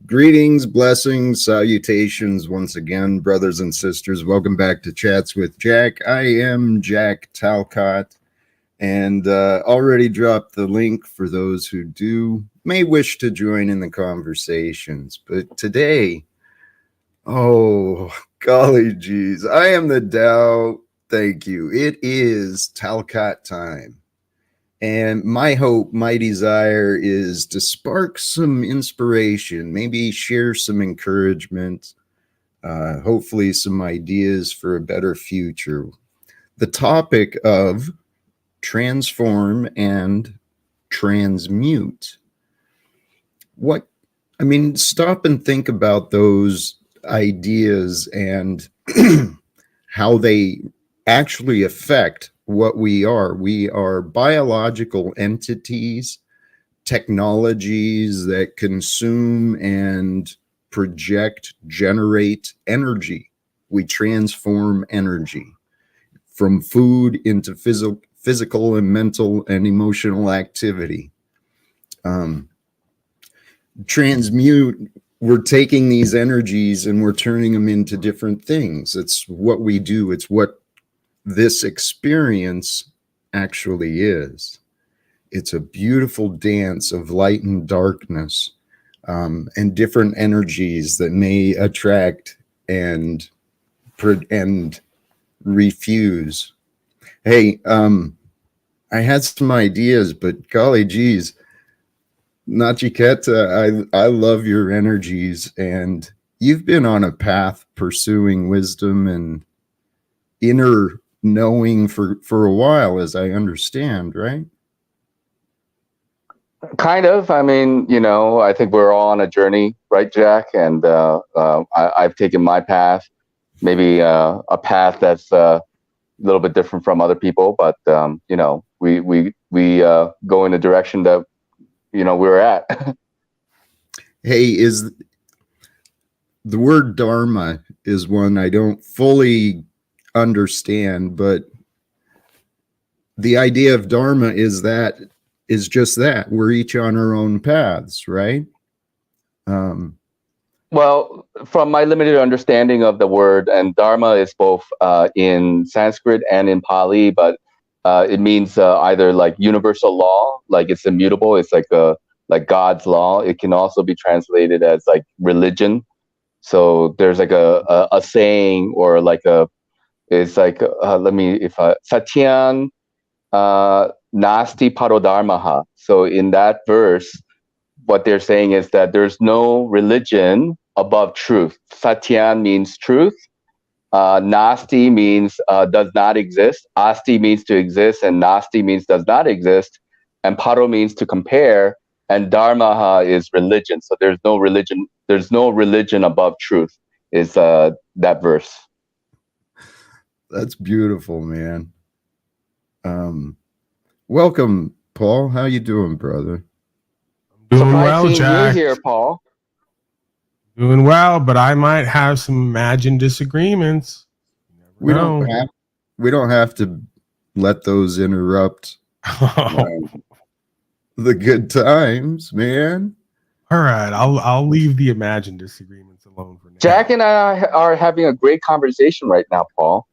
Greetings, blessings, salutations once again, brothers and sisters. Welcome back to Chats with Jack. I am Jack Talcott, and already dropped the link for those who may wish to join in the conversations. But today, oh, golly geez, I am the Tao. Thank you. It is Talcott time. And my hope, my desire is to spark some inspiration, maybe share some encouragement, hopefully some ideas for a better future. The topic of transform and transmute. Stop and think about those ideas and how they actually affect what we are. We are biological entities, technologies that consume and generate energy. We transform energy from food into physical and mental and emotional activity. Transmute, we're taking these energies and we're turning them into different things. It's what we do. It's what this experience actually is. It's a beautiful dance of light and darkness, and different energies that may attract and refuse. Hey, I had some ideas, but golly geez, Nachiketa, I love your energies, and you've been on a path pursuing wisdom and inner knowing for a while, as I understand, right? Kind of. I mean, I think we're all on a journey, right, Jack? And I've taken my path, maybe a path that's a little bit different from other people, but we go in the direction that we're at. Hey, is the word dharma is one I don't fully understand, but the idea of dharma is just that we're each on our own paths, right? Well, from my limited understanding of the word, and dharma is both in Sanskrit and in Pali, but it means either like universal law, like it's immutable, it's like God's law. It can also be translated as like religion. So there's like a saying, or like it's like Satyang Nasti Parodharmaha. So in that verse, what they're saying is that there's no religion above truth. Satyan means truth. Nasti means does not exist. Asti means to exist, and Nasti means does not exist. And Paro means to compare, and Dharmaha is religion. So there's no religion. There's no religion above truth. Is that verse? That's beautiful, man. Welcome, Paul. How you doing, brother? Doing well, Jack. You here, Paul. Doing well, but I might have some imagined disagreements. We don't have to let those interrupt the good times, man. All right, I'll leave the imagined disagreements alone for now. Jack and I are having a great conversation right now, Paul.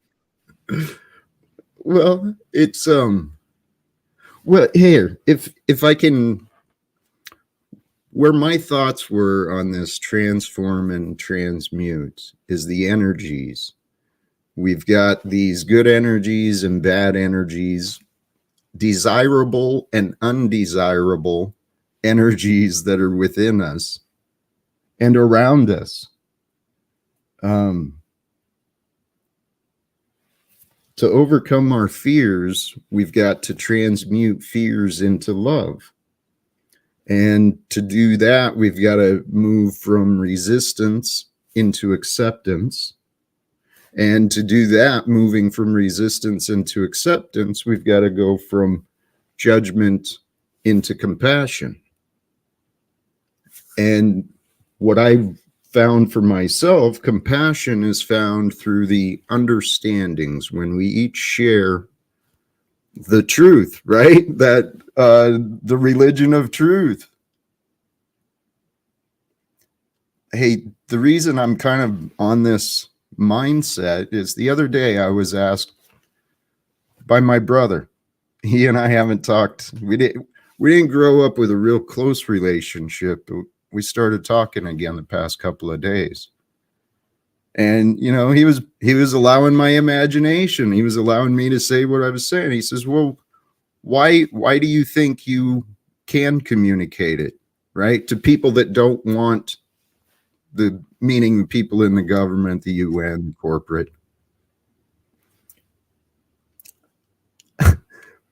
Well, it's well, here, if I can, where my thoughts were on this transform and transmute is the energies. We've got these good energies and bad energies, desirable and undesirable energies that are within us and around us. To overcome our fears, we've got to transmute fears into love. And to do that, we've got to move from resistance into acceptance. And to do that, moving from resistance into acceptance, we've got to go from judgment into compassion. And what I've found for myself, compassion is found through the understandings when we each share the truth, right? That the religion of truth. Hey, the reason I'm kind of on this mindset is the other day I was asked by my brother. He and I haven't talked. We didn't grow up with a real close relationship. We started talking again the past couple of days. And he was allowing my imagination. He was allowing me to say what I was saying. He says, "Well, why do you think you can communicate it, right? To people that don't want meaning people in the government, the UN, corporate."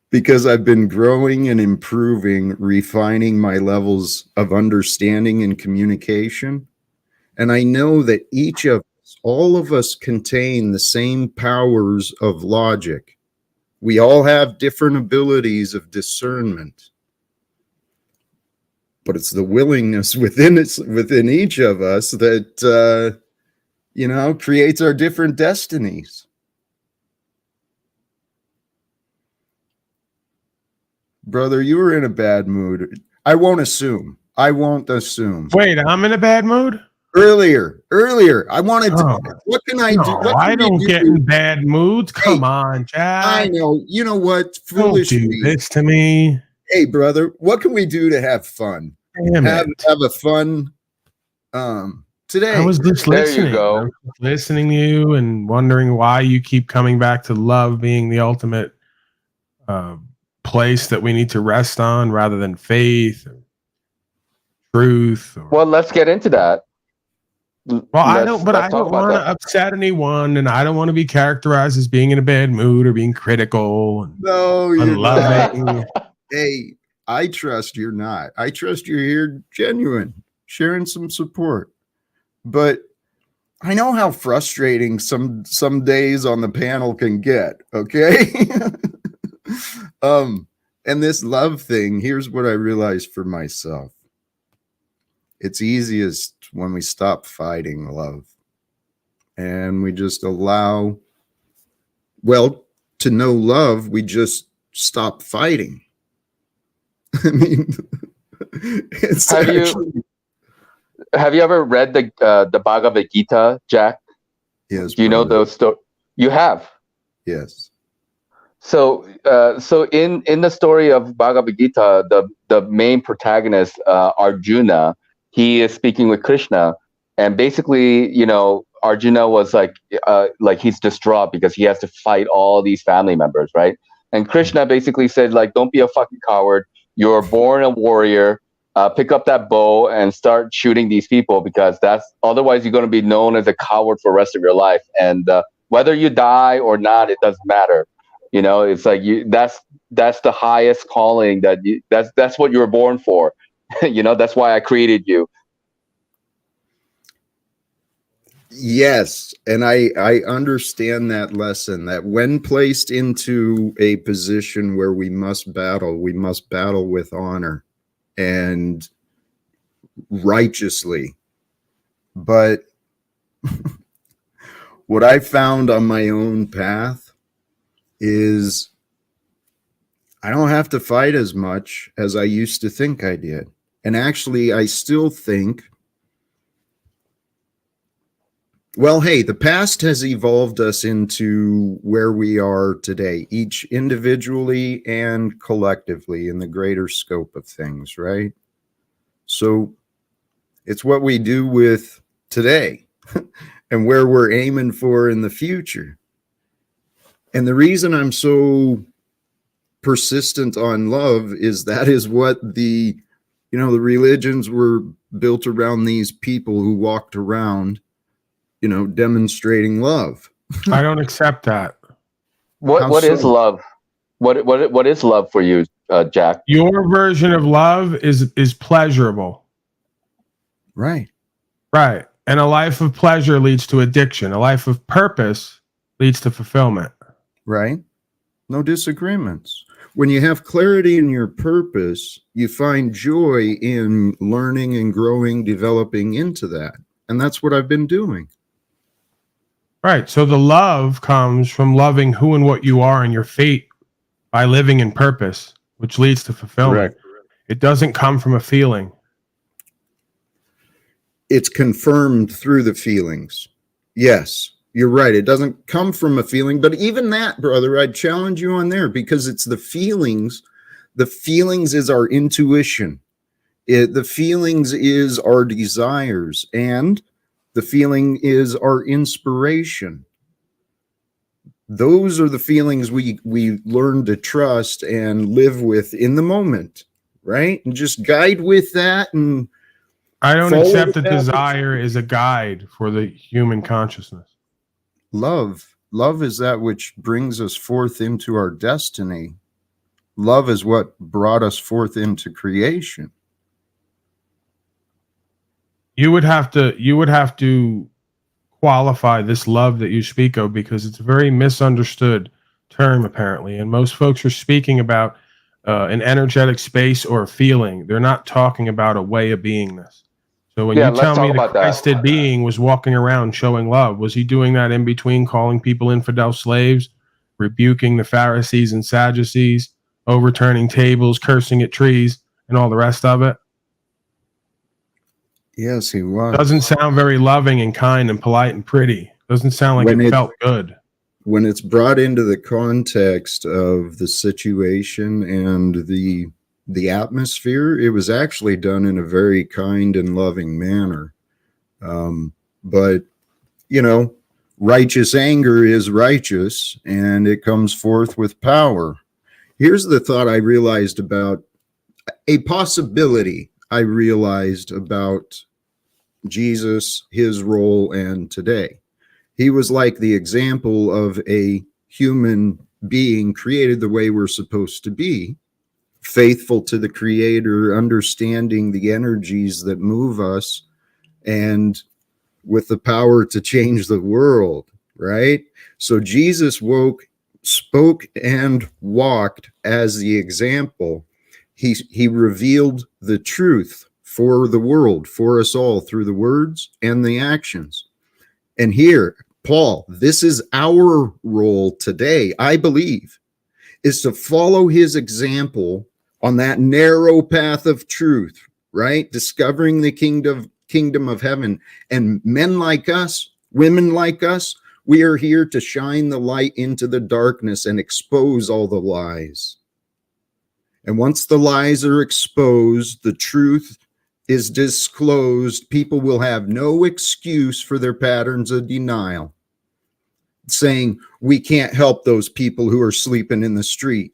Because I've been growing and improving, refining my levels of understanding and communication. And I know that all of us contain the same powers of logic. We all have different abilities of discernment. But it's the willingness within each of us that, creates our different destinies. Brother, you were in a bad mood. I won't assume. Wait, I'm in a bad mood? Earlier. I wanted to. What can I do? I don't get in bad moods. Come on, Jack. I know. You know what? Foolishly. Don't do this to me. Hey, brother, what can we do to have fun? Have a fun today. I was just listening. There you go. I was listening to you and wondering why you keep coming back to love being the ultimate place that we need to rest on rather than faith or truth. Well, let's get into that. Well, I don't want to upset anyone, and I don't want to be characterized as being in a bad mood or being critical and unloving. Hey, I trust you're not. I trust you're here genuine, sharing some support. But I know how frustrating some days on the panel can get, okay? And this love thing, here's what I realized for myself. It's easiest when we stop fighting love and we just allow, to know love, we just stop fighting. I mean, have you ever read the Bhagavad Gita, Jack? Yes. Do you know those stories? You have? Yes. So in the story of Bhagavad Gita, the main protagonist, Arjuna, he is speaking with Krishna, and basically, Arjuna was like he's distraught because he has to fight all these family members, right? And Krishna basically said, like, don't be a fucking coward. You're born a warrior. Pick up that bow and start shooting these people, because otherwise you're going to be known as a coward for the rest of your life. And whether you die or not, it doesn't matter. It's like that's the highest calling that's what you were born for. That's why I created you. Yes, and I understand that lesson, that when placed into a position where we must battle with honor and righteously. But what I found on my own path is I don't have to fight as much as I used to think I did. And actually, I still think, the past has evolved us into where we are today, each individually and collectively in the greater scope of things, right? So it's what we do with today and where we're aiming for in the future. And the reason I'm so persistent on love is that is what the religions were built around, these people who walked around demonstrating love. I don't accept that. What is love? What is love for you, Jack? Your version of love is pleasurable. Right. And a life of pleasure leads to addiction. A life of purpose leads to fulfillment. Right. No disagreements. When you have clarity in your purpose, you find joy in learning and growing, developing into that. And that's what I've been doing. Right. So the love comes from loving who and what you are and your fate by living in purpose, which leads to fulfillment. Correct. It doesn't come from a feeling. it's confirmed through the feelings. Yes, you're right. It doesn't come from a feeling, but even that, brother, I'd challenge you on there, because it's the feelings. The feelings is our intuition. The feelings is our desires, and the feeling is our inspiration. Those are the feelings we learn to trust and live with in the moment, right? And just guide with that. And I don't accept that desire is a guide for the human consciousness. Love is that which brings us forth into our destiny. Love is what brought us forth into creation. You would have to qualify this love that you speak of, because it's a very misunderstood term apparently, and most folks are speaking about an energetic space or a feeling. They're not talking about a way of beingness. So when you tell me the Christed being was walking around showing love, was he doing that in between calling people infidel slaves, rebuking the Pharisees and Sadducees, overturning tables, cursing at trees, and all the rest of it? Yes, he was. Doesn't sound very loving and kind and polite and pretty. Doesn't sound like it felt good. When it's brought into the context of the situation and the atmosphere, it was actually done in a very kind and loving manner. But, righteous anger is righteous, and it comes forth with power. Here's the thought I realized about a possibility I realized about Jesus, his role, and today. He was like the example of a human being created the way we're supposed to be, faithful to the Creator, understanding the energies that move us, and with the power to change the world, right? So Jesus spoke, and walked as the example. He revealed the truth for the world, for us all, through the words and the actions. And here, Paul, this is our role today, I believe, is to follow his example on that narrow path of truth, right? Discovering the kingdom of heaven. And men like us, women like us, we are here to shine the light into the darkness and expose all the lies. And once the lies are exposed, the truth is disclosed, people will have no excuse for their patterns of denial, saying, we can't help those people who are sleeping in the street.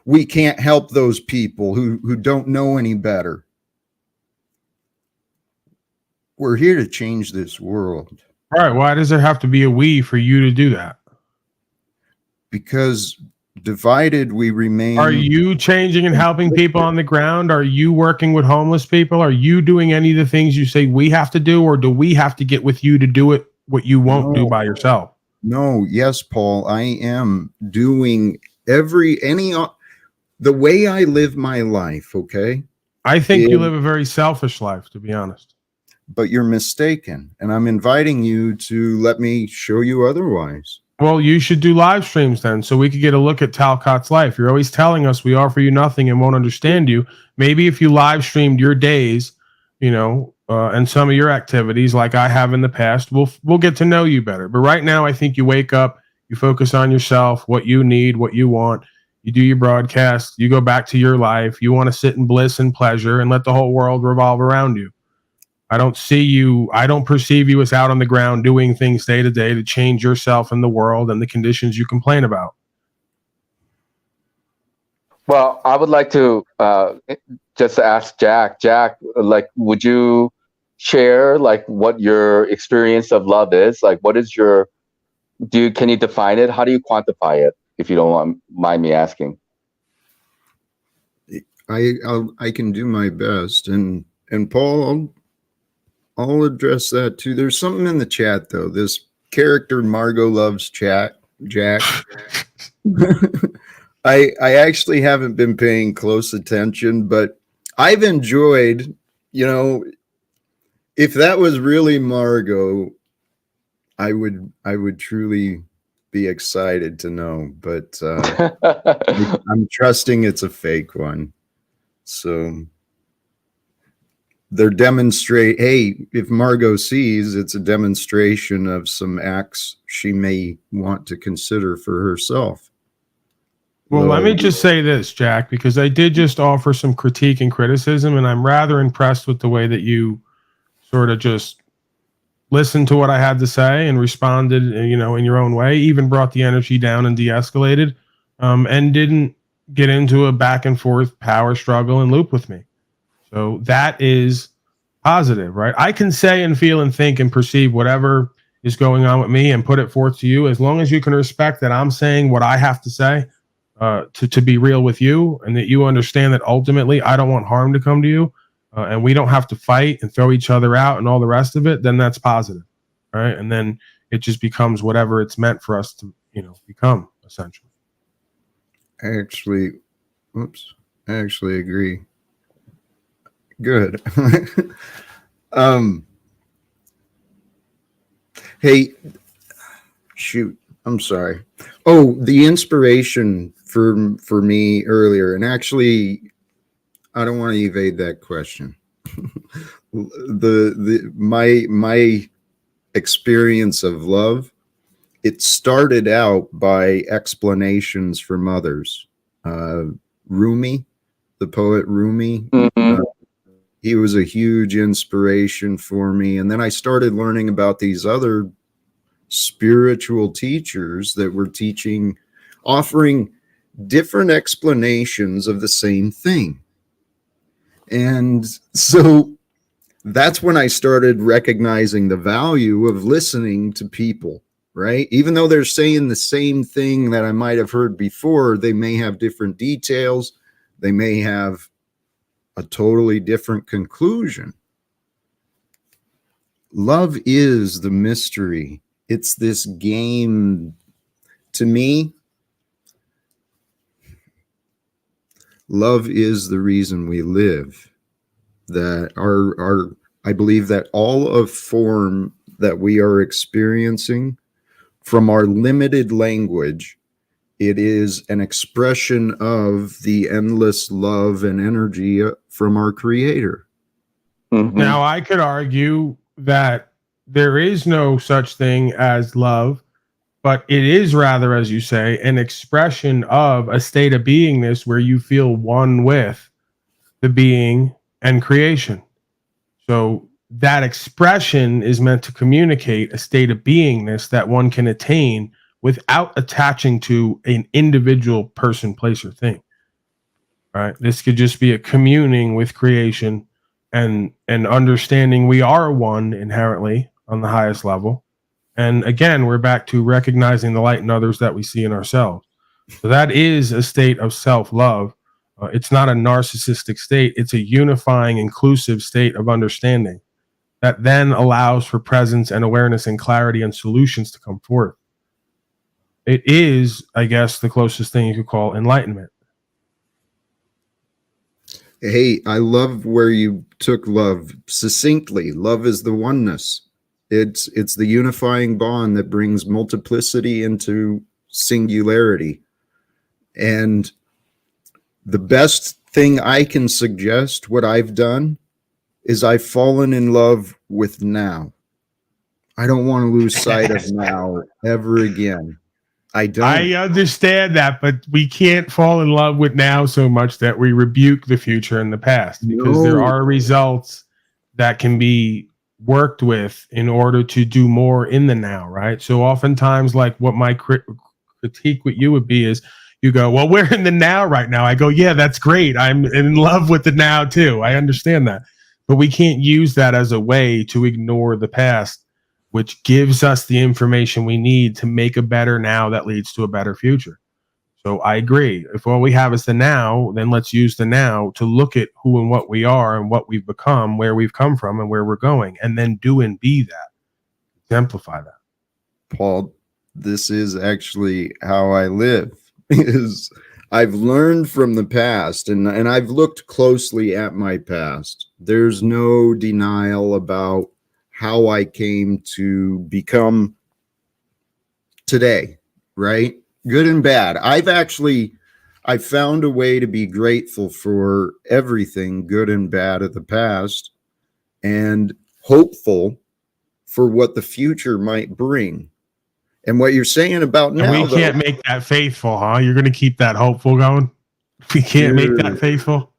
We can't help those people who don't know any better. We're here to change this world. All right. Why does there have to be a we for you to do that? Because divided we remain. Are you changing and helping people on the ground? Are you working with homeless people? Are you doing any of the things you say we have to do, or do we have to get with you to do it what you won't do by yourself? No, yes, Paul, I am doing the way I live my life, okay? I think you live a very selfish life, to be honest. But you're mistaken, and I'm inviting you to let me show you otherwise. Well, you should do live streams then, so we could get a look at Talcott's life. You're always telling us we offer you nothing and won't understand you. Maybe if you live streamed your days, and some of your activities like I have in the past, we'll get to know you better. But right now, I think you wake up, you focus on yourself, what you need, what you want. You do your broadcast, you go back to your life. You want to sit in bliss and pleasure and let the whole world revolve around you. I don't perceive you as out on the ground doing things day to day to change yourself and the world and the conditions you complain about. Well, I would like to just ask Jack, would you share what your experience of love is? What is can you define it? How do you quantify it, if you don't mind me asking? I can do my best. And Paul, I'll address that too. There's something in the chat though. This character Margo loves Jack. I actually haven't been paying close attention, but I've enjoyed, if that was really Margo, I would truly be excited to know, but I'm trusting it's a fake one. So they're demonstrate. Hey, if Margo sees, it's a demonstration of some acts she may want to consider for herself. Well, let me just say this, Jack, because I did just offer some critique and criticism, and I'm rather impressed with the way that you sort of just listened to what I had to say and responded, you know, in your own way, even brought the energy down and de-escalated, and didn't get into a back and forth power struggle and loop with me. So that is positive, right? I can say and feel and think and perceive whatever is going on with me and put it forth to you, as long as you can respect that I'm saying what I have to say, to be real with you, and that you understand that ultimately I don't want harm to come to you, and we don't have to fight and throw each other out and all the rest of it. Then that's positive, right? And then it just becomes whatever it's meant for us to, you know, become, essentially. I actually agree. Good. Hey, shoot, I'm sorry. Oh, the inspiration for me earlier, and actually, I don't want to evade that question. My experience of love, it started out by explanations from others. Rumi, the poet Rumi, Mm-hmm. he was a huge inspiration for me. And then I started learning about these other spiritual teachers that were teaching, offering different explanations of the same thing. And so that's when I started recognizing the value of listening to people, right? Even though they're saying the same thing that I might have heard before, they may have different details. They may have a totally different conclusion. Love is the mystery. It's this game. To me, love is the reason we live. That I believe that all of form that we are experiencing from our limited language, it is an expression of the endless love and energy from our Creator. Mm-hmm. Now, I could argue that there is no such thing as love, but it is rather, as you say, an expression of a state of beingness where you feel one with the being and creation. So that expression is meant to communicate a state of beingness that one can attain without attaching to an individual person, place, or thing. Right? This could just be a communing with creation and understanding we are one inherently on the highest level. And again, we're back to recognizing the light in others that we see in ourselves. So that is a state of self-love. It's not a narcissistic state. It's a unifying, inclusive state of understanding that then allows for presence and awareness and clarity and solutions to come forth. It is, I guess, the closest thing you could call enlightenment. Hey, I love where you took love succinctly. Love is the oneness. It's the unifying bond that brings multiplicity into singularity. And the best thing I can suggest, what I've done, is I've fallen in love with now. I don't want to lose sight of now ever again. I don't. I understand that, but we can't fall in love with now so much that we rebuke the future and the past, because there are results that can be worked with in order to do more in the now, right? So oftentimes, like what my critique with you would be is, you go, well, we're in the now right now. I go, yeah, that's great. I'm in love with the now too. I understand that. But we can't use that as a way to ignore the past, which gives us the information we need to make a better now that leads to a better future. So I agree. If all we have is the now, then let's use the now to look at who and what we are and what we've become, where we've come from and where we're going, and then do and be that. Exemplify that. Paul, this is actually how I live. Is I've learned from the past, and I've looked closely at my past. There's no denial about how I came to become today, right? Good and bad. I found a way to be grateful for everything good and bad of the past. and hopeful for what the future might bring. And what you're saying about And now, we can't make that faithful, huh? You're going to keep that hopeful going? We can't make that faithful?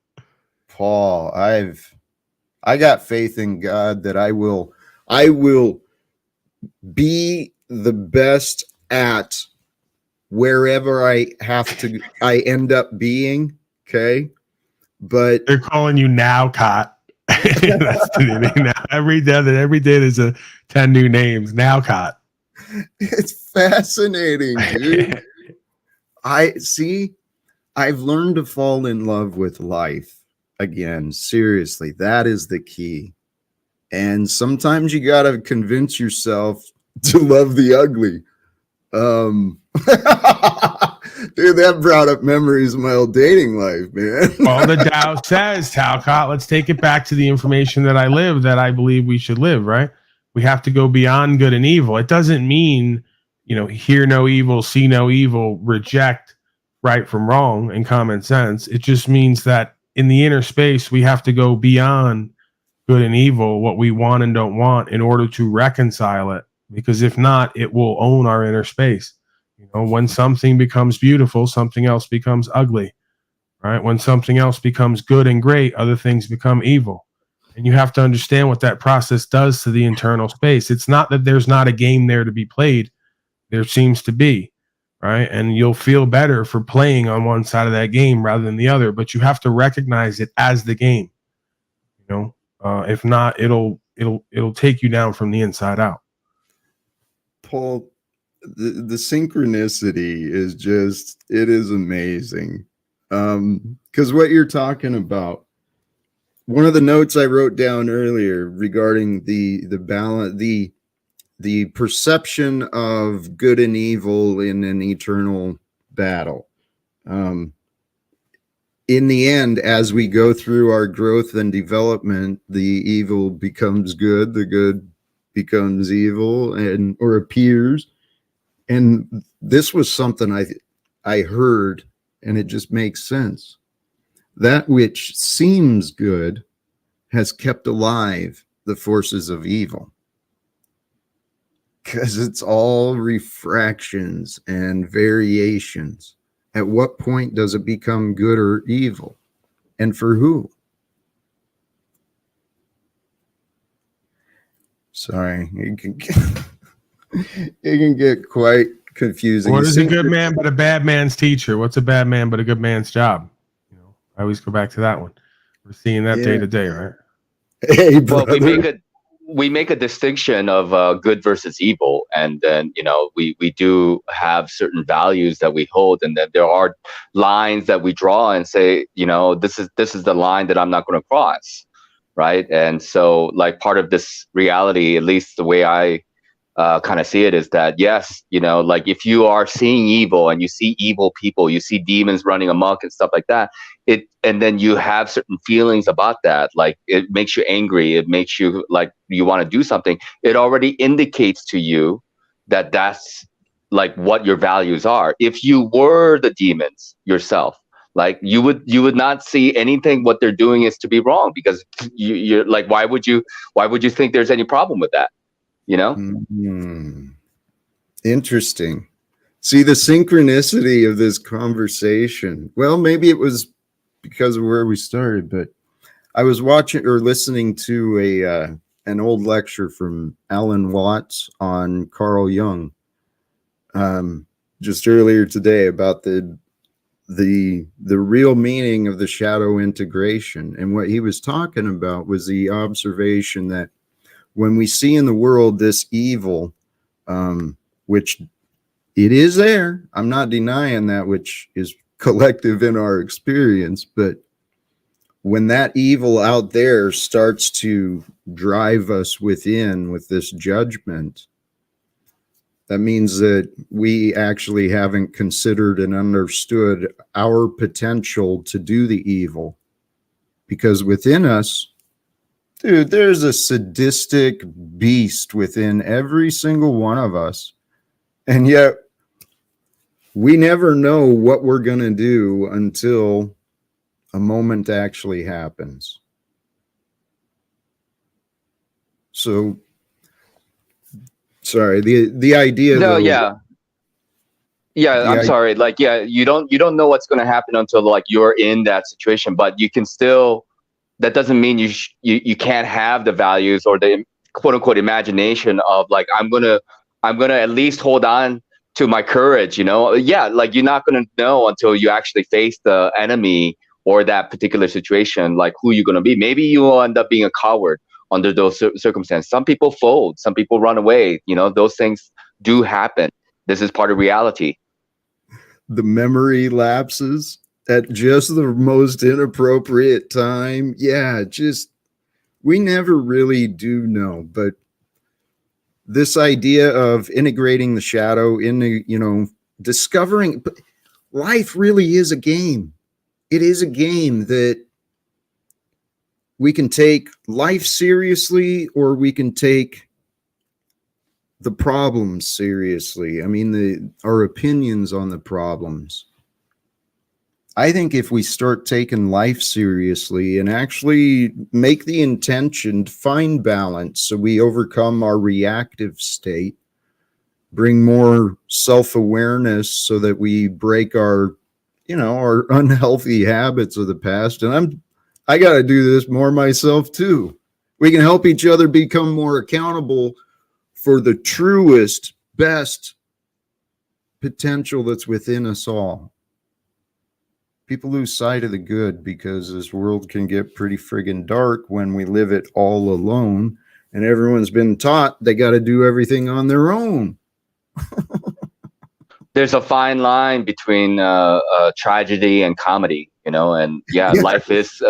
Paul, I got faith in God that I will be the best at wherever I end up being. Okay. But they're calling you now, Cot. That's the name now. Every day there's 10 new names. Now, Cot. It's fascinating, dude. I've learned to fall in love with life again. Seriously, that is the key. And sometimes you got to convince yourself to love the ugly. Dude, that brought up memories of my old dating life, man. Well, the Tao says, Talcott, let's take it back to the information that I live, that I believe we should live, right? We have to go beyond good and evil. It doesn't mean, hear no evil, see no evil, reject right from wrong and common sense. It just means that in the inner space, we have to go beyond good and evil, what we want and don't want, in order to reconcile it. Because if not, it will own our inner space. When something becomes beautiful, something else becomes ugly, right? When something else becomes good and great, other things become evil. And you have to understand what that process does to the internal space. It's not that there's not a game there to be played. There seems to be, right? And you'll feel better for playing on one side of that game rather than the other, but you have to recognize it as the game. If not, it'll take you down from the inside out. Paul, the synchronicity is it is amazing. Because what you're talking about, one of the notes I wrote down earlier regarding the balance, the perception of good and evil in an eternal battle. In the end, as we go through our growth and development, the evil becomes good, the good becomes evil, or appears. And this was something I heard, and it just makes sense. That which seems good has kept alive the forces of evil, because it's all refractions and variations. At what point does it become good or evil? And for who? Sorry, it can get quite confusing. What is a good man but a bad man's teacher? What's a bad man but a good man's job? I always go back to that one. We're seeing that day to day, right? Hey, well, brother. we make a distinction of good versus evil, and then we do have certain values that we hold, and then there are lines that we draw and say, this is the line that I'm not going to cross, right? And so, like, part of this reality, at least the way I kind of see it, is that yes, like, if you are seeing evil and you see evil people, you see demons running amok and stuff like that, and then you have certain feelings about that, like it makes you angry, it makes you like you want to do something, it already indicates to you that that's like what your values are. If you were the demons yourself, like you would not see anything what they're doing is to be wrong, because you're like, why would you think there's any problem with that? Interesting. See the synchronicity of this conversation. Well, maybe it was because of where we started, but I was watching or listening to an old lecture from Alan Watts on Carl Jung just earlier today about the real meaning of the shadow integration. And what he was talking about was the observation that when we see in the world this evil, which it is there, I'm not denying that, which is collective in our experience, but when that evil out there starts to drive us within with this judgment, that means that we actually haven't considered and understood our potential to do the evil. Because within us, dude, there's a sadistic beast within every single one of us. And yet we never know what we're going to do until a moment actually happens. So sorry, the idea No, though, yeah, the I'm sorry. Like, yeah, you don't know what's going to happen until like you're in that situation, but you can still, that doesn't mean you can't have the values or the quote unquote imagination of like, I'm gonna at least hold on to my courage, you know? Yeah, like you're not gonna know until you actually face the enemy or that particular situation, like who you're gonna be. Maybe you will end up being a coward under those circumstances. Some people fold, some people run away, you know, those things do happen. This is part of reality. the memory lapses at just the most inappropriate time. Yeah, just we never really do know. But this idea of integrating the shadow into, discovering life really is a game. It is a game that we can take life seriously or we can take the problems seriously. I mean, our opinions on the problems. I think if we start taking life seriously and actually make the intention to find balance so we overcome our reactive state, bring more self-awareness so that we break our unhealthy habits of the past. And I got to do this more myself too. We can help each other become more accountable for the truest, best potential that's within us all. People lose sight of the good because this world can get pretty friggin' dark when we live it all alone, and everyone's been taught they got to do everything on their own. There's a fine line between tragedy and comedy, you know, and yeah, life is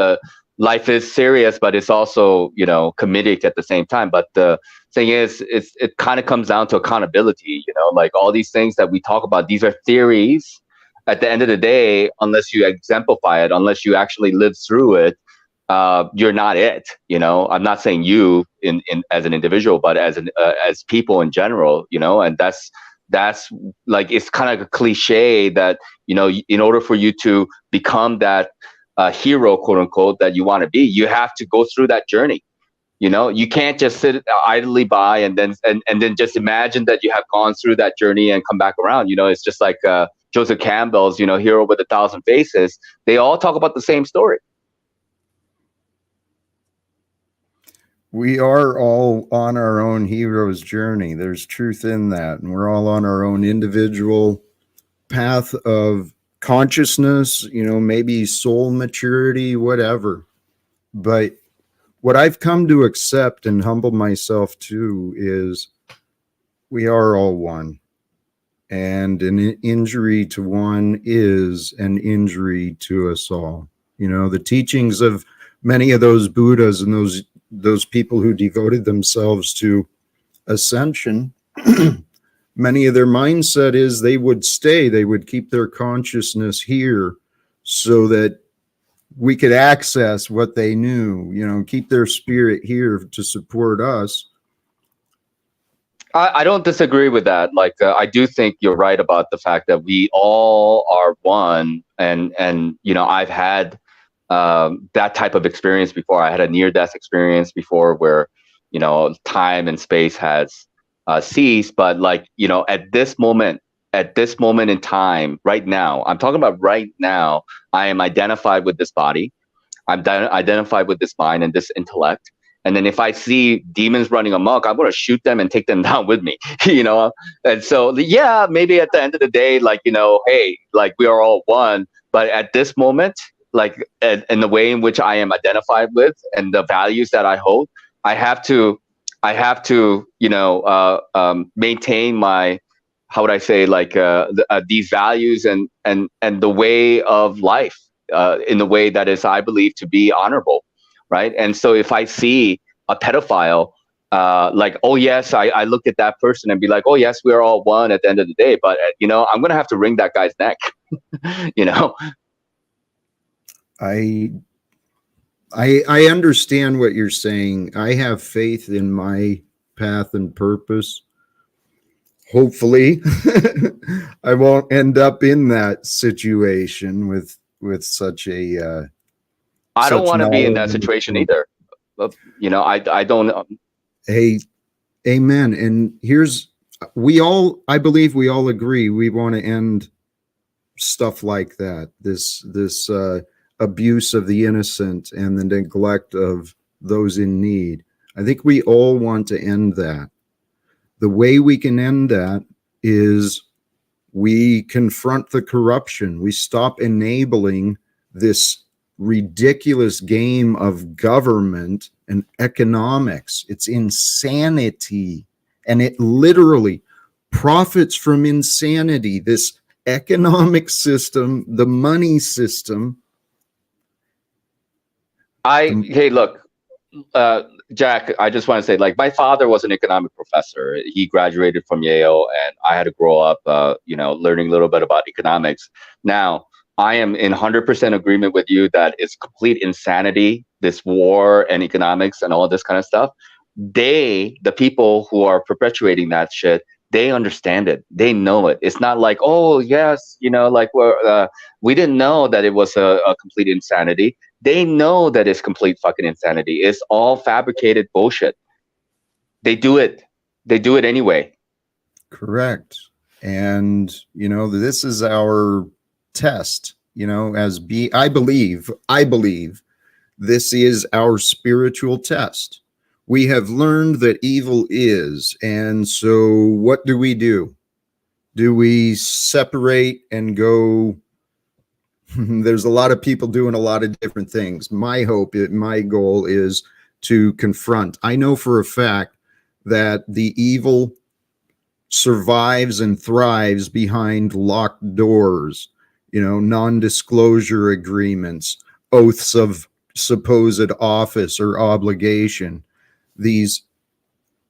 serious, but it's also, you know, comedic at the same time. But the thing is, it kind of comes down to accountability, you know, like all these things that we talk about, these are theories. At the end of the day, unless you exemplify it, unless you actually live through it, you're not it. You know, I'm not saying you in as an individual, but as people in general, you know, and that's like, it's kind of a cliche that, you know, in order for you to become that hero, quote unquote, that you want to be, you have to go through that journey. You know, you can't just sit idly by and then just imagine that you have gone through that journey and come back around. You know, it's just like Joseph Campbell's, you know, Hero with 1,000 Faces. They all talk about the same story. We are all on our own hero's journey. There's truth in that. And we're all on our own individual path of consciousness, you know, maybe soul maturity, whatever. But what I've come to accept and humble myself to is we are all one. And an injury to one is an injury to us all. You know, the teachings of many of those Buddhas and those people who devoted themselves to ascension, many of their mindset is they would keep their consciousness here so that we could access what they knew, you know, keep their spirit here to support us. I don't disagree with that. Like, I do think you're right about the fact that we all are one. And you know, I've had that type of experience before. I had a near-death experience before where, you know, time and space has ceased. But like, you know, at this moment in time, right now, I'm talking about right now, I am identified with this body. I'm identified with this mind and this intellect. And then if I see demons running amok, I'm going to shoot them and take them down with me, you know? And so, yeah, maybe at the end of the day, like, you know, hey, like we are all one. But at this moment, like in the way in which I am identified with and the values that I hold, I have to, you know, maintain my, how would I say, like these values and the way of life in the way that is, I believe, to be honorable. Right. And so if I see a pedophile, like, oh, yes, I look at that person and be like, oh, yes, we're all one at the end of the day. But, you know, I'm going to have to wring that guy's neck, you know. I understand what you're saying. I have faith in my path and purpose. Hopefully, I won't end up in that situation with such I don't want to be in that situation either. You know, I don't. Hey, amen. And I believe we all agree we want to end stuff like that. This abuse of the innocent and the neglect of those in need. I think we all want to end that. The way we can end that is we confront the corruption. We stop enabling this ridiculous game of government and economics. It's insanity. And it literally profits from insanity. This economic system, the money system. Hey, look, Jack, I just want to say, like, my father was an economic professor. He graduated from Yale, and I had to grow up, learning a little bit about economics. Now, I am in 100% agreement with you that it's complete insanity, this war and economics and all this kind of stuff. The people who are perpetuating that shit, they understand it. They know it. It's not like, oh, yes, we didn't know that it was a complete insanity. They know that it's complete fucking insanity. It's all fabricated bullshit. They do it. They do it anyway. Correct. And, this is our test, I believe this is our spiritual test. We have learned that evil is. And so what do? Do we separate and go? There's a lot of people doing a lot of different things. My goal is to confront. I know for a fact that the evil survives and thrives behind locked doors, non-disclosure agreements, oaths of supposed office or obligation. These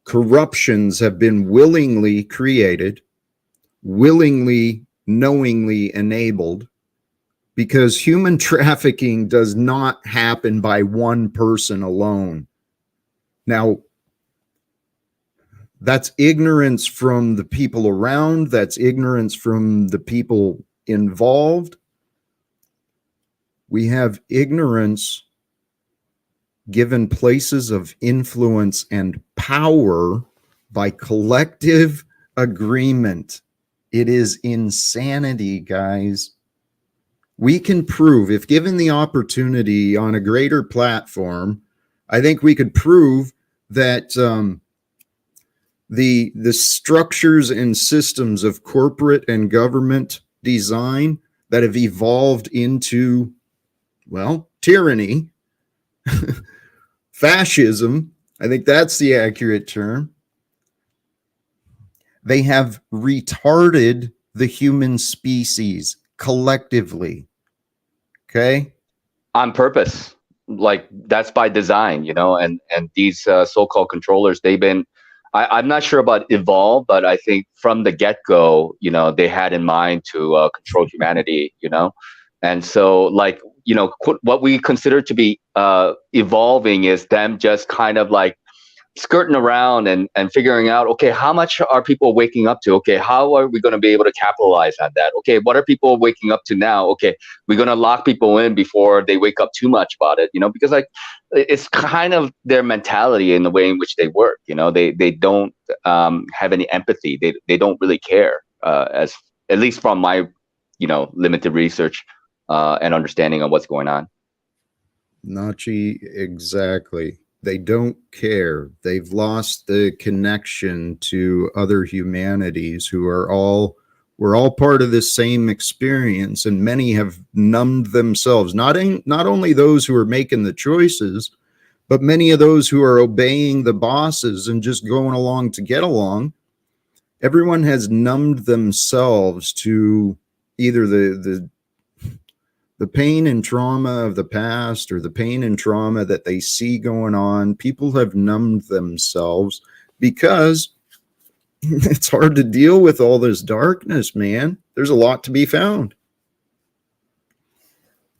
corruptions have been willingly created, willingly, knowingly enabled, because human trafficking does not happen by one person alone. Now, that's ignorance from the people around. That's ignorance from the people involved. We have ignorance given places of influence and power by collective agreement. It is insanity, guys. We can prove, if given the opportunity on a greater platform, I think we could prove that the structures and systems of corporate and government design that have evolved into, well, tyranny, fascism, I think that's the accurate term. They have retarded the human species collectively. Okay? On purpose. Like, that's by design, and these so-called controllers, I'm not sure about evolve, but I think from the get-go, they had in mind to control humanity, and so, like, what we consider to be evolving is them just kind of like skirting around and figuring out, okay, how much are people waking up to? Okay, how are we going to be able to capitalize on that? Okay, what are people waking up to now? Okay, we're going to lock people in before they wake up too much about it, because like it's kind of their mentality in the way in which they work. They don't have any empathy. They don't really care, as at least from my limited research and understanding of what's going on. Nachi, exactly. They don't care. They've lost the connection to other humanities who we're all part of this same experience, and many have numbed themselves. Not only those who are making the choices, but many of those who are obeying the bosses and just going along to get along. Everyone has numbed themselves to either the pain and trauma of the past or the pain and trauma that they see going on. People have numbed themselves because it's hard to deal with all this darkness, man. There's a lot to be found.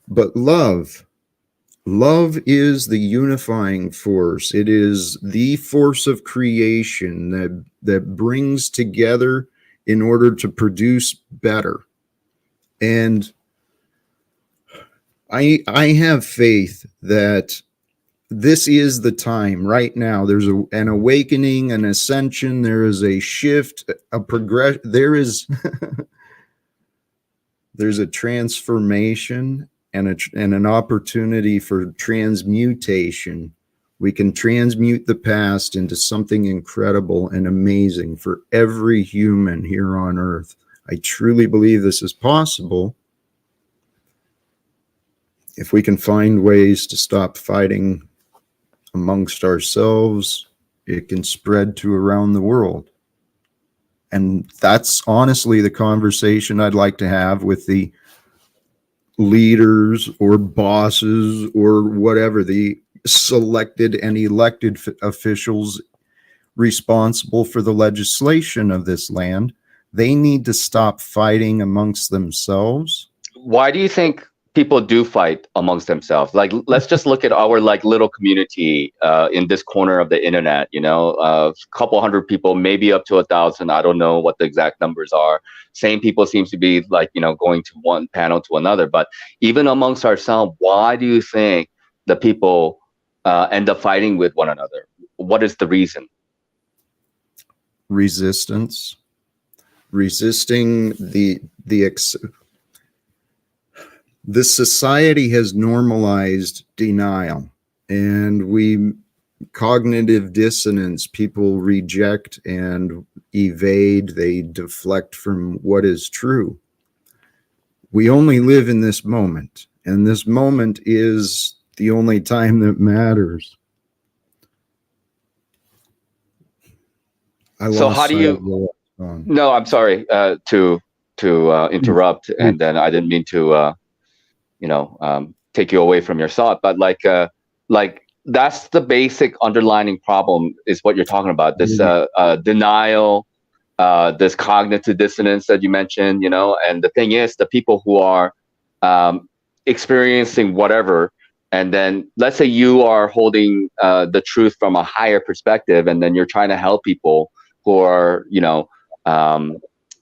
But love is the unifying force. It is the force of creation that brings together in order to produce better. And I have faith that this is the time right now. There's an awakening, an ascension. There is a shift, a progress. There's a transformation and an opportunity for transmutation. We can transmute the past into something incredible and amazing for every human here on Earth. I truly believe this is possible if we can find ways to stop fighting amongst ourselves. It can spread to around the world. And that's honestly the conversation I'd like to have with the leaders or bosses or whatever, the selected and elected officials responsible for the legislation of this land. They need to stop fighting amongst themselves. Why do you think people do fight amongst themselves? Like, let's just look at our like little community in this corner of the internet. You know, a couple hundred people, maybe up to 1,000. I don't know what the exact numbers are. Same people seems to be like, you know, going to one panel to another. But even amongst ourselves, why do you think the people end up fighting with one another? What is the reason? Resistance, resisting the society has normalized denial, and cognitive dissonance, people reject and evade, they deflect from what is true. We only live in this moment, and this moment is the only time that matters. So how do you? No, I'm sorry to interrupt, and then I didn't mean to take you away from your thought, but like that's the basic underlining problem is what you're talking about. This denial, this cognitive dissonance that you mentioned, you know. And the thing is, the people who are experiencing whatever. And then let's say you are holding the truth from a higher perspective, and then you're trying to help people who are,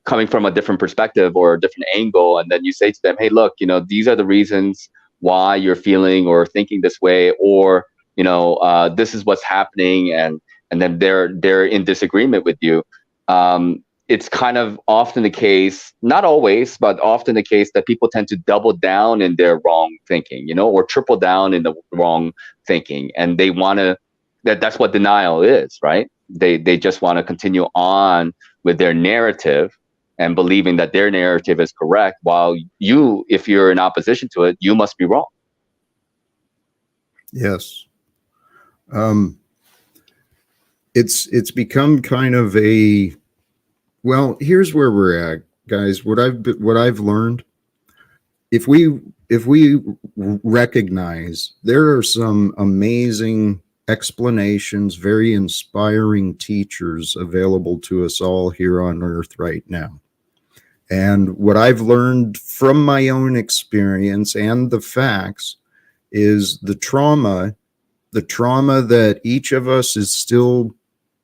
coming from a different perspective or a different angle. And then you say to them, hey, look, you know, these are the reasons why you're feeling or thinking this way, or, this is what's happening. And then they're in disagreement with you. It's kind of often the case, not always, but often the case that people tend to double down in their wrong thinking, or triple down in the wrong thinking. And they want to, that's what denial is, right? They just want to continue on with their narrative and believing that their narrative is correct, while you, if you're in opposition to it, you must be wrong. Yes. It's become kind of a, well, here's where we're at, guys. What I've learned, if we recognize there are some amazing explanations, very inspiring teachers available to us all here on Earth right now. And what I've learned from my own experience and the facts is the trauma that each of us is still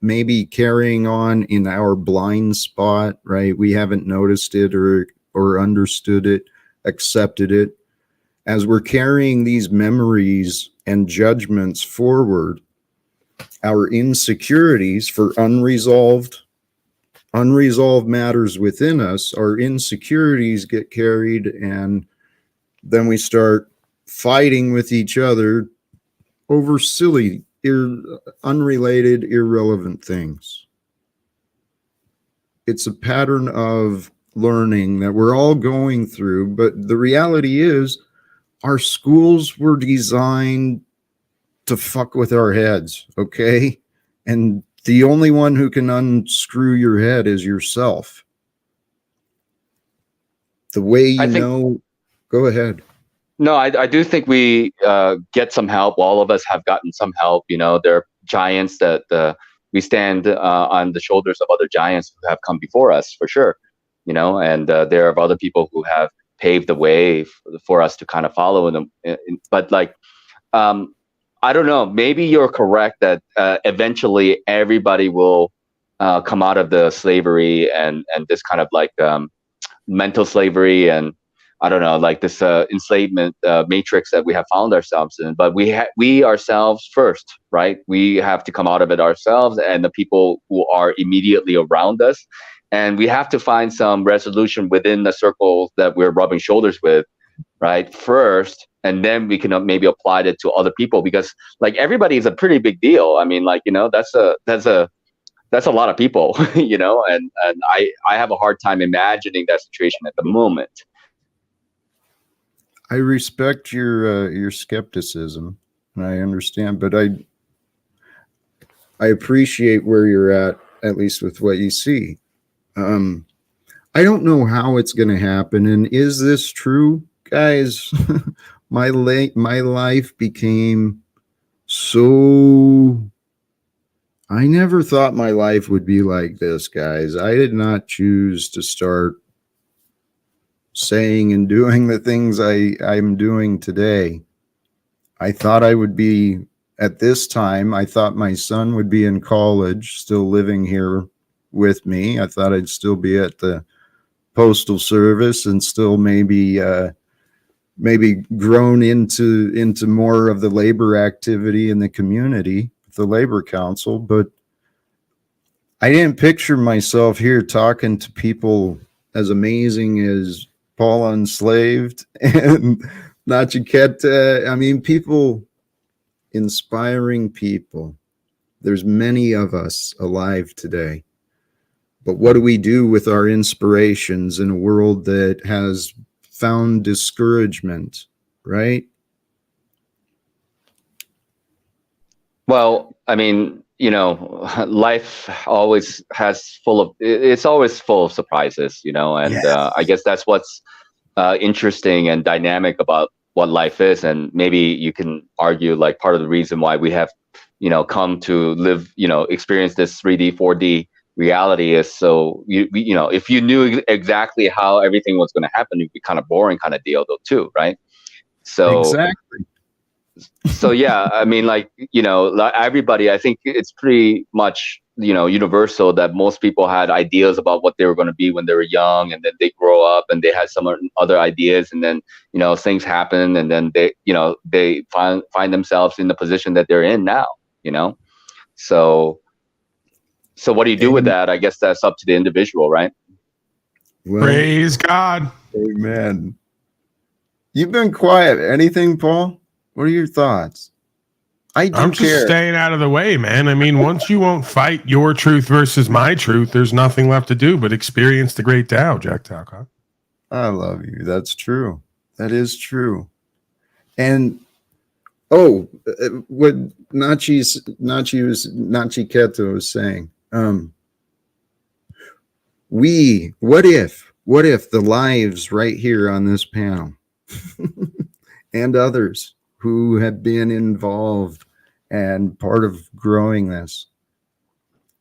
maybe carrying on in our blind spot, right? We haven't noticed it or understood it, accepted it. As we're carrying these memories and judgments forward, our insecurities for unresolved matters within us, our insecurities get carried, and then we start fighting with each other over silly, unrelated, irrelevant things. It's a pattern of learning that we're all going through, but the reality is our schools were designed to fuck with our heads, okay? And the only one who can unscrew your head is yourself. The way go ahead. No, I do think we get some help. All of us have gotten some help. There are giants that we stand on the shoulders of other giants who have come before us, for sure. And there are other people who have paved the way for us to kind of follow in them. But I don't know. Maybe you're correct that eventually everybody will come out of the slavery and this kind of like mental slavery and I don't know, like this enslavement matrix that we have found ourselves in. But we ourselves first, right? We have to come out of it ourselves and the people who are immediately around us. And we have to find some resolution within the circles that we're rubbing shoulders with, right? First, and then we can maybe apply it to other people, because like everybody is a pretty big deal. I mean, like, that's a lot of people, and I have a hard time imagining that situation at the moment. I respect your skepticism, and I understand, but I appreciate where you're at least with what you see. I don't know how it's going to happen, and is this true, guys? my life became so. I never thought my life would be like this, guys. I did not choose to start saying and doing the things I'm doing today. I thought I would be, at this time, I thought my son would be in college, still living here with me. I thought I'd still be at the Postal Service and still maybe grown into more of the labor activity in the community, the Labor Council. But I didn't picture myself here talking to people as amazing as Paul Enslaved and Nachiketa. I mean, people, inspiring people. There's many of us alive today. But what do we do with our inspirations in a world that has found discouragement, right? Well, I mean, life always it's always full of surprises, and Yes. I guess that's what's interesting and dynamic about what life is. And maybe you can argue like part of the reason why we have, come to live, experience this 3D, 4D reality is so if you knew exactly how everything was going to happen, it'd be kind of boring kind of deal though too, right? Exactly. So yeah, I mean, like, everybody, I think it's pretty much, universal that most people had ideas about what they were going to be when they were young, and then they grow up and they had some other ideas, and then, things happen, and then they find themselves in the position that they're in now, So what do you do with that? I guess that's up to the individual, right? Well, praise God. Amen. You've been quiet. Anything, Paul? What are your thoughts? I'm just staying out of the way, man. I mean, once you won't fight your truth versus my truth, there's nothing left to do but experience the great Tao, Jack Talcott. I love you. That's true. That is true. And what Nachiketa was saying. What if the lives right here on this panel and others who have been involved and part of growing this,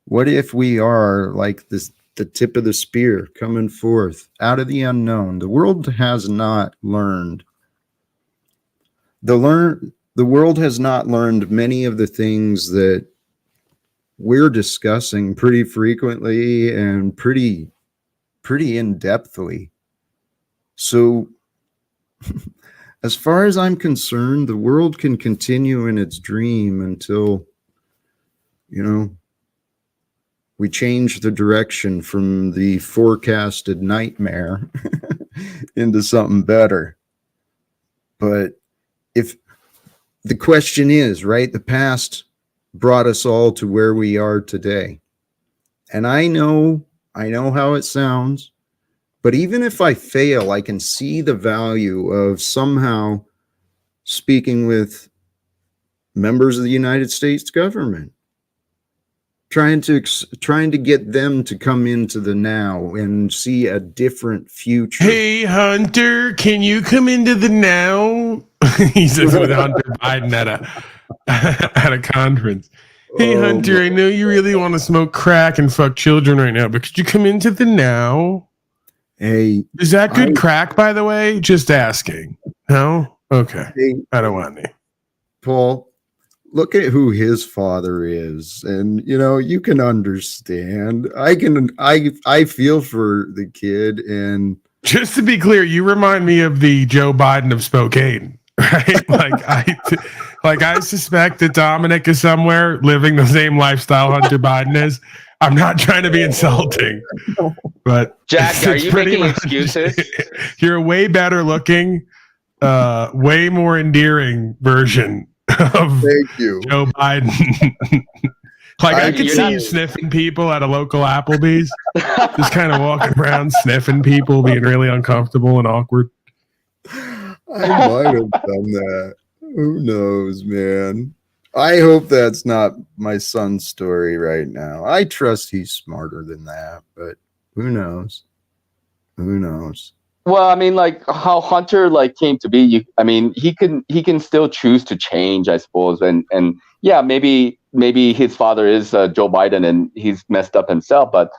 what if we are like this, the tip of the spear coming forth out of the unknown? The world has not learned. The world has not learned many of the things that we're discussing pretty frequently and pretty in-depthly. So as far as I'm concerned, the world can continue in its dream until, we change the direction from the forecasted nightmare into something better. But if the question is, right, the past brought us all to where we are today. And I know how it sounds, but even if I fail, I can see the value of somehow speaking with members of the United States government, trying to get them to come into the now and see a different future. Hey, Hunter, can you come into the now? He says with Hunter Biden at a conference. Hey, Hunter, I know you really want to smoke crack and fuck children right now, but could you come into the now? Hey, is that good crack, by the way? Just asking. No? Okay. Hey, I don't want any. Paul, look at who his father is, and you can understand. I feel for the kid, and Just to be clear, you remind me of the Joe Biden of Spokane, right? I suspect that Dominic is somewhere living the same lifestyle Hunter Biden is. I'm not trying to be insulting, but Jack, are you making excuses? You're a way better looking, way more endearing version of Thank you. Joe Biden. I could see you sniffing people at a local Applebee's, just kind of walking around sniffing people, being really uncomfortable and awkward. I might have done that. Who knows, man? I hope that's not my son's story right now. I trust he's smarter than that, but who knows? Who knows? Well, I mean, like how Hunter came to be. He can still choose to change, I suppose. And yeah, maybe his father is Joe Biden and he's messed up himself. But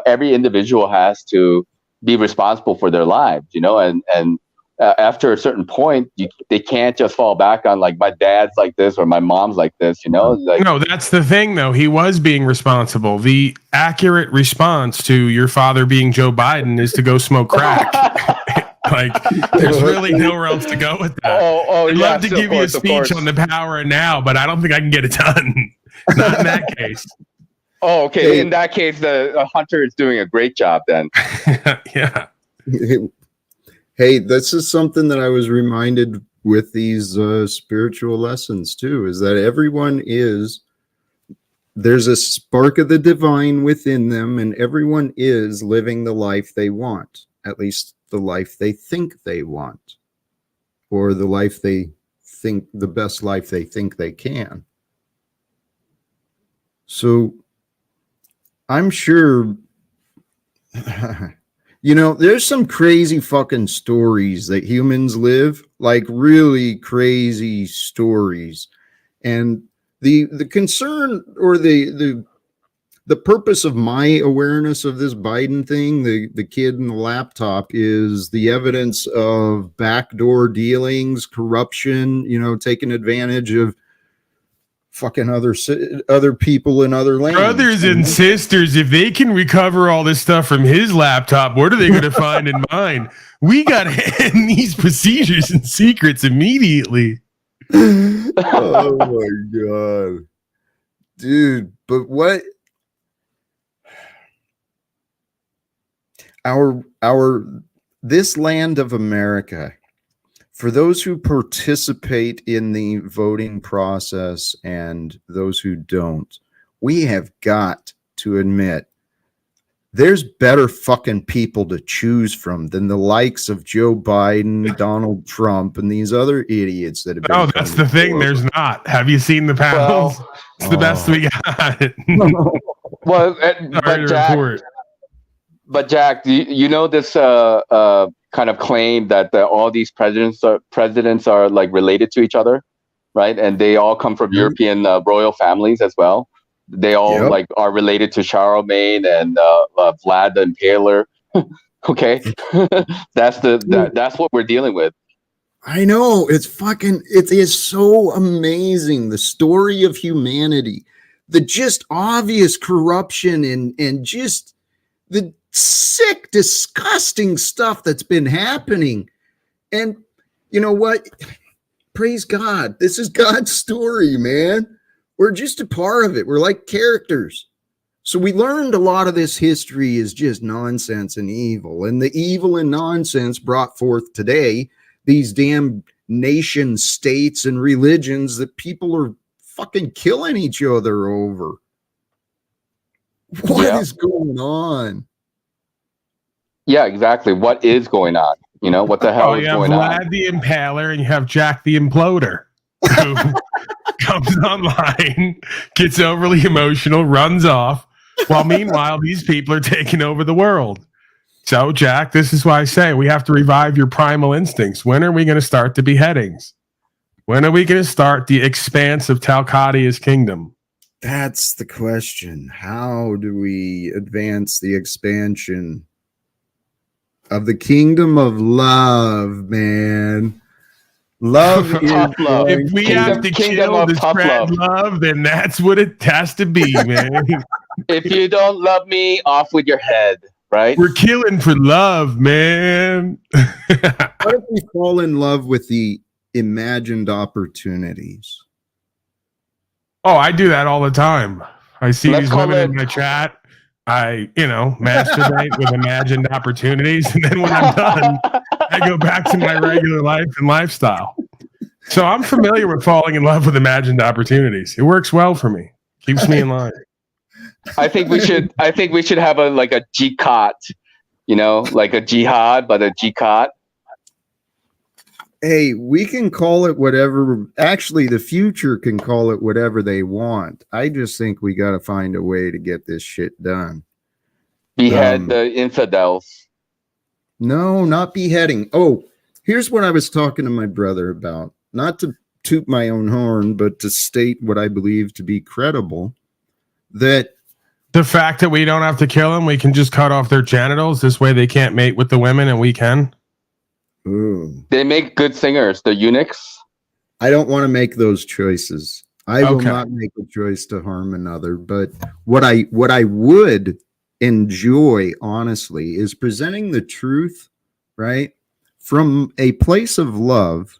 every individual has to be responsible for their lives. And after a certain point, they can't just fall back on like my dad's like this or my mom's like this. No, that's the thing though. He was being responsible. The accurate response to your father being Joe Biden is to go smoke crack. There's really nowhere else to go with that. I'd love to give you a speech on the power of now, but I don't think I can get it done. Not in that case. Oh, okay. Hey. In that case, the Hunter is doing a great job then. Yeah. Hey, this is something that I was reminded with these spiritual lessons too, is that there's a spark of the divine within them, and everyone is living the life they want, at least the life they think they want, or the best life they think they can. So I'm sure, there's some crazy fucking stories that humans live, like really crazy stories. And the concern or the purpose of my awareness of this Biden thing, the kid in the laptop, is the evidence of backdoor dealings, corruption, taking advantage of fucking other people in other lands. Brothers and sisters, if they can recover all this stuff from his laptop, what are they going to find in mine? We got to end these procedures and secrets immediately. Oh my God. Dude, but what this land of America, for those who participate in the voting process and those who don't, we have got to admit there's better fucking people to choose from than the likes of Joe Biden, Donald Trump, and these other idiots that have been. Oh, that's the thing. There's not. Have you seen the panels? It's the best we got. But Jack, you know this kind of claim that all these presidents are like related to each other, right? And they all come from European royal families as well. They all are related to Charlemagne and Vlad the Impaler. Okay, that's what we're dealing with. I know, it is so amazing, the story of humanity, the just obvious corruption and just the sick, disgusting stuff that's been happening. And you know what? Praise God. This is God's story, man. We're just a part of it. We're like characters. So we learned a lot of this history is just nonsense and evil. And the evil and nonsense brought forth today these damn nation states and religions that people are fucking killing each other over. What is going on? Yeah, exactly. What is going on? What the hell is going on? You have Vlad the Impaler and you have Jack the Imploder, who comes online, gets overly emotional, runs off, while meanwhile these people are taking over the world. So, Jack, this is why I say we have to revive your primal instincts. When are we going to start the beheadings? When are we going to start the expanse of Talcotta's kingdom? That's the question. How do we advance the expansion of the kingdom of love, man? Love is love. If we have to kill to spread love, then that's what it has to be, man. If you don't love me, off with your head. right? We're killing for love, man. What if we fall in love with the imagined opportunities? Oh, I do that all the time. I see Let's these call women it- in my chat. I, masturbate with imagined opportunities. And then when I'm done, I go back to my regular life and lifestyle. So I'm familiar with falling in love with imagined opportunities. It works well for me. Keeps me in line. I think we should have a jihad, like a jihad, but a jihad. Hey, we can call it whatever. Actually, the future can call it whatever they want. I just think we got to find a way to get this shit done. Behead the infidels. No, not beheading. Oh, here's what I was talking to my brother about. Not to toot my own horn, but to state what I believe to be credible. That the fact that we don't have to kill them, we can just cut off their genitals. This way they can't mate with the women and we can. Ooh. They make good singers, the eunuchs. I don't want to make those choices. I will not make a choice to harm another. But what I would enjoy, honestly, is presenting the truth, right, from a place of love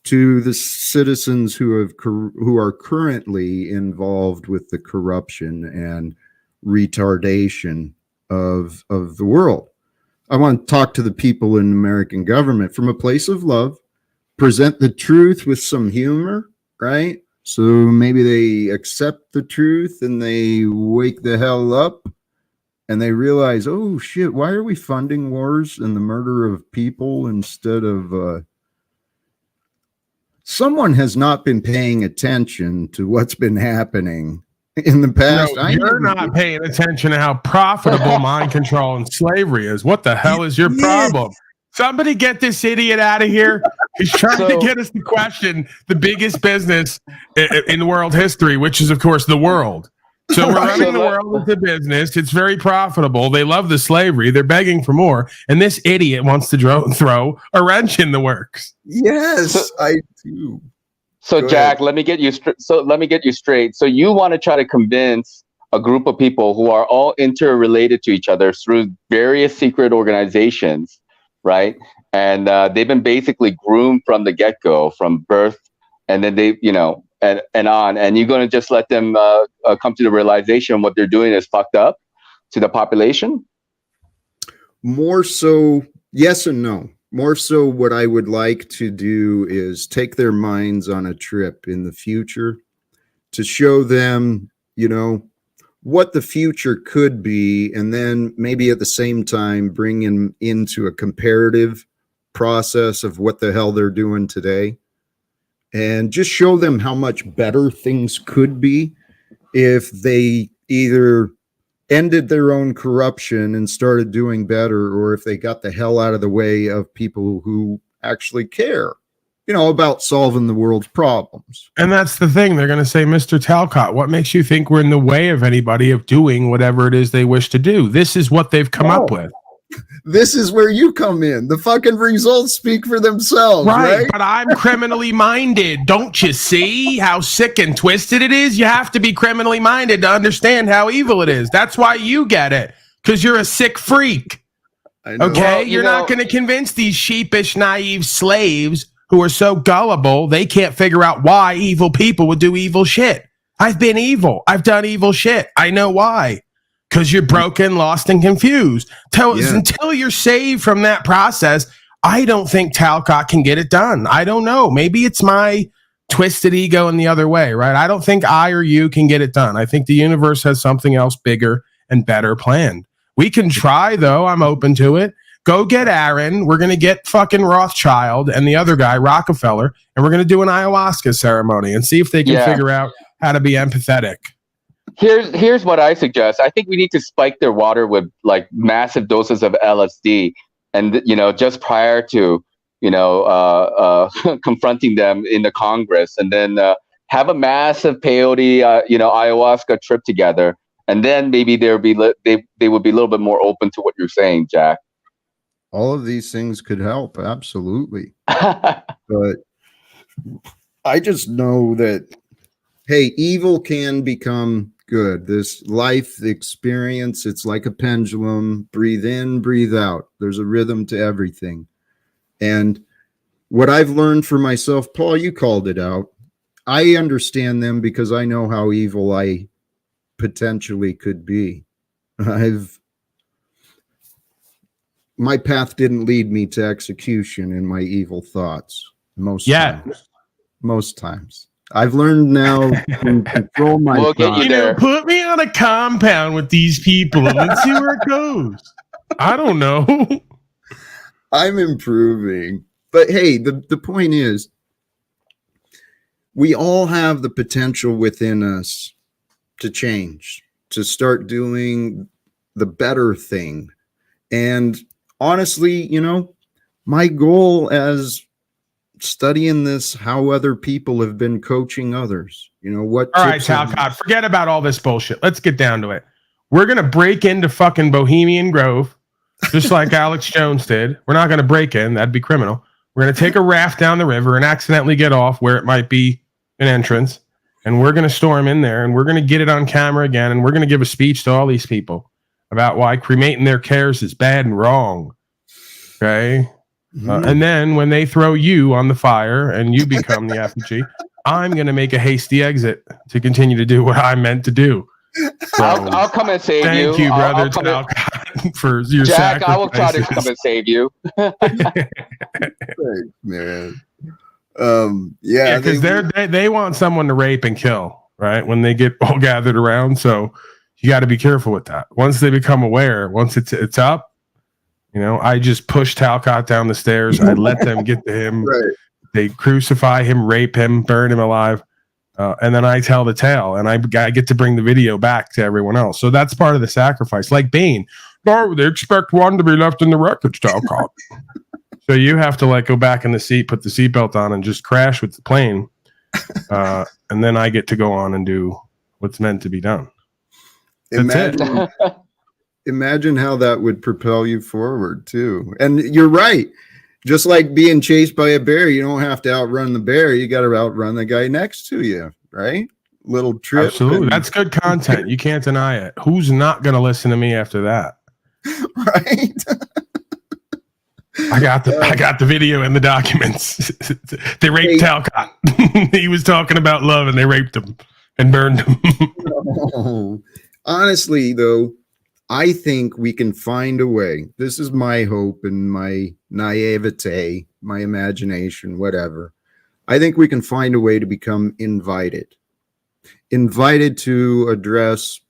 to the citizens who are currently involved with the corruption and retardation of the world. I want to talk to the people in the American government from a place of love, present the truth with some humor, right? So maybe they accept the truth and they wake the hell up and they realize, oh shit, why are we funding wars and the murder of people instead of someone has not been paying attention to what's been happening in the past. No, you're not paying attention to how profitable mind control and slavery is. What the hell is your problem? Somebody get this idiot out of here. He's trying to get us to question the biggest business in world history, which is, of course, the world. So we're running the world as a business. It's very profitable. They love the slavery. They're begging for more. And this idiot wants to throw a wrench in the works. Yes, I do. So Jack, let me get you straight. So you want to try to convince a group of people who are all interrelated to each other through various secret organizations, right? And they've been basically groomed from the get-go, from birth, and then they, and on. And you're going to just let them come to the realization what they're doing is fucked up to the population? More so, yes and no. More so, what I would like to do is take their minds on a trip in the future to show them, what the future could be, and then maybe at the same time bring them into a comparative process of what the hell they're doing today, and just show them how much better things could be if they either ended their own corruption and started doing better, or if they got the hell out of the way of people who actually care, about solving the world's problems. And that's the thing. They're going to say, Mr. Talcott, what makes you think we're in the way of anybody of doing whatever it is they wish to do? This is what they've come up with. This is where you come in. The fucking results speak for themselves, right? But I'm criminally minded. Don't you see how sick and twisted it is? You have to be criminally minded to understand how evil it is. That's why you get it, because you're a sick freak. Okay? Well, you're not going to convince these sheepish, naive slaves who are so gullible they can't figure out why evil people would do evil shit. I've been evil. I've done evil shit. I know why. Because you're broken, lost, and confused. Until you're saved from that process, I don't think Talcott can get it done. I don't know. Maybe it's my twisted ego in the other way, right? I don't think I or you can get it done. I think the universe has something else bigger and better planned. We can try, though. I'm open to it. Go get Aaron. We're going to get fucking Rothschild and the other guy, Rockefeller, and we're going to do an ayahuasca ceremony and see if they can figure out how to be empathetic. Here's what I suggest. I think we need to spike their water with like massive doses of LSD, and just prior to confronting them in the Congress, and then have a massive peyote ayahuasca trip together, and then maybe they would be a little bit more open to what you're saying, Jack. All of these things could help, absolutely. But I just know that, hey, evil can become Good. This life experience, it's like a pendulum. Breathe in, breathe out. There's a rhythm to everything. And what I've learned for myself, Paul, you called it out. I understand them because I know how evil I potentially could be. My path didn't lead me to execution in my evil thoughts. Most times. I've learned now to control my We'll get thoughts. you there. Put me on a compound with these people and let's see where it goes. I don't know. I'm improving. But hey, the point is, we all have the potential within us to change, to start doing the better thing. And honestly, you know, my goal as studying this, how other people have been coaching others, you know, what. All right, Talcott, forget about all this bullshit. Let's get down to it. We're going to break into fucking Bohemian Grove, just like Alex Jones did. We're not going to break in. That'd be criminal. We're going to take a raft down the river and accidentally get off where it might be an entrance. And we're going to storm in there and we're going to get it on camera again. And we're going to give a speech to all these people about why cremating their cares is bad and wrong. Okay. And then when they throw you on the fire and you become the effigy, I'm going to make a hasty exit to continue to do what I'm meant to do. So, I'll come and save you. Thank you, brother Talcott, for your Jack, sacrifices. I will try to come and save you. Thanks, man. Yeah, because they want someone to rape and kill, right? When they get all gathered around. So you got to be careful with that. Once they become aware, once it's up, you know, I just push Talcott down the stairs. I let them get to him. Right. They crucify him, rape him, burn him alive. And then I tell the tale, and I get to bring the video back to everyone else. So that's part of the sacrifice. Like Bane, no, they expect one to be left in the wreckage, Talcott. So you have to like go back in the seat, put the seatbelt on, and just crash with the plane. And then I get to go on and do what's meant to be done. Imagine how that would propel you forward too. And you're right. Just like being chased by a bear, you don't have to outrun the bear. You got to outrun the guy next to you, right? Little trip. Absolutely. That's good content. You can't deny it. Who's not going to listen to me after that? Right. I got the video and the documents. They raped Talcott. He was talking about love and they raped him and burned him. No. Honestly, though, I think we can find a way. This is my hope and my naivete, my imagination, whatever. I think we can find a way to become invited to address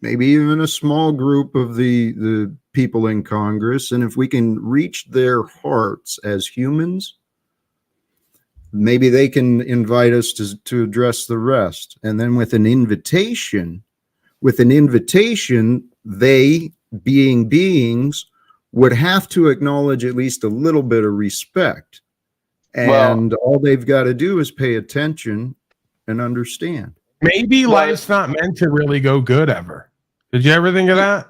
maybe even a small group of the people in Congress. And if we can reach their hearts as humans, maybe they can invite us to address the rest. And then with an invitation, they, being beings, would have to acknowledge at least a little bit of respect. And all they've got to do is pay attention and understand. Maybe life's not meant to really go good ever. Did you ever think of that?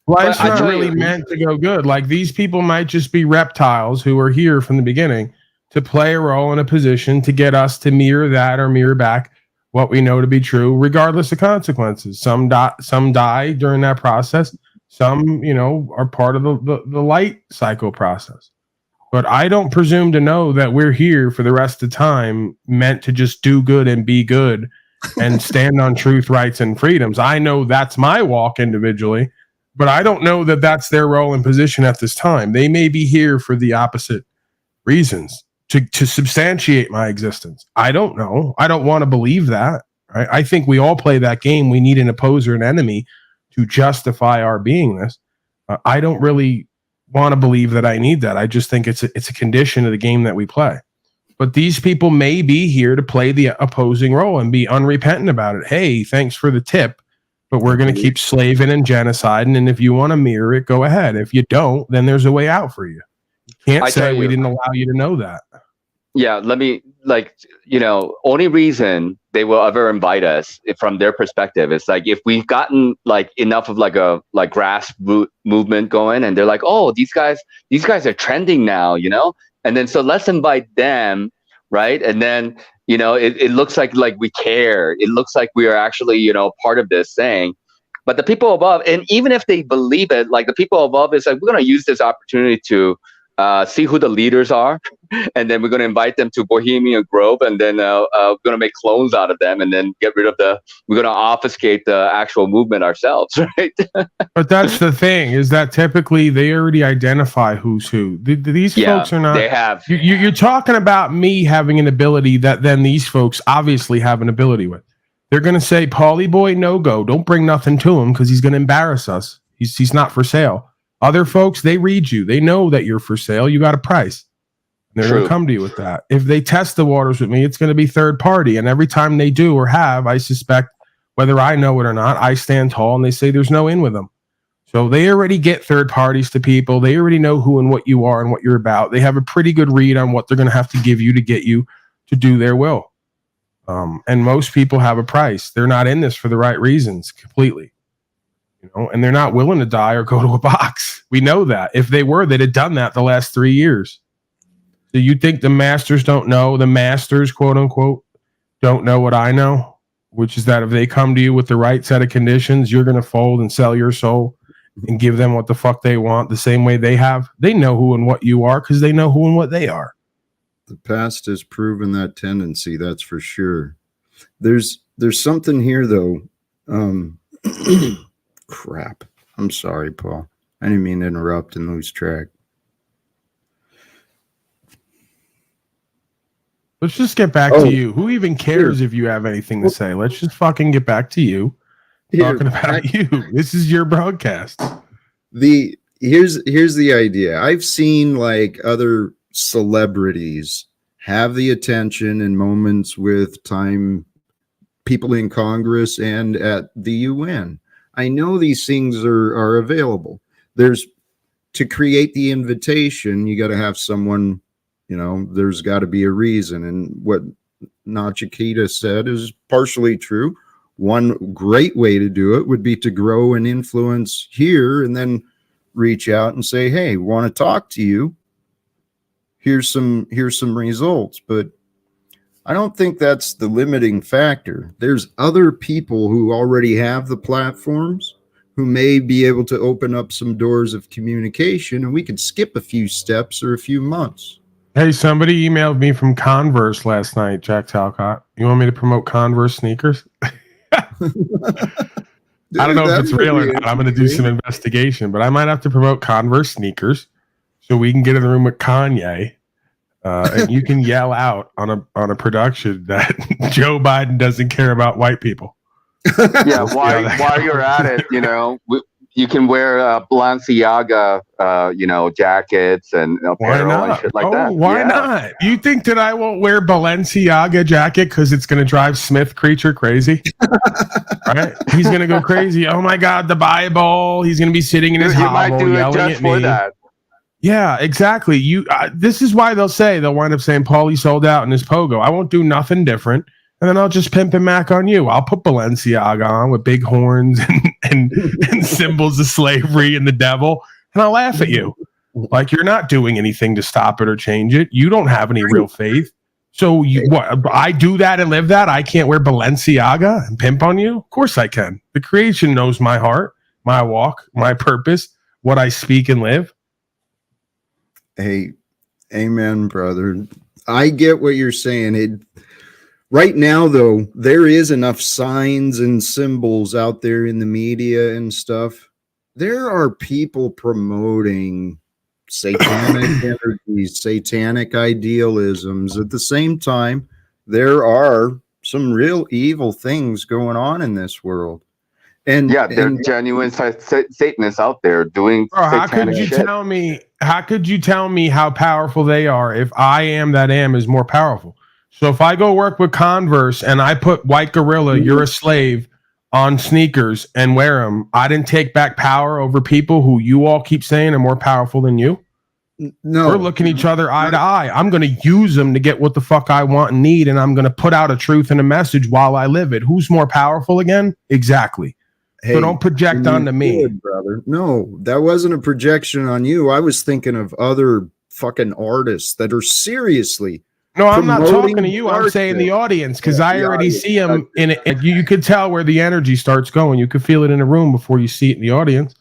Life's not really meant to go good. Like these people might just be reptiles who are here from the beginning to play a role in a position to get us to mirror that or mirror back what we know to be true, regardless of consequences. Some die during that process. Some, you know, are part of the light cycle process. But I don't presume to know that we're here for the rest of the time meant to just do good and be good and stand on truth, rights, and freedoms. I know that's my walk individually, but I don't know that that's their role and position at this time. They may be here for the opposite reasons. To substantiate my existence. I don't know. I don't want to believe that. Right? I think we all play that game. We need an opposer, an enemy to justify our beingness. I don't really want to believe that I need that. I just think it's a condition of the game that we play. But these people may be here to play the opposing role and be unrepentant about it. Hey, thanks for the tip, but we're going to keep slaving and genociding. And if you want to mirror it, go ahead. If you don't, then there's a way out for you. Can't say we didn't allow you to know that. Yeah, let me, only reason they will ever invite us from their perspective is like if we've gotten like enough of like a grassroots movement going and they're like, oh, these guys are trending now, you know? And then so let's invite them right? And then, it looks like we care. It looks like we are actually, part of this thing. But the people above, and even if they believe it, like the people above is like, we're going to use this opportunity to see who the leaders are. And then we're going to invite them to Bohemian Grove, and then we're going to make clones out of them, and then we're going to obfuscate the actual movement ourselves, right? But that's the thing, is that typically they already identify who's who. These folks are not. They have. You're talking about me having an ability that then these folks obviously have an ability with. They're going to say, Paulie boy, no go. Don't bring nothing to him because he's going to embarrass us. He's not for sale. Other folks, they read you. They know that you're for sale. You got a price. And they're going to come to you with that. If they test the waters with me, it's going to be third party. And every time they do or have, I suspect, whether I know it or not, I stand tall and they say there's no in with them. So they already get third parties to people. They already know who and what you are and what you're about. They have a pretty good read on what they're going to have to give you to get you to do their will. And most people have a price. They're not in this for the right reasons completely. And they're not willing to die or go to a box. We know that. If they were, they'd have done that the last 3 years. So you think the masters don't know? The masters, quote unquote, don't know what I know, which is that if they come to you with the right set of conditions, you're going to fold and sell your soul and give them what the fuck they want the same way they have. They know who and what you are because they know who and what they are. The past has proven that tendency, that's for sure. There's something here, though. Crap. I'm sorry, Paul. I didn't mean to interrupt and lose track. Let's just get back to you. Who even cares if you have anything to say? Let's just fucking get back to you. Talking about you. This is your broadcast. Here's the idea. I've seen like other celebrities have the attention in moments with time people in Congress and at the UN. I know these things are available. To create the invitation, you got to have someone, there's got to be a reason. And what Nachiketa said is partially true. One great way to do it would be to grow and influence here and then reach out and say, hey, want to talk to you. Here's some results. But I don't think that's the limiting factor. There's other people who already have the platforms who may be able to open up some doors of communication, and we could skip a few steps or a few months. Hey, somebody emailed me from Converse last night, Jack Talcott. You want me to promote Converse sneakers? Dude, I don't know if it's real or not. I'm going to do some investigation, but I might have to promote Converse sneakers so we can get in the room with Kanye. And you can yell out on a production that Joe Biden doesn't care about white people. Yeah, while you're at it, you can wear Balenciaga, jackets and apparel and shit like that. Why not? You think that I won't wear Balenciaga jacket because it's going to drive Smith Creature crazy? Right? He's going to go crazy. Oh my God, the Bible. He's going to be sitting in his hovel yelling at me. That. Yeah, exactly. This is why they'll wind up saying Paulie sold out in his pogo. I won't do nothing different. And then I'll just pimp and mac on you. I'll put Balenciaga on with big horns and symbols of slavery and the devil. And I'll laugh at you. Like you're not doing anything to stop it or change it. You don't have any real faith. So I do that and live that? I can't wear Balenciaga and pimp on you? Of course I can. The creation knows my heart, my walk, my purpose, what I speak and live. Hey, amen, brother. I get what you're saying. Right now, though, there is enough signs and symbols out there in the media and stuff. There are people promoting satanic energies, satanic idealisms. At the same time, there are some real evil things going on in this world. And yeah, there are genuine Satanists out there doing how could you shit. How could you tell me how powerful they are if I am that am is more powerful? So if I go work with Converse and I put White Gorilla, you're a slave on sneakers and wear them, I didn't take back power over people who you all keep saying are more powerful than you? No. We're looking each other eye to eye. I'm going to use them to get what the fuck I want and need, and I'm going to put out a truth and a message while I live it. Who's more powerful again? Exactly. Hey, so don't project onto me. Brother. No, that wasn't a projection on you. I was thinking of other fucking artists that are seriously No, I'm not promoting talking to you. I'm saying the audience, because Yeah, I the already audience. see them in it. You could tell where the energy starts going. You could feel it in the room before you see it in the audience,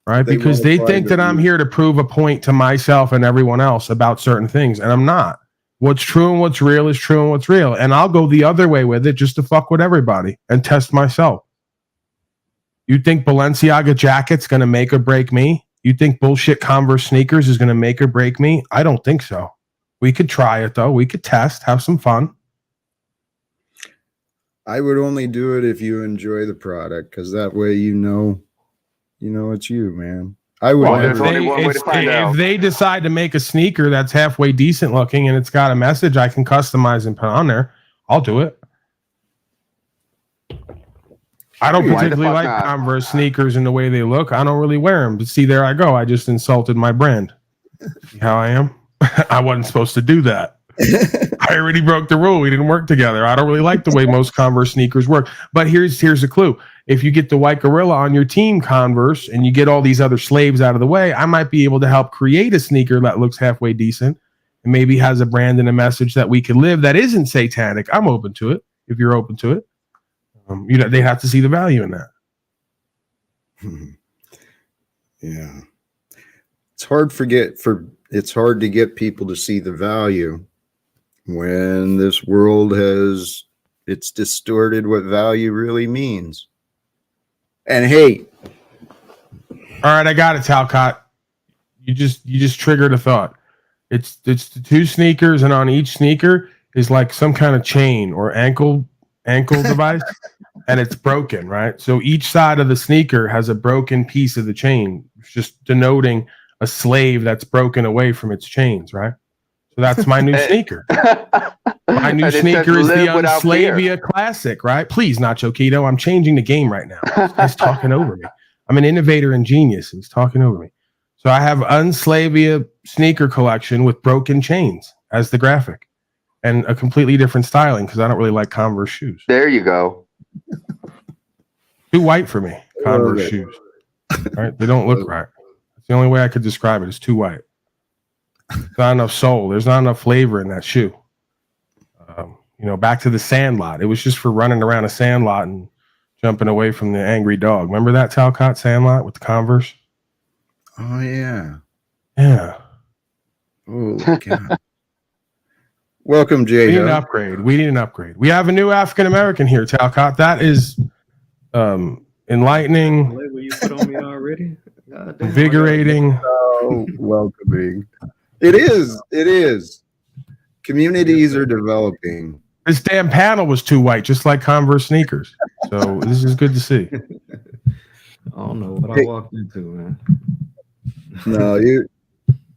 right? They Because they multiply think their that I'm views. here to prove a point to myself and everyone else about certain things, and I'm not. What's true and what's real is true and what's real. And I'll go the other way with it just to fuck with everybody and test myself. You think Balenciaga jacket's going to make or break me? You think bullshit Converse sneakers is going to make or break me? I don't think so. We could try it, though. We could test, have some fun. I would only do it if you enjoy the product, because that way you know it's you, man. I would Well, If there's only one way to find out. they decide to make a sneaker that's halfway decent looking and it's got a message I can customize and put on there, I'll do it. I don't Why the particularly fuck like not? Converse sneakers and the way they look. I don't really wear them. But see, there I go. I just insulted my brand. See how I am? I wasn't supposed to do that. I already broke the rule. We didn't work together. I don't really like the way most Converse sneakers work. But here's a clue. If you get the white gorilla on your team Converse and you get all these other slaves out of the way, I might be able to help create a sneaker that looks halfway decent and maybe has a brand and a message that we can live that isn't satanic. I'm open to it if you're open to it. They have to see the value in that. Yeah. It's hard to get people to see the value when this world it's distorted what value really means. And hey, all right, I got it, Talcott. You just triggered a thought. It's the two sneakers, and on each sneaker is like some kind of chain or ankle device, and it's broken, right? So each side of the sneaker has a broken piece of the chain, just denoting a slave that's broken away from its chains, right? So that's my new sneaker. My new sneaker is the Unslavia Classic, right? Please, Nachiketa, I'm changing the game right now. This guy's talking over me. I'm an innovator and genius, and he's talking over me. So I have Unslavia sneaker collection with broken chains as the graphic and a completely different styling because I don't really like Converse shoes. There you go. Too white for me, Converse shoes. Right? They don't look right. That's the only way I could describe it. It's too white. There's not enough soul. There's not enough flavor in that shoe. Back to the Sandlot. It was just for running around a Sandlot and jumping away from the angry dog. Remember that Talcott Sandlot with the Converse? Oh yeah. Yeah. Oh God. Welcome, Jay. We need an upgrade. We have a new African American here, Talcott. That is enlightening. Label you put on me already? Invigorating. Oh, welcoming. It is. Communities are developing. This damn panel was too white, just like Converse sneakers. So this is good to see. I don't know what I walked into, man. No,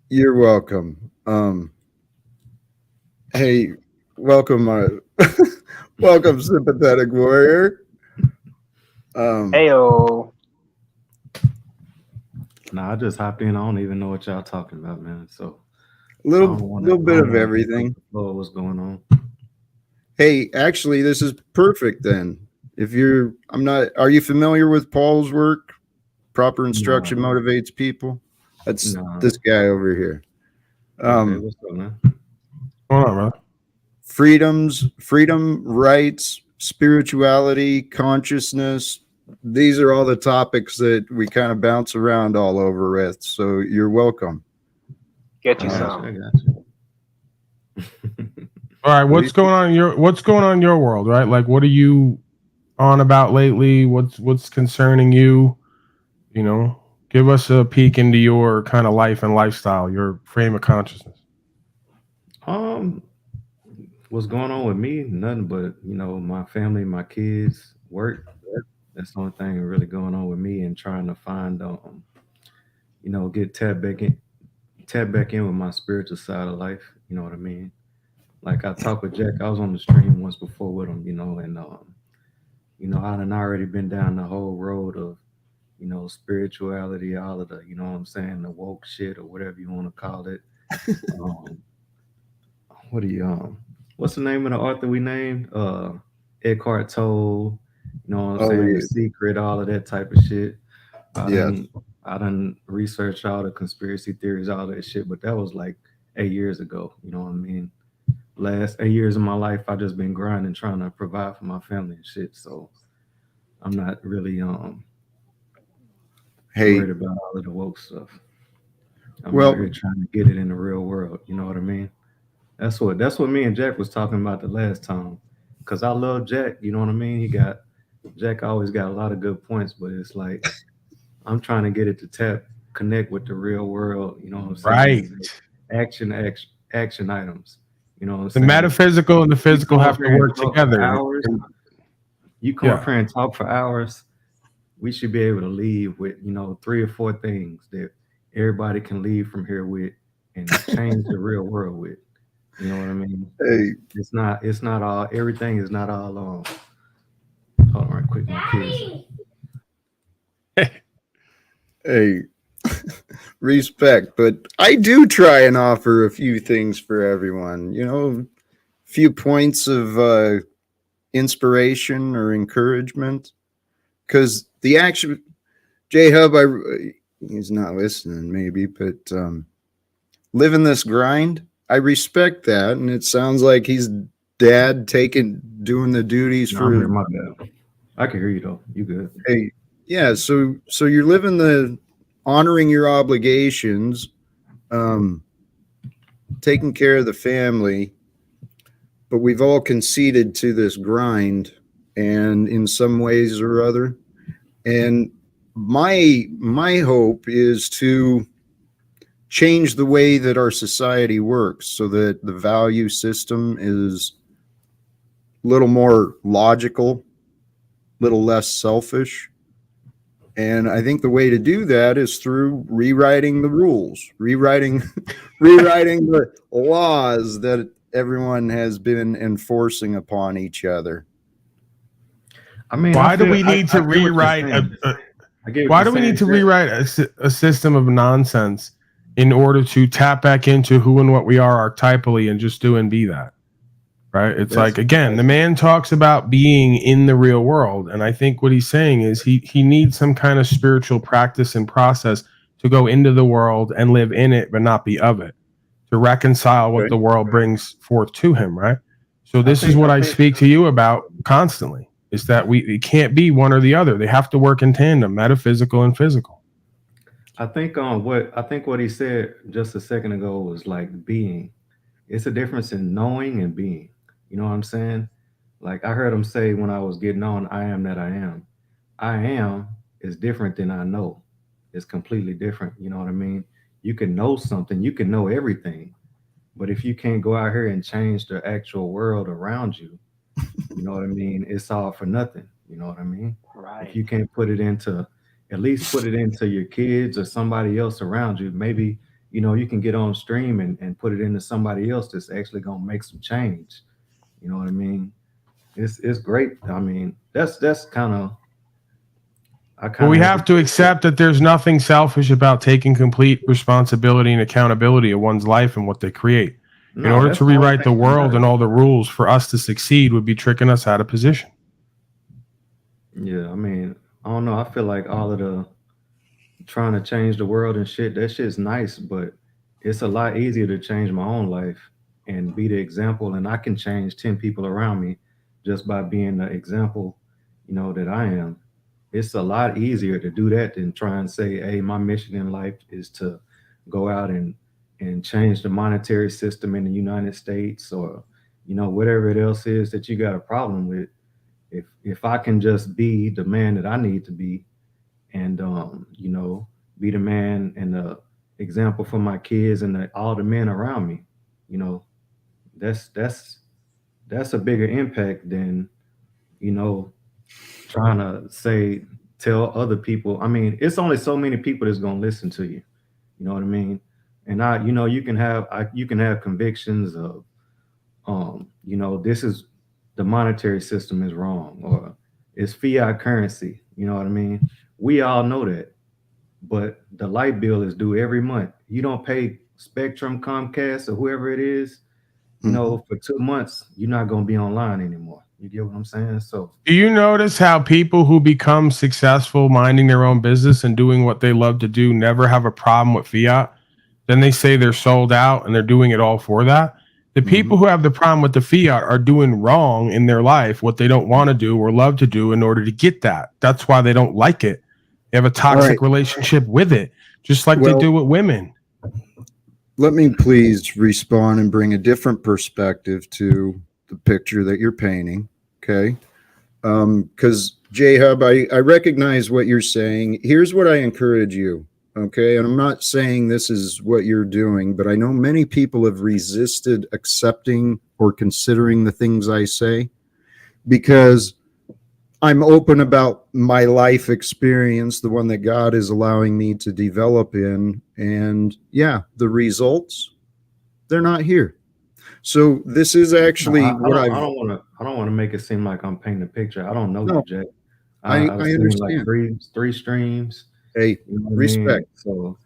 you're welcome. Hey, welcome, welcome, sympathetic warrior. Heyo. Nah, I just hopped in. I don't even know what y'all talking about, man. So little bit of everything. What's going on? Hey, actually, this is perfect then. Are you familiar with Paul's work? Proper instruction motivates people. That's this guy over here. Okay, what's up, man? Hold on, bro. Freedom, rights, spirituality, consciousness. These are all the topics that we kind of bounce around all over with. So you're welcome. Get you some. I got you. All right, what's going on in your world, right? Like, what are you on about lately? What's concerning you? Give us a peek into your kind of life and lifestyle, your frame of consciousness. What's going on with me? Nothing but, my family, my kids, work. That's the only thing really going on with me, and trying to find, get tap back in with my spiritual side of life. You know what I mean? Like I talked with Jack. I was on the stream once before with him, and I done already been down the whole road of, spirituality, all of the, what I'm saying, the woke shit or whatever you want to call it. What's the name of the author we named? Eckhart Tolle, what I'm saying, The Secret, all of that type of shit. I done researched all the conspiracy theories, all that shit, but that was like 8 years ago, you know what I mean? last 8 years of my life, I just been grinding, trying to provide for my family and shit. So I'm not really Hey, worried about all of the woke stuff. I'm well, out here trying to get it in the real world. You know what I mean? That's what me and Jack was talking about the last time. Cause I love Jack. You know what I mean? Jack always got a lot of good points, but it's like I'm trying to get it to connect with the real world. You know what I'm Right. saying? Action items. You know what I'm The saying? metaphysical and the You physical come have up to here and work talk for together. hours. You come up Yeah. here and talk for hours. We should be able to leave with 3 or 4 things that everybody can leave from here with and change the real world with. You know what I mean? hey, It's not all, everything is not all hold on right quick, my kids. hey, respect, but I do try and offer a few things for everyone. A few points of inspiration or encouragement. Because the action, J Hub, he's not listening, maybe, but living this grind, I respect that, and it sounds like he's doing the duties No, I'm here, for. my bad. I can hear you though. You good? Hey, yeah. So you're honoring your obligations, um, taking care of the family, but we've all conceded to this grind, and in some ways or other, and my hope is to change the way that our society works so that the value system is a little more logical, a little less selfish. And I think the way to do that is through rewriting the rules, rewriting the laws that everyone has been enforcing upon each other. I mean, Why do we I need to get what you're rewrite saying. I get what why you're do we saying, need to Jack. rewrite a system of nonsense in order to tap back into who and what we are archetypally and just do and be that? Right? It's That's like, again, the man talks about being in the real world, and I think what he's saying is he needs some kind of spiritual practice and process to go into the world and live in it but not be of it, to reconcile what Okay. the world brings forth to him, right? So this is think- what I I think- speak to you about constantly, is that it can't be one or the other. They have to work in tandem, metaphysical and physical. I think what he said just a second ago was like being. It's a difference in knowing and being. You know what I'm saying? Like I heard him say when I was getting on, I am that I am. I am is different than I know. It's completely different. You know what I mean? You can know something, you can know everything, but if you can't go out here and change the actual world around you, you know what I mean? It's all for nothing. You know what I mean? Right. If you can't at least put it into your kids or somebody else around you, maybe, you can get on stream and put it into somebody else that's actually going to make some change. You know what I mean? It's great. I mean, that's kind of, Well, we have to accept that there's nothing selfish about taking complete responsibility and accountability of one's life and what they create. In order to rewrite the world and all the rules for us to succeed would be tricking us out of position. Yeah, I mean, I don't know. I feel like all of the trying to change the world and shit, that shit's nice, but it's a lot easier to change my own life and be the example. And I can change 10 people around me just by being the example, that I am. It's a lot easier to do that than try and say, hey, my mission in life is to go out and change the monetary system in the United States or, whatever it else is that you got a problem with. If I can just be the man that I need to be and be the man and the example for my kids and all the men around me, you know, that's a bigger impact than trying to tell other people. I mean, it's only so many people that's gonna listen to you. You know what I mean? And you can have convictions of this is the monetary system is wrong or it's fiat currency. You know what I mean? We all know that, but the light bill is due every month. You don't pay Spectrum, Comcast, or whoever it is, for 2 months, you're not going to be online anymore. You get what I'm saying? So, do you notice how people who become successful minding their own business and doing what they love to do never have a problem with fiat? Then they say they're sold out and they're doing it all for that. The people who have the problem with the fiat are doing wrong in their life, what they don't want to do or love to do in order to get that. That's why they don't like it. They have a toxic relationship with it, just like they do with women. Let me please respond and bring a different perspective to the picture that you're painting, okay? Because J-Hub, I recognize what you're saying. Here's what I encourage you, okay? And I'm not saying this is what you're doing, but I know many people have resisted accepting or considering the things I say because I'm open about my life experience, the one that God is allowing me to develop in. And yeah, the results, they're not here. So this is actually I don't want to make it seem like I'm painting a picture. I don't know you, Jack. I understand. Like three streams. Hey, you know respect. I mean? So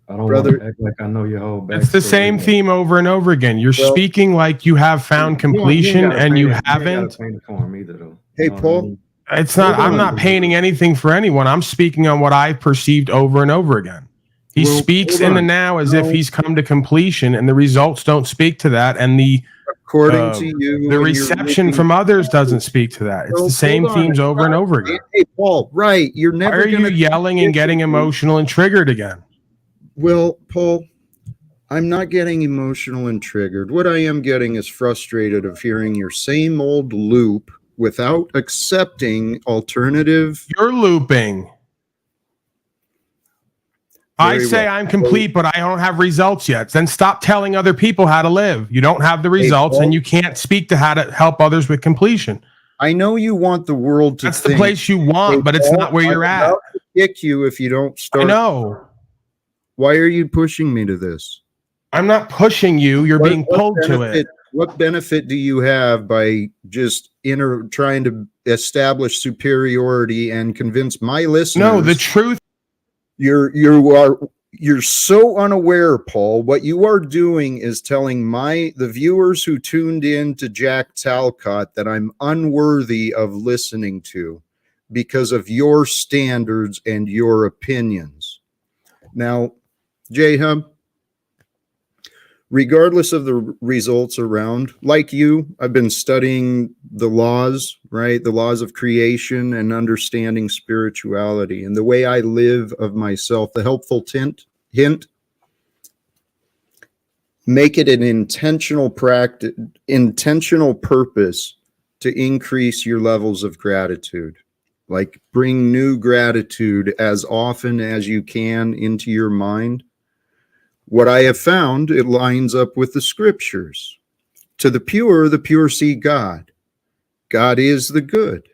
I don't want to act like I know your whole backstory. It's the same theme over and over again. You're speaking like you have found completion and you haven't. You gotta paint it for him either, though. Hey, Paul. It's not. I'm not painting anything for anyone. I'm speaking on what I perceived over and over again. He speaks in the now as if he's come to completion, and the results don't speak to that. And the according to you, the reception from others doesn't speak to that. It's the same themes over and over again. Hey, Paul, right? You're never. Why are you yelling and getting emotional and triggered again? Well, Paul, I'm not getting emotional and triggered. What I am getting is frustrated of hearing your same old loop without accepting alternative. You're looping. I say I'm complete, but I don't have results yet. Then stop telling other people how to live. You don't have the results, and you can't speak to how to help others with completion. I know you want the world to. That's the place you want, but it's not where you're at. I'll kick you if you don't start. I know. Why are you pushing me to this? I'm not pushing you. You're being pulled to it. What benefit do you have by just trying to establish superiority and convince my listeners? No, the truth. You're so unaware, Paul. What you are doing is telling the viewers who tuned in to Jack Talcott that I'm unworthy of listening to because of your standards and your opinions. Now, J-Hub, regardless of the results around, like you, I've been studying the laws, right? The laws of creation and understanding spirituality and the way I live of myself. The helpful hint, make it an intentional practice, intentional purpose to increase your levels of gratitude. Like bring new gratitude as often as you can into your mind. What I have found, it lines up with the scriptures. To the pure see God. God is the good.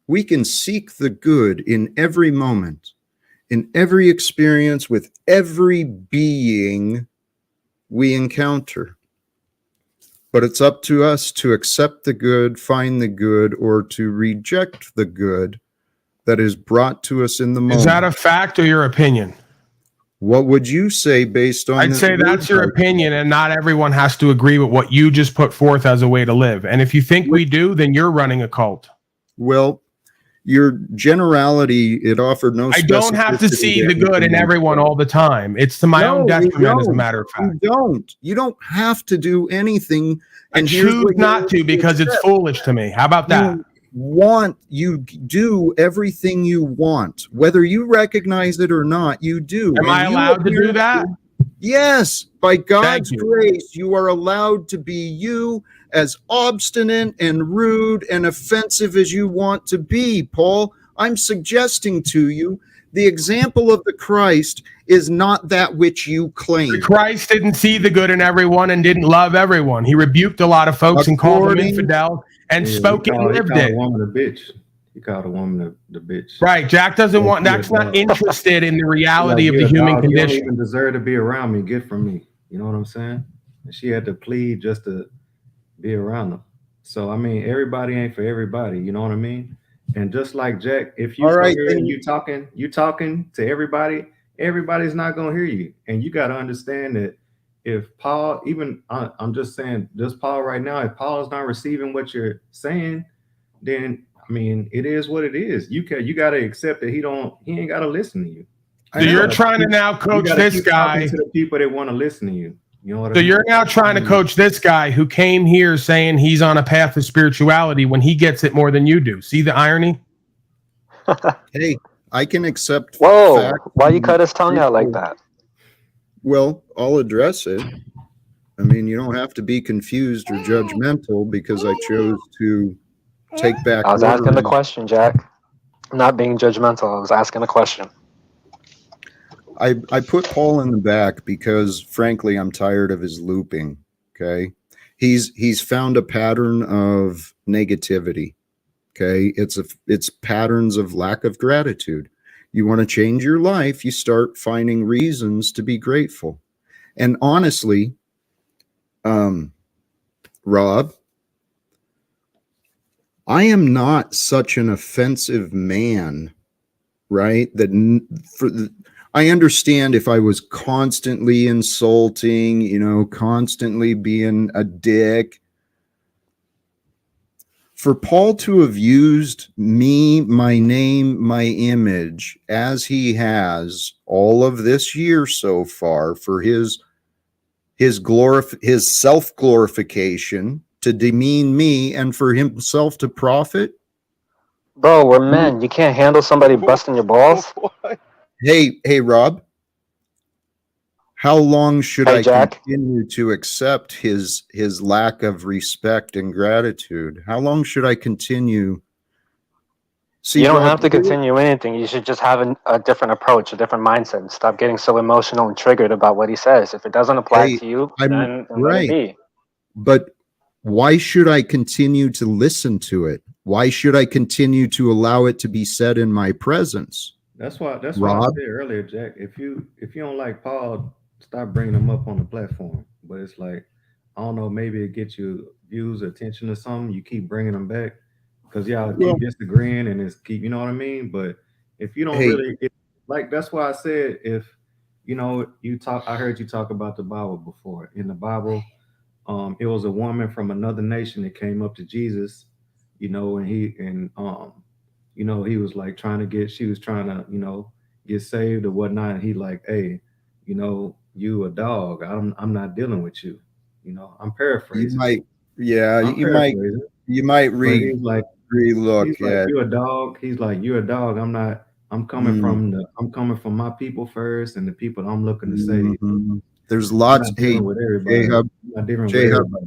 We can seek the good in every moment, in every experience, with every being we encounter. But it's up to us to accept the good, find the good, or to reject the good that is brought to us in the moment. Is that a fact or your opinion? What would you say based on? I'd say that's your opinion, and not everyone has to agree with what you just put forth as a way to live. And if you think we do, then you're running a cult. Well, your generality, it offered no. I don't have to see the good in everyone all the time. It's to my own detriment, as a matter of fact. You don't have to do anything. And choose not to because it's foolish to me. How about that? You do everything you want, whether you recognize it or not. You do. Am I allowed to do that? Yes, by God's grace, you are allowed to be you, as obstinate and rude and offensive as you want to be, Paul. I'm suggesting to you the example of the Christ is not that which you claim. The Christ didn't see the good in everyone and didn't love everyone. He rebuked a lot of folks and called them infidel and spoke and lived it. He called a woman a bitch. He called a woman the bitch. Right. Jack doesn't want, Jack's not interested in the reality of the human condition. You don't even deserve to be around me. Get from me. You know what I'm saying? And she had to plead just to be around him. So, I mean, everybody ain't for everybody. You know what I mean? And just like Jack, if you you talking to everybody, everybody's not going to hear you. And you got to understand that if Paul, I'm just saying, just Paul right now, if Paul is not receiving what you're saying, then I mean, it is what it is. You got to accept that he ain't got to listen to you. So you're trying to now coach this guy to the people that want to listen to you. You know what I So mean? you're now trying to coach this guy who came here saying he's on a path of spirituality when he gets it more than you do. See the irony? Hey, I can accept Whoa! facts Why you and cut his tongue out like truthful- that? Well, I'll address it. I mean, you don't have to be confused or judgmental because I chose to take back I was asking the words. question, Jack. I'm not being judgmental. I was asking a question. I put Paul in the back because, frankly, I'm tired of his looping. Okay, he's found a pattern of negativity. Okay, it's patterns of lack of gratitude. You want to change your life, you start finding reasons to be grateful. And honestly, Rob, I am not such an offensive man, right? I understand if I was constantly insulting, constantly being a dick. For Paul to have used me, my name, my image, as he has all of this year so far for his self-glorification to demean me and for himself to profit. Bro, we're men. You can't handle somebody busting your balls? Hey, Rob. How long should Hey, I Jack. continue to accept his lack of respect and gratitude? How long should I continue? See, You don't Rob, have to continue anything. You should just have a different approach, a different mindset, and stop getting so emotional and triggered about what he says. If it doesn't apply Hey, to you, I'm then let it right. be. But why should I continue to listen to it? Why should I continue to allow it to be said in my presence? That's why I Rob? said earlier, Jack. If you don't like Paul, stop bringing him up on the platform. But it's like, I don't know, maybe it gets you views, attention, or something. You keep bringing them back because y'all Well, keep disagreeing and it's keep, you know what I mean. But if you don't hey, really like, that's why I said if you talk. I heard you talk about the Bible before. In the Bible, it was a woman from another nation that came up to Jesus, and he was like she was trying to, get saved or whatnot. And he like, hey, you a dog. I'm not dealing with you. I'm you paraphrasing. might, yeah, I'm you might paraphrasing. But relook he's like, at. you a dog. He's like, you a dog. I'm coming from my people first, and the people I'm looking to save. There's I'm lots. not Hey, dealing with everybody. J-Hub, I'm not dealing with J-Hub, everybody.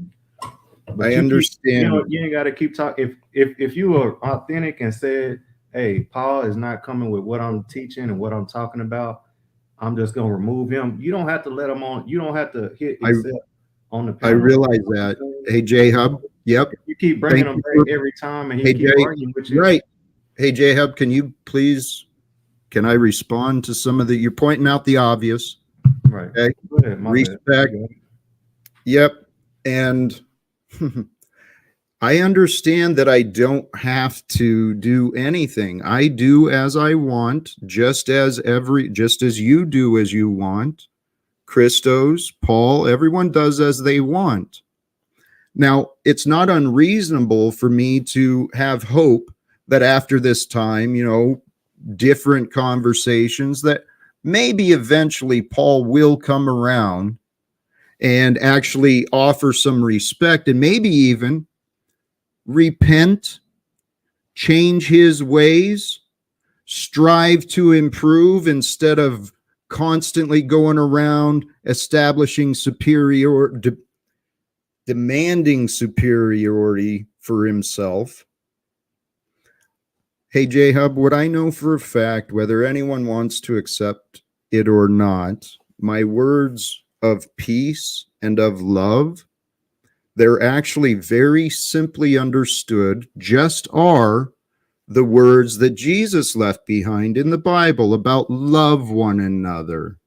But I you keep, understand. you ain't got to keep talking. If you are authentic and said, "Hey, Paul is not coming with what I'm teaching and what I'm talking about," I'm just gonna remove him. You don't have to let him on. You don't have to hit accept on the I panel. realize that. Hey, J-Hub. Yep. If you keep bringing Thank him you back every time, and he Hey, keep Jay. arguing with you, Right. Hey, J-Hub, can I respond to some of you're pointing out the obvious. right? Okay. Go ahead, my Respect. bad. You got it. Yep. And I understand that I don't have to do anything. I do as I want, just as you do as you want. Christos, Paul, everyone does as they want. Now, it's not unreasonable for me to have hope that after this time, different conversations, that maybe eventually Paul will come around and actually offer some respect and maybe even repent, change his ways, strive to improve instead of constantly going around establishing demanding superiority for himself. Hey, J-Hub, what I know for a fact, whether anyone wants to accept it or not, my words of peace and of love, they're actually very simply understood, just are the words that Jesus left behind in the Bible about love one another.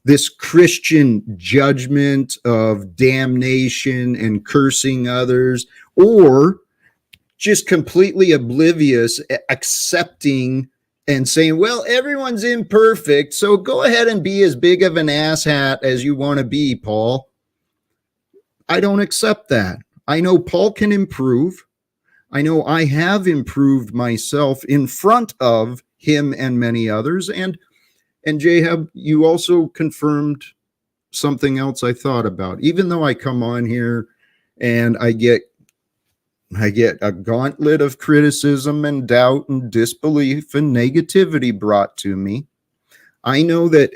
This Christian judgment of damnation and cursing others, or just completely oblivious, accepting and saying, well, everyone's imperfect, so go ahead and be as big of an asshat as you want to be, Paul. I don't accept that. I know Paul can improve. I know I have improved myself in front of him and many others. And Jahab, you also confirmed something else I thought about. Even though I come on here and I get a gauntlet of criticism and doubt and disbelief and negativity brought to me, I know that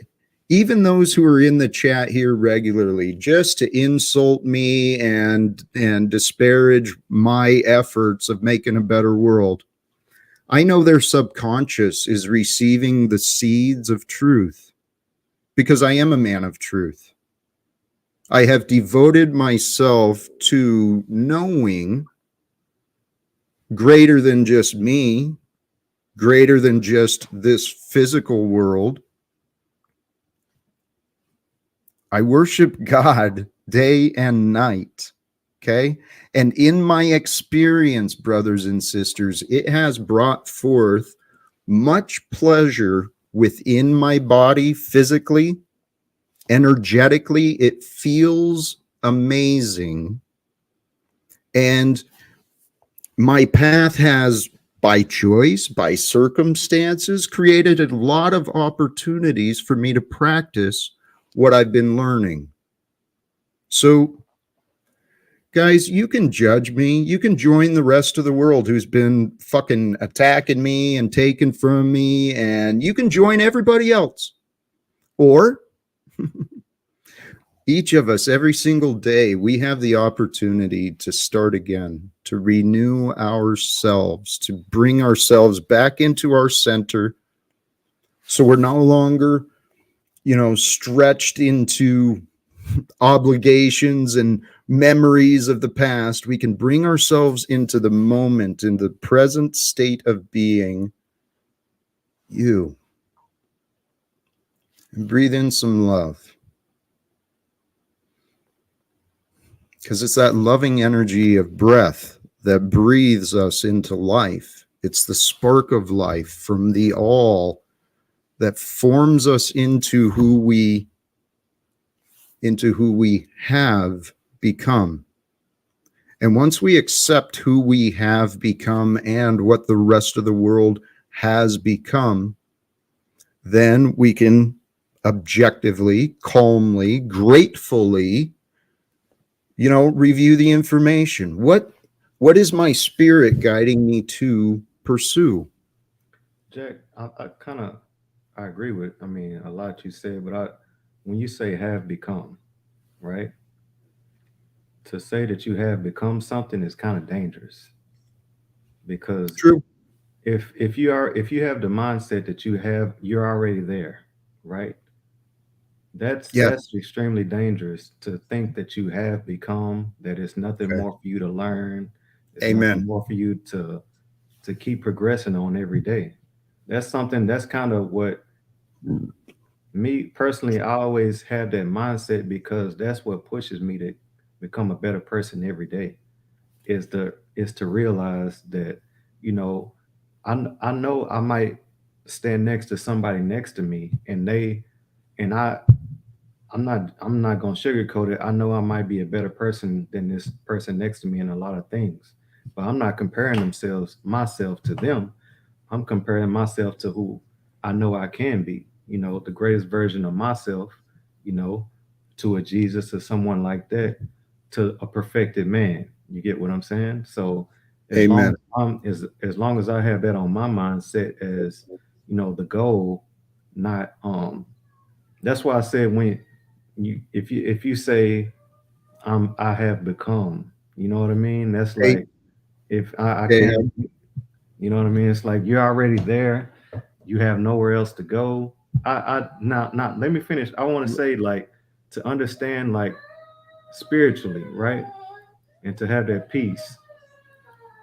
even those who are in the chat here regularly just to insult me and disparage my efforts of making a better world, I know their subconscious is receiving the seeds of truth because I am a man of truth. I have devoted myself to knowing greater than just me, greater than just this physical world. I worship God day and night, okay? And in my experience, brothers and sisters, it has brought forth much pleasure within my body physically, energetically. It feels amazing. And my path has, by choice, by circumstances, created a lot of opportunities for me to practice what I've been learning. So, guys, you can judge me. You can join the rest of the world who's been fucking attacking me and taking from me, and you can join everybody else. Or each of us, every single day, we have the opportunity to start again, to renew ourselves, to bring ourselves back into our center. So we're no longer, stretched into obligations and memories of the past. We can bring ourselves into the moment, in the present state of being. You. And breathe in some love. Because it's that loving energy of breath that breathes us into life. It's the spark of life from the all that forms us into who we have become. And once we accept who we have become and what the rest of the world has become, then we can objectively, calmly, gratefully, review the information. What is my spirit guiding me to pursue? Jack, I agree with, a lot you said, but when you say have become, right? To say that you have become something is kind of dangerous, because True. if you have the mindset that you're already there, right? Yeah. That's extremely dangerous, to think that you have become, that it's nothing Okay. more for you to learn. It's Amen. nothing more for you to keep progressing on every day. That's kind of what, me personally, I always have that mindset, because that's what pushes me to become a better person every day, is to realize that, you know, I know I might stand next to somebody next to me, and I I'm not gonna sugarcoat it. I know I might be a better person than this person next to me in a lot of things, but I'm not comparing myself to them. I'm comparing myself to who I know I can be. The greatest version of myself. You know, to a Jesus or someone like that, to a perfected man. You get what I'm saying? So Amen. as long as I have that on my mindset as, the goal, not that's why I said, when if you say, I have become, you know what I mean? That's Hey, like, if I hey, can't, you know what I mean? It's like you're already there. You have nowhere else to go. Now let me finish. I want to say, like, to understand, like, spiritually, right? And to have that peace,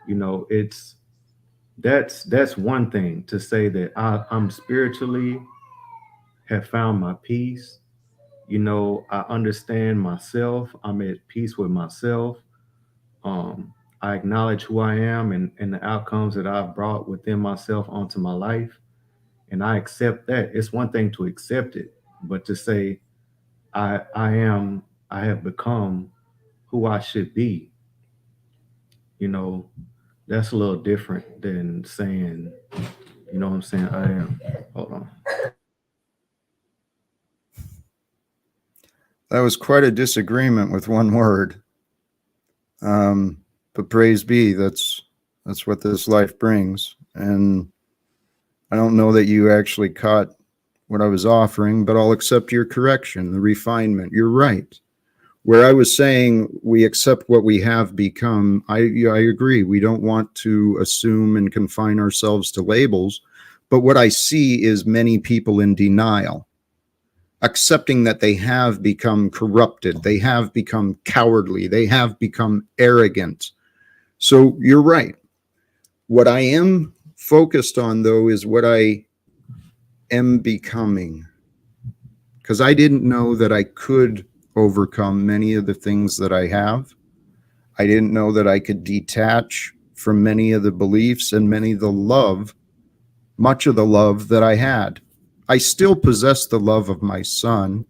it's that's one thing, to say that I'm spiritually have found my peace. I understand myself. I'm at peace with myself. I acknowledge who I am, and the outcomes that I've brought within myself onto my life. And I accept that. It's one thing to accept it, but to say, I have become who I should be, you know, that's a little different than saying, you know what I'm saying, I am. Hold on. That was quite a disagreement with one word. But praise be, that's what this life brings. And I don't know that you actually caught what I was offering, but I'll accept your correction, the refinement. You're right. Where I was saying we accept what we have become, I agree. We don't want to assume and confine ourselves to labels. But what I see is many people in denial, accepting that they have become corrupted, they have become cowardly, they have become arrogant. So you're right. What I am focused on, though, is what I am becoming. Because I didn't know that I could overcome many of the things that I have. I didn't know that I could detach from many of the beliefs and many of the love, much of the love that I had. I still possess the love of my son.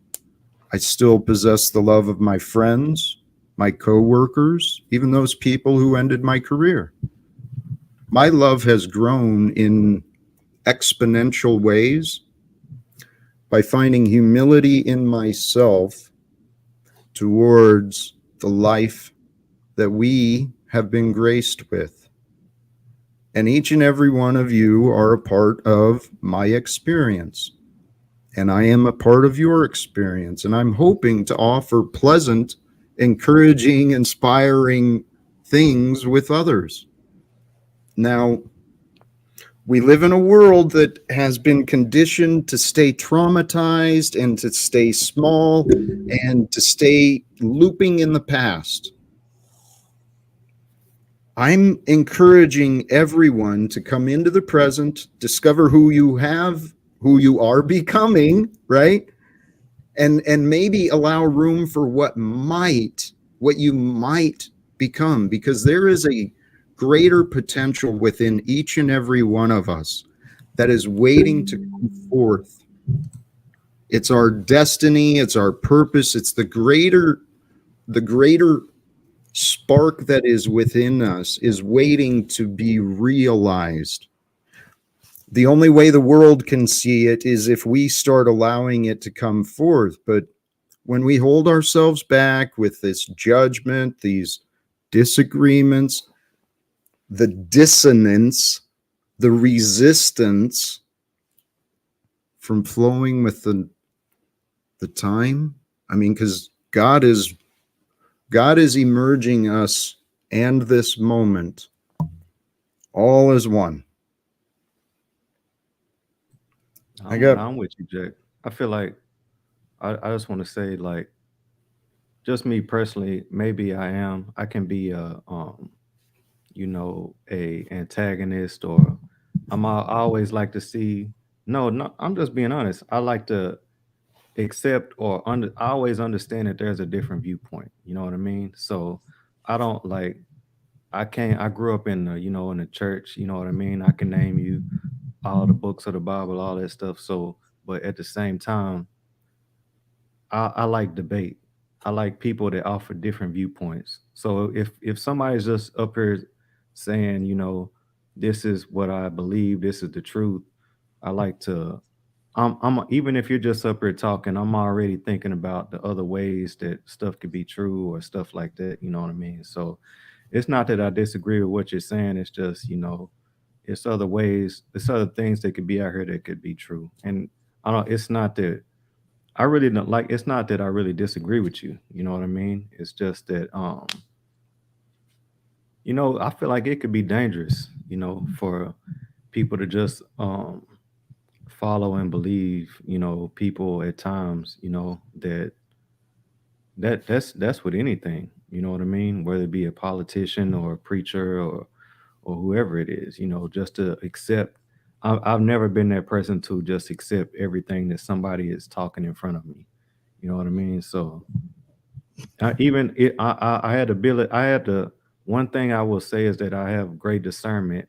I still possess the love of my friends, my coworkers, even those people who ended my career. My love has grown in exponential ways by finding humility in myself towards the life that we have been graced with. And each and every one of you are a part of my experience. And I am a part of your experience. And I'm hoping to offer pleasant, encouraging, inspiring things with others. Now, we live in a world that has been conditioned to stay traumatized and to stay small and to stay looping in the past. I'm encouraging everyone to come into the present, discover who you have, who you are becoming, right? And maybe allow room for what you might become, because there is a greater potential within each and every one of us that is waiting to come forth. It's our destiny, it's our purpose, it's the greater spark that is within us is waiting to be realized. The only way the world can see it is if we start allowing it to come forth. But when we hold ourselves back with this judgment, these disagreements, the dissonance, the resistance from flowing with the time, I mean, because God is emerging us and this moment all as one. I'm with you, Jack. I feel like I just want to say, like, just me personally, maybe I can be a antagonist, or I always like to see. No, I'm just being honest. I like to accept I always understand that there's a different viewpoint. You know what I mean? So I don't like. I grew up in in the church. You know what I mean? I can name you all the books of the Bible, all that stuff. So, but at the same time, I like debate. I like people that offer different viewpoints. So if somebody's just up here saying, this is what I believe, this is the truth, I like to. I'm even if you're just up here talking, I'm already thinking about the other ways that stuff could be true or stuff like that. You know what I mean? So it's not that I disagree with what you're saying. It's just it's other ways, it's other things that could be out here that could be true. And I don't. It's not that I really don't like. It's not that I really disagree with you. You know what I mean? It's just that I feel like it could be dangerous. For people to just follow and believe. People at times. That's with anything. You know what I mean? Whether it be a politician or a preacher or whoever it is. Just to accept. I've never been that person to just accept everything that somebody is talking in front of me. You know what I mean? So I had ability. I had the one thing I will say is that I have great discernment,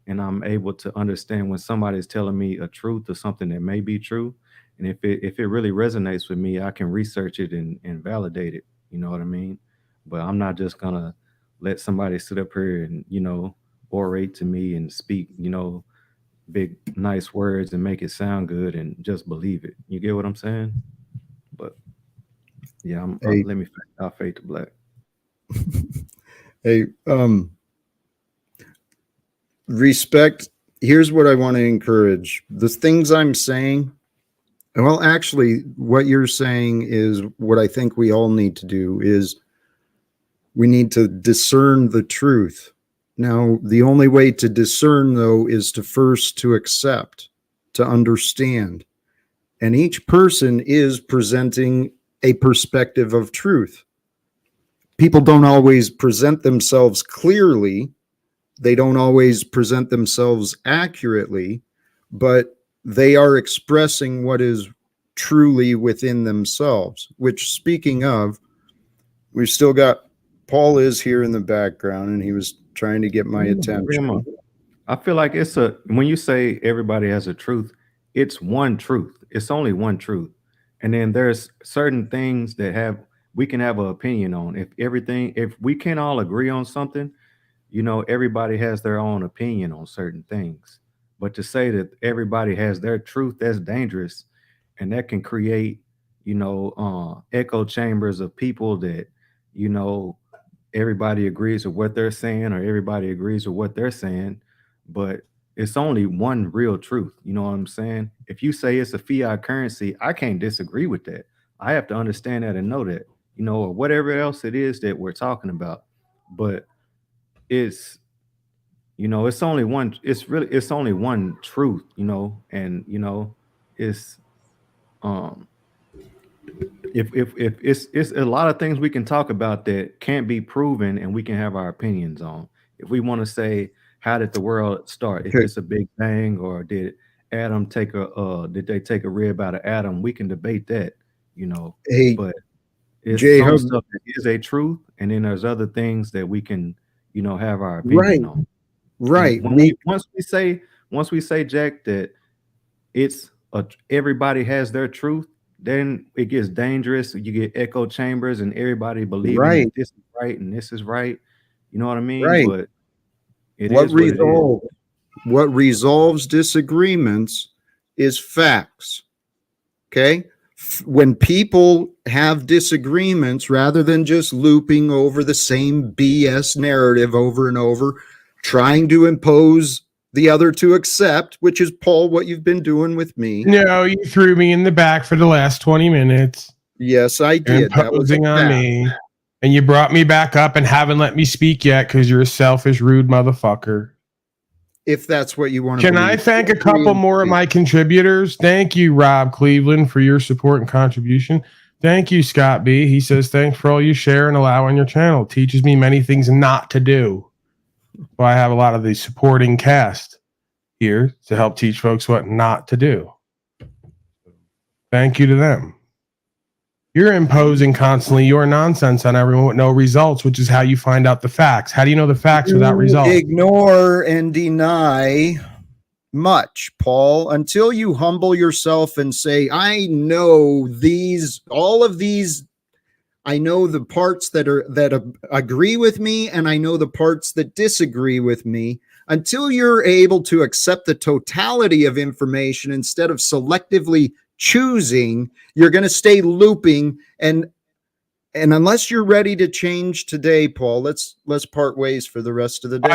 and I'm able to understand when somebody's telling me a truth or something that may be true, and if it really resonates with me, I can research it and validate it. You know what I mean? But I'm not just gonna let somebody sit up here and orate to me and speak big nice words and make it sound good and just believe it. You get what I'm saying? But Yeah, Hey. let me. I'll fade to black. Hey, respect. Here's what I want to encourage. The things I'm saying, well, actually, what you're saying is what I think we all need to do is we need to discern the truth. Now, the only way to discern, though, is to first to accept, to understand. And each person is presenting a perspective of truth. People don't always present themselves clearly. They don't always present themselves accurately, but they are expressing what is truly within themselves, which, speaking of, we've still got Paul is here in the background, and he was trying to get my attention. I feel like when you say everybody has a truth, it's one truth. It's only one truth. And then there's certain things that we can have an opinion on. If we can all agree on something, everybody has their own opinion on certain things. But to say that everybody has their truth, that's dangerous. And that can create, echo chambers of people that, everybody agrees with what they're saying or everybody agrees with what they're saying. But it's only one real truth. You know what I'm saying? If you say it's a fiat currency, I can't disagree with that. I have to understand that and know that, or whatever else it is that we're talking about. But it's it's only one, it's only one truth, and it's if it's a lot of things we can talk about that can't be proven and we can have our opinions on. If we want to say, how did the world start? If it's a big bang, or did they take a rib out of Adam? We can debate that, Hey, but it's J some Hub, stuff that is a truth, and then there's other things that we can, have our opinion on. right. Once we say, Jack, that everybody has their truth, then it gets dangerous. You get echo chambers and everybody believing that this is right and this is right. You know what I mean? Right. But it is what it is. What resolves disagreements is facts. Okay? When people have disagreements, rather than just looping over the same BS narrative over and over, trying to impose the other to accept, which is, Paul, what you've been doing with me. No, you threw me in the back for the last 20 minutes. Yes, I did. You're imposing on me. And you brought me back up and haven't let me speak yet because you're a selfish, rude motherfucker. If that's what you want to Can I thank a couple more of my contributors? Thank you, Rob Cleveland, for your support and contribution. Thank you, Scott B. He says, thanks for all you share and allow on your channel. Teaches me many things not to do. Well, I have a lot of the supporting cast here to help teach folks what not to do. Thank you to them. You're imposing constantly your nonsense on everyone with no results, which is how you find out the facts. How do you know the facts without results? Ignore and deny much, Paul, until you humble yourself and say, I know all of these. I know the parts that agree with me, and I know the parts that disagree with me. Until you're able to accept the totality of information instead of selectively choosing, you're going to stay looping. And unless you're ready to change today, Paul, let's part ways for the rest of the day.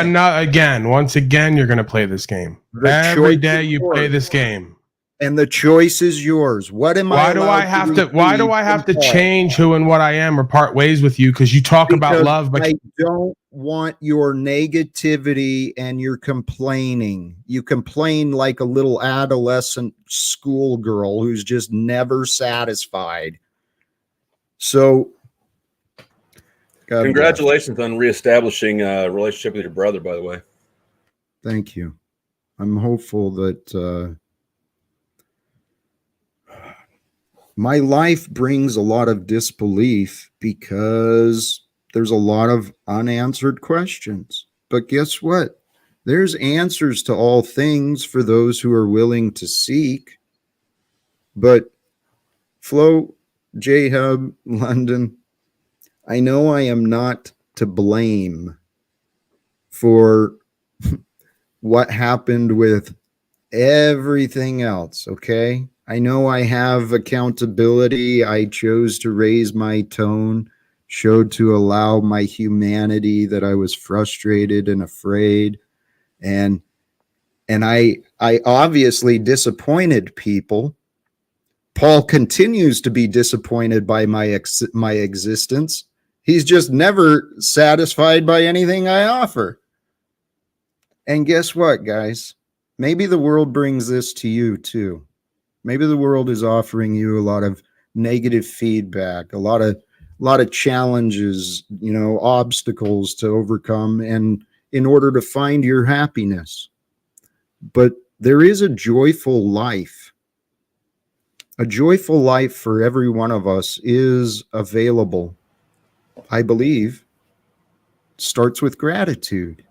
Once again, you're going to play this game. Every day you play this game. And the choice is yours. Why do I have to change who and what I am or part ways with you? Because you talk about love, but I don't want your negativity and your complaining. You complain like a little adolescent schoolgirl who's just never satisfied. So, congratulations on reestablishing a relationship with your brother, by the way. Thank you. I'm hopeful that my life brings a lot of disbelief because there's a lot of unanswered questions. But guess what? There's answers to all things for those who are willing to seek. But Flo, J-Hub, London, I know I am not to blame for what happened with everything else, okay? I know I have accountability. I chose to raise my tone, showed to allow my humanity that I was frustrated and afraid. And I obviously disappointed people. Paul continues to be disappointed by my existence. He's just never satisfied by anything I offer. And guess what, guys? Maybe the world brings this to you too. Maybe the world is offering you a lot of negative feedback, a lot of challenges, obstacles to overcome and in order to find your happiness. But there is a joyful life. A joyful life for every one of us is available. I believe starts with gratitude.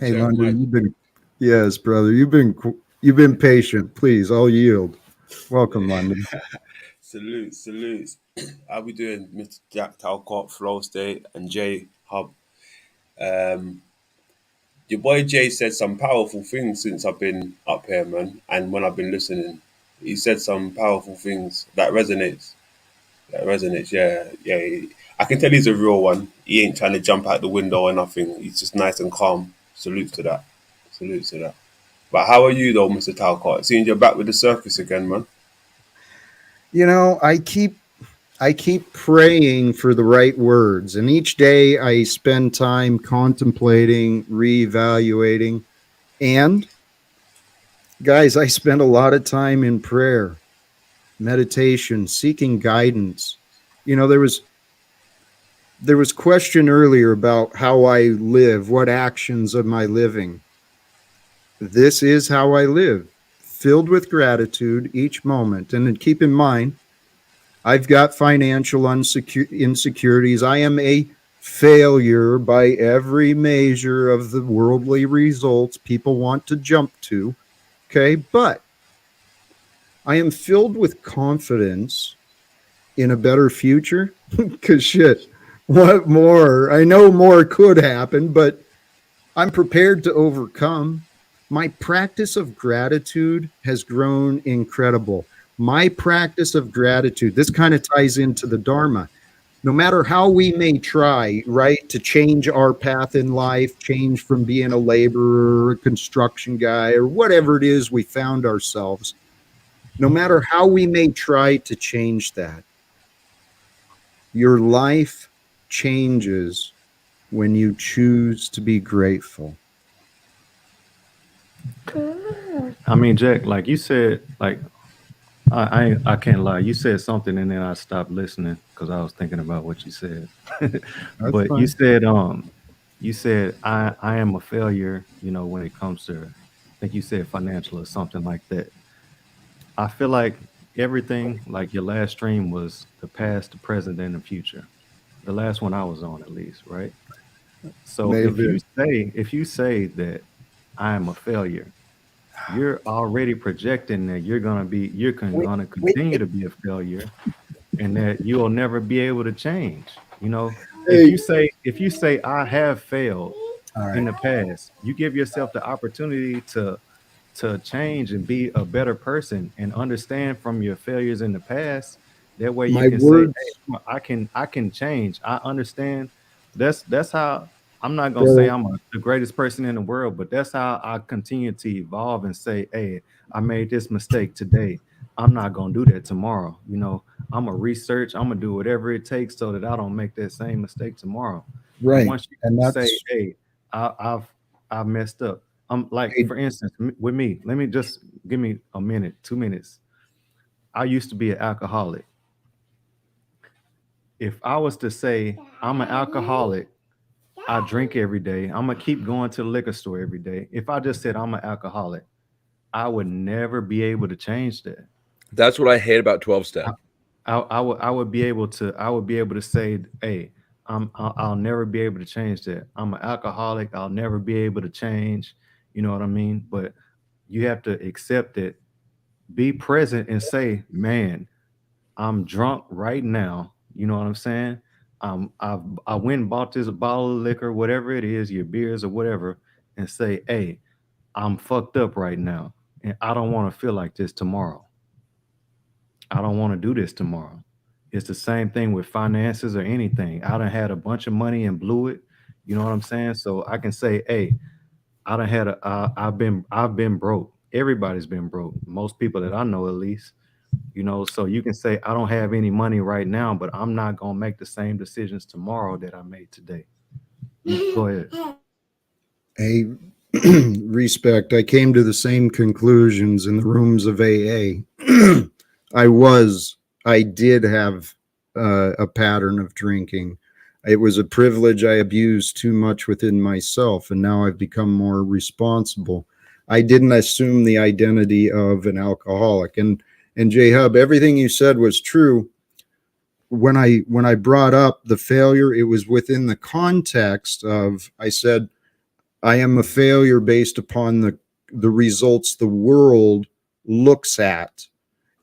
Hey, London, yes, brother, you've been patient. Please, I'll yield. Welcome, London. Salute. How we doing, Mr. Jack Talcott, Flow State, and Jay Hubb? Your boy Jay said some powerful things since I've been up here, man. And when I've been listening, he said some powerful things that resonates. Yeah. I can tell he's a real one. He ain't trying to jump out the window or nothing. He's just nice and calm. Salute to that. But how are you though, Mr. Talcott? Seeing you're back with the circus again, man. I keep praying for the right words, and each day I spend time contemplating, reevaluating, and guys, I spend a lot of time in prayer, meditation, seeking guidance. There was question earlier about how I live, what actions am I living? This is how I live, filled with gratitude each moment. And then keep in mind, I've got financial insecurities. I am a failure by every measure of the worldly results people want to jump to. Okay, but I am filled with confidence in a better future. Because shit, what more? I know more could happen, but I'm prepared to overcome. My practice of gratitude has grown incredible. My practice of gratitude, this kind of ties into the Dharma. No matter how we may try, right, to change our path in life, change from being a laborer, a construction guy, or whatever it is we found ourselves, no matter how we may try to change that, your life changes when you choose to be grateful. I mean, Jack, like you said, like I can't lie. You said something and then I stopped listening because I was thinking about what you said. But fine. you said I am a failure, when it comes to, I think you said financial or something like that. I feel like everything, like your last stream was the past, the present, and the future. The last one I was on, at least, right? So May have been. if you say that I am a failure, you're already projecting that gonna continue to be a failure, and that you'll never be able to change. Hey. If you say I have failed All in right. the past, you give yourself the opportunity to change and be a better person and understand from your failures in the past. That way you My can say, words, hey, I can change. I understand. That's how, I'm not gonna say bro. I'm the greatest person in the world, but that's how I continue to evolve and say, hey, I made this mistake today. I'm not gonna do that tomorrow. I'm gonna research, I'm gonna do whatever it takes so that I don't make that same mistake tomorrow. And Right. once you And say, that's hey, I've messed up. Like, hey, for instance, with me, let me just give me a minute, 2 minutes. I used to be an alcoholic. If I was to say I'm an alcoholic, I drink every day, I'm gonna keep going to the liquor store every day. If I just said I'm an alcoholic, I would never be able to change that. That's what I hate about 12 step. I would be able to say, hey, I'll never be able to change that. I'm an alcoholic. I'll never be able to change. You know what I mean? But you have to accept it, be present, and say, man, I'm drunk right now. You know what I'm saying? I went and bought this bottle of liquor, whatever it is, your beers or whatever, and say, hey, I'm fucked up right now, and I don't want to feel like this tomorrow. I don't want to do this tomorrow. It's the same thing with finances or anything. I done had a bunch of money and blew it. You know what I'm saying? So I can say, hey, I done had I've been broke. Everybody's been broke. Most people that I know, at least. So you can say, I don't have any money right now, but I'm not gonna make the same decisions tomorrow that I made today. Go ahead. Hey, respect. I came to the same conclusions in the rooms of AA. I did have a pattern of drinking. It was a privilege I abused too much within myself, and now I've become more responsible. I didn't assume the identity of an alcoholic. And J Hubb, everything you said was true. When I brought up the failure, it was within the context of, I said, I am a failure based upon the results the world looks at.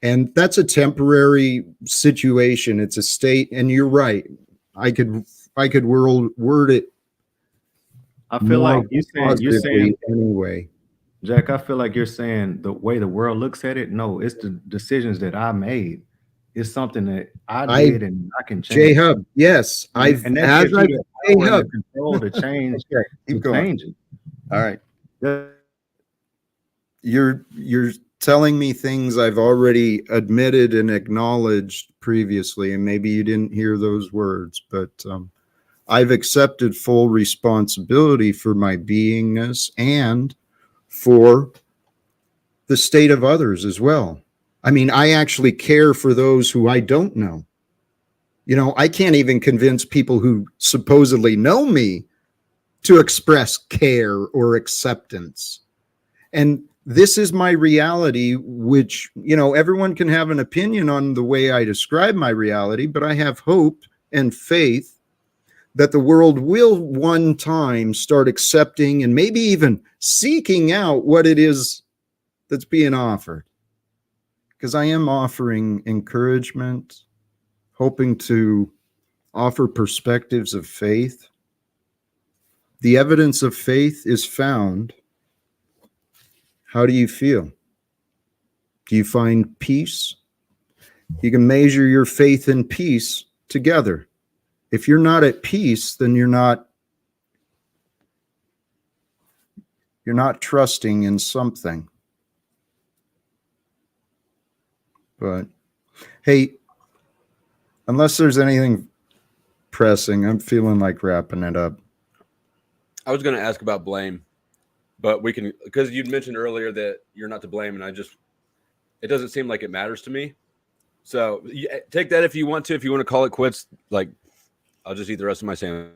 And that's a temporary situation. It's a state. And you're right. I could word it. I feel like you're saying anyway. Jack, I feel like you're saying the way the world looks at it. No, it's the decisions that I made. It's something that I did and I can change. J Hubb, yes. And that's gives you the power and the control to change. Okay, keep going. Change it. All right. You're telling me things I've already admitted and acknowledged previously, and maybe you didn't hear those words, but I've accepted full responsibility for my beingness and for the state of others as well. I mean, I actually care for those who I don't know. I can't even convince people who supposedly know me to express care or acceptance. And this is my reality, which, everyone can have an opinion on the way I describe my reality, but I have hope and faith that the world will one time start accepting and maybe even seeking out what it is that's being offered. Because I am offering encouragement, hoping to offer perspectives of faith. The evidence of faith is found. How do you feel? Do you find peace? You can measure your faith and peace together. If you're not at peace, then you're not trusting in something. But hey, unless there's anything pressing, I'm feeling like wrapping it up. I was going to ask about blame, but we can, because you'd mentioned earlier that you're not to blame, and it doesn't seem like it matters to me. So take that if you want to. If you want to call it quits, I'll just eat the rest of my sandwich.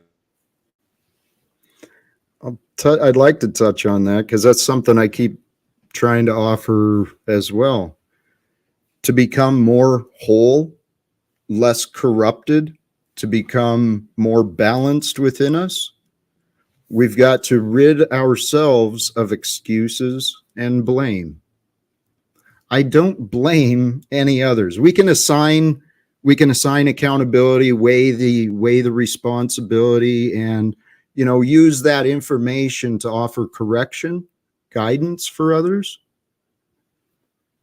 I'd like to touch on that because that's something I keep trying to offer as well. To become more whole, less corrupted, to become more balanced within us, we've got to rid ourselves of excuses and blame. I don't blame any others. We can assign accountability, weigh the responsibility, and use that information to offer correction, guidance for others.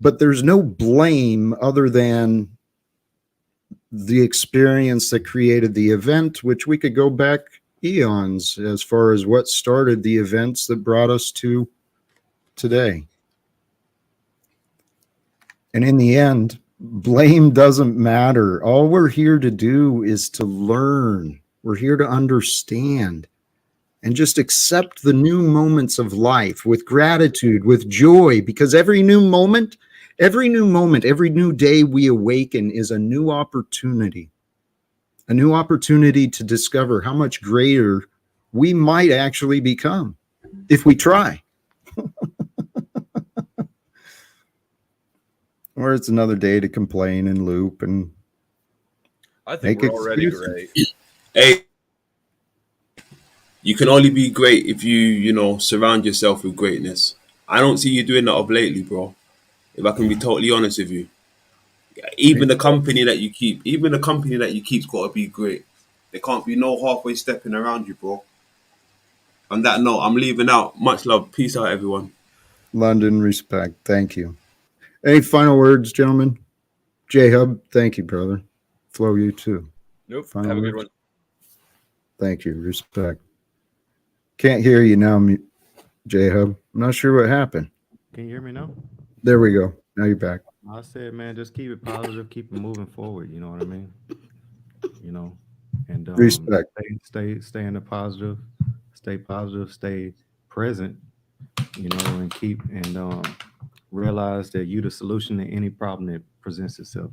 But there's no blame other than the experience that created the event, which we could go back eons as far as what started the events that brought us to today. And in the end, blame doesn't matter. All we're here to do is to learn. We're here to understand and just accept the new moments of life with gratitude, with joy, because every new moment, every new day we awaken is a new opportunity to discover how much greater we might actually become if we try. Or it's another day to complain and loop and I think we're already great. Hey, you can only be great if you surround yourself with greatness. I don't see you doing that of lately, bro. If I can be totally honest with you. Even the company that you keep's got to be great. There can't be no halfway stepping around you, bro. On that note, I'm leaving out. Much love. Peace out, everyone. London, respect. Thank you. Any final words, gentlemen? J-Hub, thank you, brother. Flo, you too. Nope. Final Have a good words? one. Thank you. Respect. Can't hear you now, J-Hub. I'm not sure what happened. Can you hear me now? There we go. Now you're back. I said, man, just keep it positive, keep it moving forward. You know what I mean? You know, and Respect. stay in the positive, stay positive, stay present. You know, and keep and realize that you're the solution to any problem that presents itself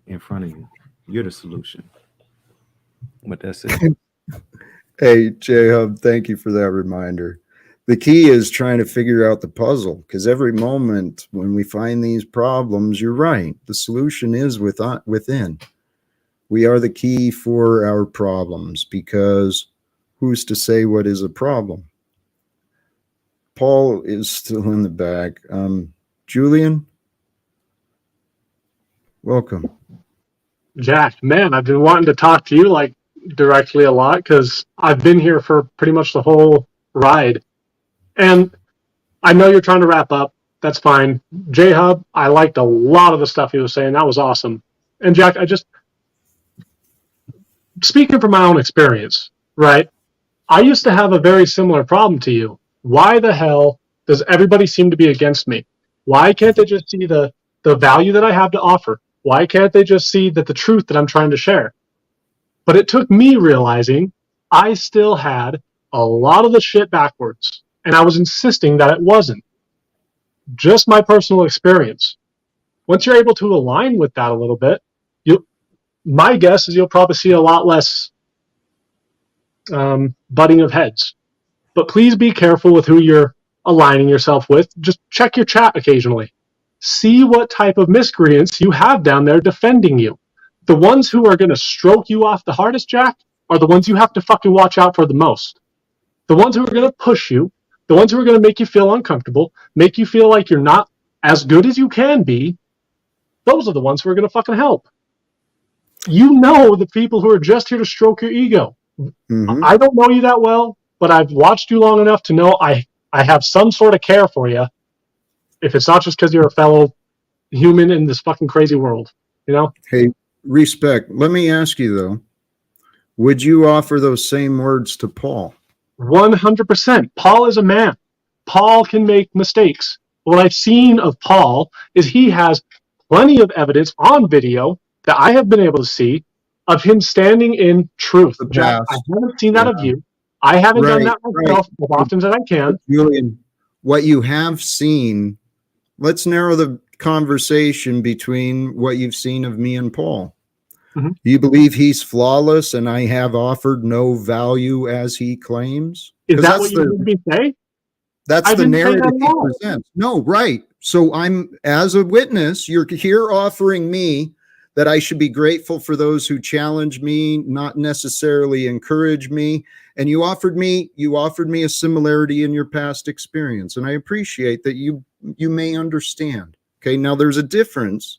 in front of you. You're the solution. But that's it. Hey, J-Hub, thank you for that reminder. The key is trying to figure out the puzzle, because every moment when we find these problems, you're right. The solution is within. We are the key for our problems, because who's to say what is a problem? Paul is still in the back. Julian, welcome. Jack, man, I've been wanting to talk to you like directly a lot because I've been here for pretty much the whole ride. And I know you're trying to wrap up. That's fine. J-Hub, I liked a lot of the stuff he was saying. That was awesome. And Jack, speaking from my own experience, right? I used to have a very similar problem to you. Why the hell does everybody seem to be against me? Why can't they just see the value that I have to offer? Why can't they just see that the truth that I'm trying to share? But it took me realizing I still had a lot of the shit backwards, and I was insisting that it wasn't. Just my personal experience. Once you're able to align with that a little bit, my guess is you'll probably see a lot less butting of heads. But please be careful with who you're aligning yourself with. Just check your chat occasionally. See what type of miscreants you have down there defending you. The ones who are going to stroke you off the hardest, Jack, are the ones you have to fucking watch out for the most. The ones who are going to push you, the ones who are going to make you feel uncomfortable, make you feel like you're not as good as you can be, those are the ones who are going to fucking help. You know the people who are just here to stroke your ego. Mm-hmm. I don't know you that well, but I've watched you long enough to know I have some sort of care for you. If it's not just because you're a fellow human in this fucking crazy world, you know? Hey, respect. Let me ask you, though. Would you offer those same words to Paul? 100%. Paul is a man. Paul can make mistakes. What I've seen of Paul is he has plenty of evidence on video that I have been able to see of him standing in truth. Jack, I haven't seen that of you. I haven't done that myself as often as I can. Julian, what you have seen, let's narrow the conversation between what you've seen of me and Paul. Mm-hmm. Do you believe he's flawless and I have offered no value as he claims? Is that what you heard me say? That's the narrative he presents. No, right. So I'm, as a witness, you're here offering me that I should be grateful for those who challenge me, not necessarily encourage me. And you offered me a similarity in your past experience. And I appreciate that you may understand. Okay, now there's a difference.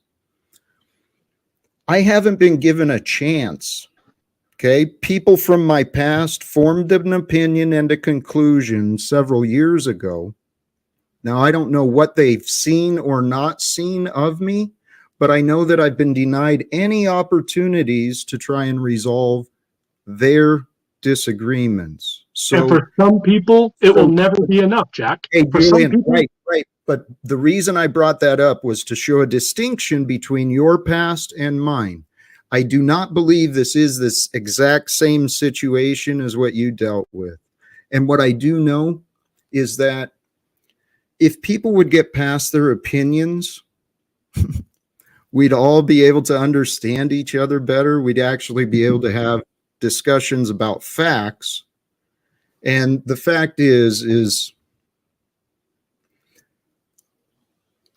I haven't been given a chance. Okay, people from my past formed an opinion and a conclusion several years ago. Now, I don't know what they've seen or not seen of me, but I know that I've been denied any opportunities to try and resolve their disagreements. So, and for some people, it will never be enough, Jack. Hey, for Julian, some people, right. But the reason I brought that up was to show a distinction between your past and mine. I do not believe this is this exact same situation as what you dealt with. And what I do know is that if people would get past their opinions, we'd all be able to understand each other better. We'd actually be able to have discussions about facts. And the fact is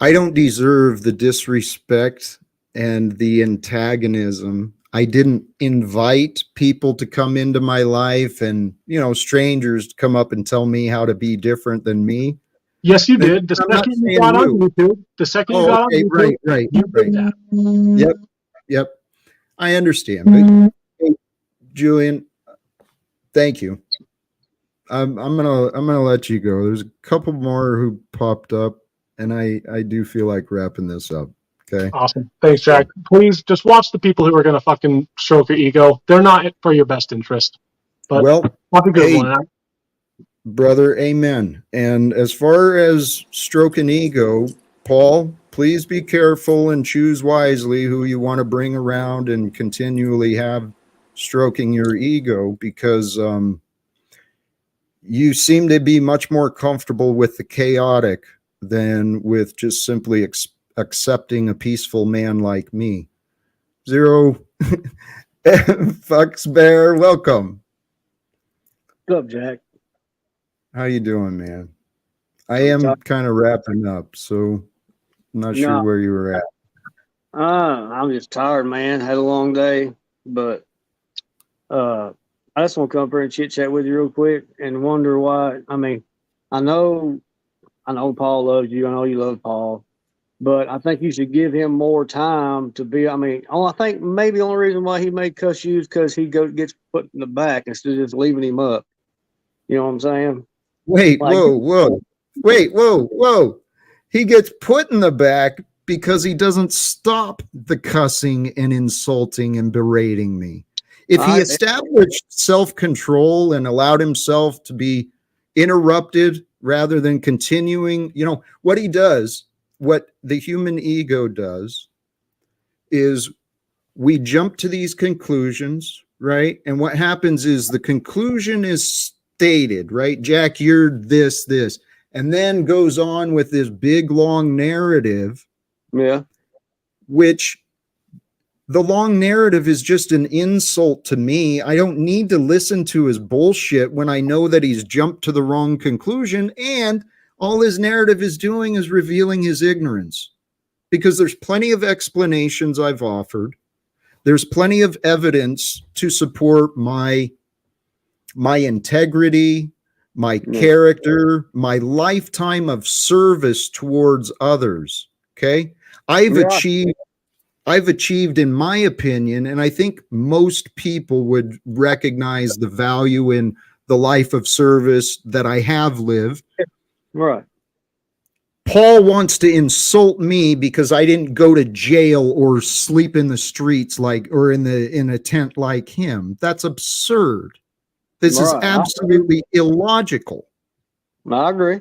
I don't deserve the disrespect and the antagonism. I didn't invite people to come into my life and, strangers to come up and tell me how to be different than me. Yes, you did. The second you got on YouTube, on YouTube, right. You did that. Yep. I understand. But, hey, Julian, thank you. I'm gonna let you go. There's a couple more who popped up, and I do feel like wrapping this up. Okay. Awesome. Thanks, Jack. Please just watch the people who are going to fucking stroke your ego. They're not for your best interest. But Well, have a good hey, one. brother, amen. And as far as stroking ego, Paul, please be careful and choose wisely who you want to bring around and continually have stroking your ego, because you seem to be much more comfortable with the chaotic than with just simply accepting a peaceful man like me. Zero Fucks Bear, welcome. What's up, Jack? How you doing, man? I am kind of wrapping up, so I'm not sure where you were at. I'm just tired, man. Had a long day, but I just want to come up here and chit chat with you real quick and wonder why. I mean, I know Paul loves you. I know you love Paul, but I think you should give him more time to be. I mean, I think maybe the only reason why he may cuss you is because he gets put in the back instead of just leaving him up. You know what I'm saying? Wait, Like, whoa. He gets put in the back because he doesn't stop the cussing and insulting and berating me. If he established self-control and allowed himself to be interrupted rather than continuing, you know, what he does, what the human ego does, is we jump to these conclusions, right? And what happens is the conclusion is stated, right? Jack, you're this, and then goes on with this big, long narrative. Yeah. Which the long narrative is just an insult to me. I don't need to listen to his bullshit when I know that he's jumped to the wrong conclusion, and all his narrative is doing is revealing his ignorance, because there's plenty of explanations I've offered. There's plenty of evidence to support my integrity, my character, my lifetime of service towards others. Okay. I've achieved, in my opinion, and I think most people would recognize the value in the life of service that I have lived. Right. Paul wants to insult me because I didn't go to jail or sleep in the streets or in a tent like him. That's absurd. This is absolutely illogical. I agree.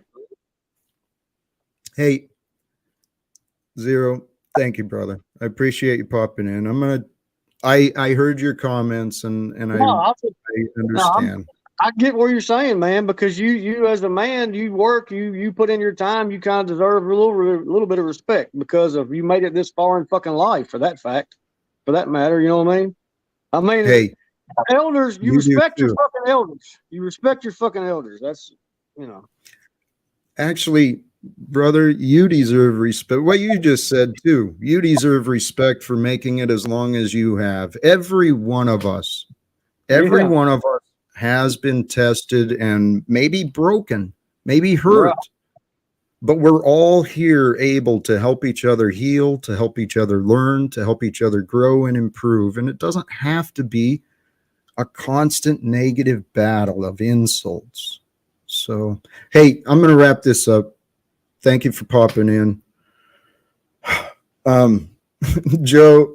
Hey, Zero, thank you, brother. I appreciate you popping in. I heard your comments and I understand. I get what you're saying, man, because you as a man, you work, you put in your time, you kind of deserve a little bit of respect because of you made it this far in fucking life, for that matter. You know what I mean? I mean, hey, elders, you respect your fucking elders. You respect your fucking elders. That's, you know. Actually, brother, you deserve respect. What you just said too. You deserve respect for making it as long as you have. Every one of us has been tested and maybe broken, maybe hurt. But we're all here able to help each other heal, to help each other learn, to help each other grow and improve. And it doesn't have to be a constant negative battle of insults. So, hey, I'm going to wrap this up. Thank you for popping in. Joe,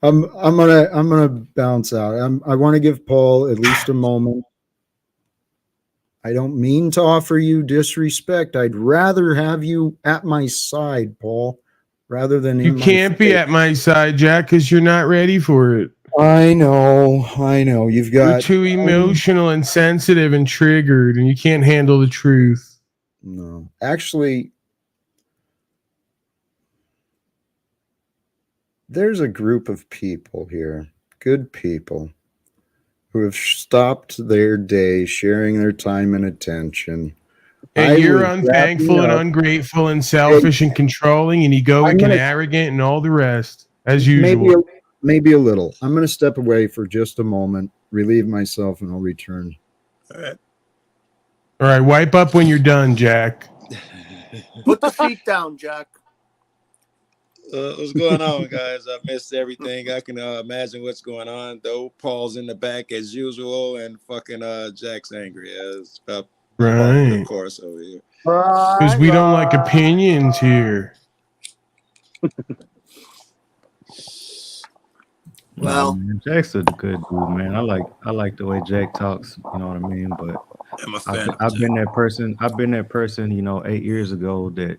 I'm gonna bounce out. I want to give Paul at least a moment. I don't mean to offer you disrespect. I'd rather have you at my side, Paul, rather than you can't be at my side, Jack, because you're not ready for it. I know. You're too emotional and sensitive and triggered, and you can't handle the truth. No, actually, there's a group of people here, good people, who have stopped their day, sharing their time and attention. And you're unthankful and ungrateful and selfish and controlling and egoic and arrogant and all the rest, as usual. Maybe a little. I'm going to step away for just a moment, relieve myself, and I'll return. All right, wipe up when you're done, Jack. Put the feet down, Jack. What's going on, guys? I missed everything. I can imagine what's going on, though. Paul's in the back as usual, and fucking Jack's angry. It's about the Right. course over here. Because we don't like opinions here. Well, man, Jack's a good dude, man. I like the way Jack talks. You know what I mean? But I'm a fan of I've Jack. been that person. I've been that person. 8 years ago that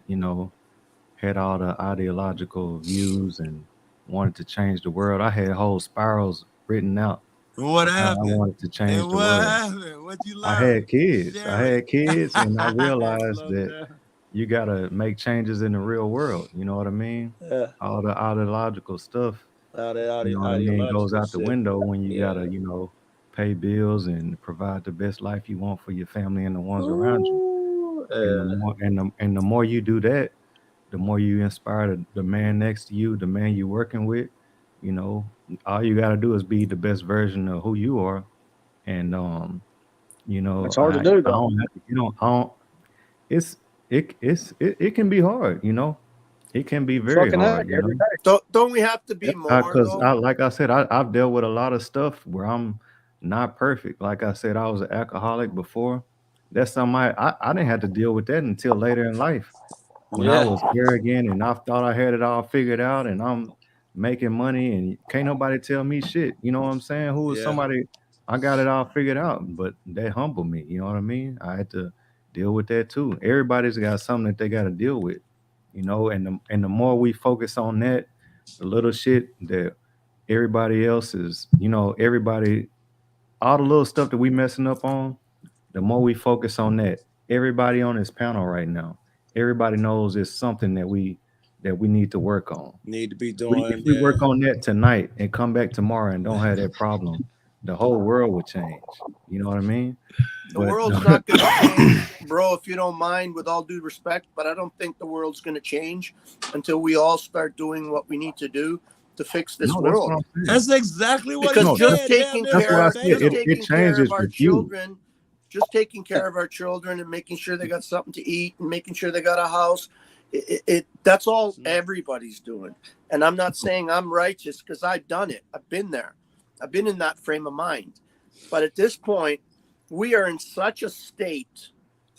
had all the ideological views and wanted to change the world. I had whole spirals written out. What how I happened? wanted to change And the what world. happened? What you I learn? had kids. Share I it. had kids, and I realized Slow that down. you gotta make changes in the real world. You know what I mean? Yeah, All the ideological stuff, all that you know what I mean, goes ideological out the shit. window when you Yeah. gotta, pay bills and provide the best life you want for your family and the ones around you. Ooh, And the more you do that, the more you inspire the man next to you, the man you're working with. You know, all you gotta do is be the best version of who you are, and It's hard to do, I though. don't have to, I don't. It's it can be hard. It can be very Fucking heck, hard. every day. Don't we have to be more Because though? like I said, I've dealt with a lot of stuff where I'm not perfect. Like I said, I was an alcoholic before. That's something I didn't have to deal with that until later in life when I Yeah. was arrogant and I thought I had it all figured out and I'm making money and can't nobody tell me shit. You know what I'm saying? Who was Yeah. somebody I got it all figured out, but they humbled me. You know what I mean? I had to deal with that too. Everybody's got something that they got to deal with, and the more we focus on that, the little shit that everybody else is, everybody, all the little stuff that we messing up on, the more we focus on that, everybody on this panel right now, everybody knows it's something that we need to work on. Need to be If doing. we Yeah. work on that tonight and come back tomorrow and don't have that problem, the whole world would change. You know what I mean? The But world's not going to change, bro, if you don't mind, with all due respect, but I don't think the world's going to change until we all start doing what we need to do to fix this no, that's what world. I'm saying. That's exactly what Because he just said. taking Damn That's what I care, said. verbatim. just It taking care changes of our with you. children, just taking care of our children and making sure they got something to eat and making sure they got a house. That's all everybody's doing. And I'm not saying I'm righteous because I've done it. I've been there. I've been in that frame of mind. But at this point, we are in such a state.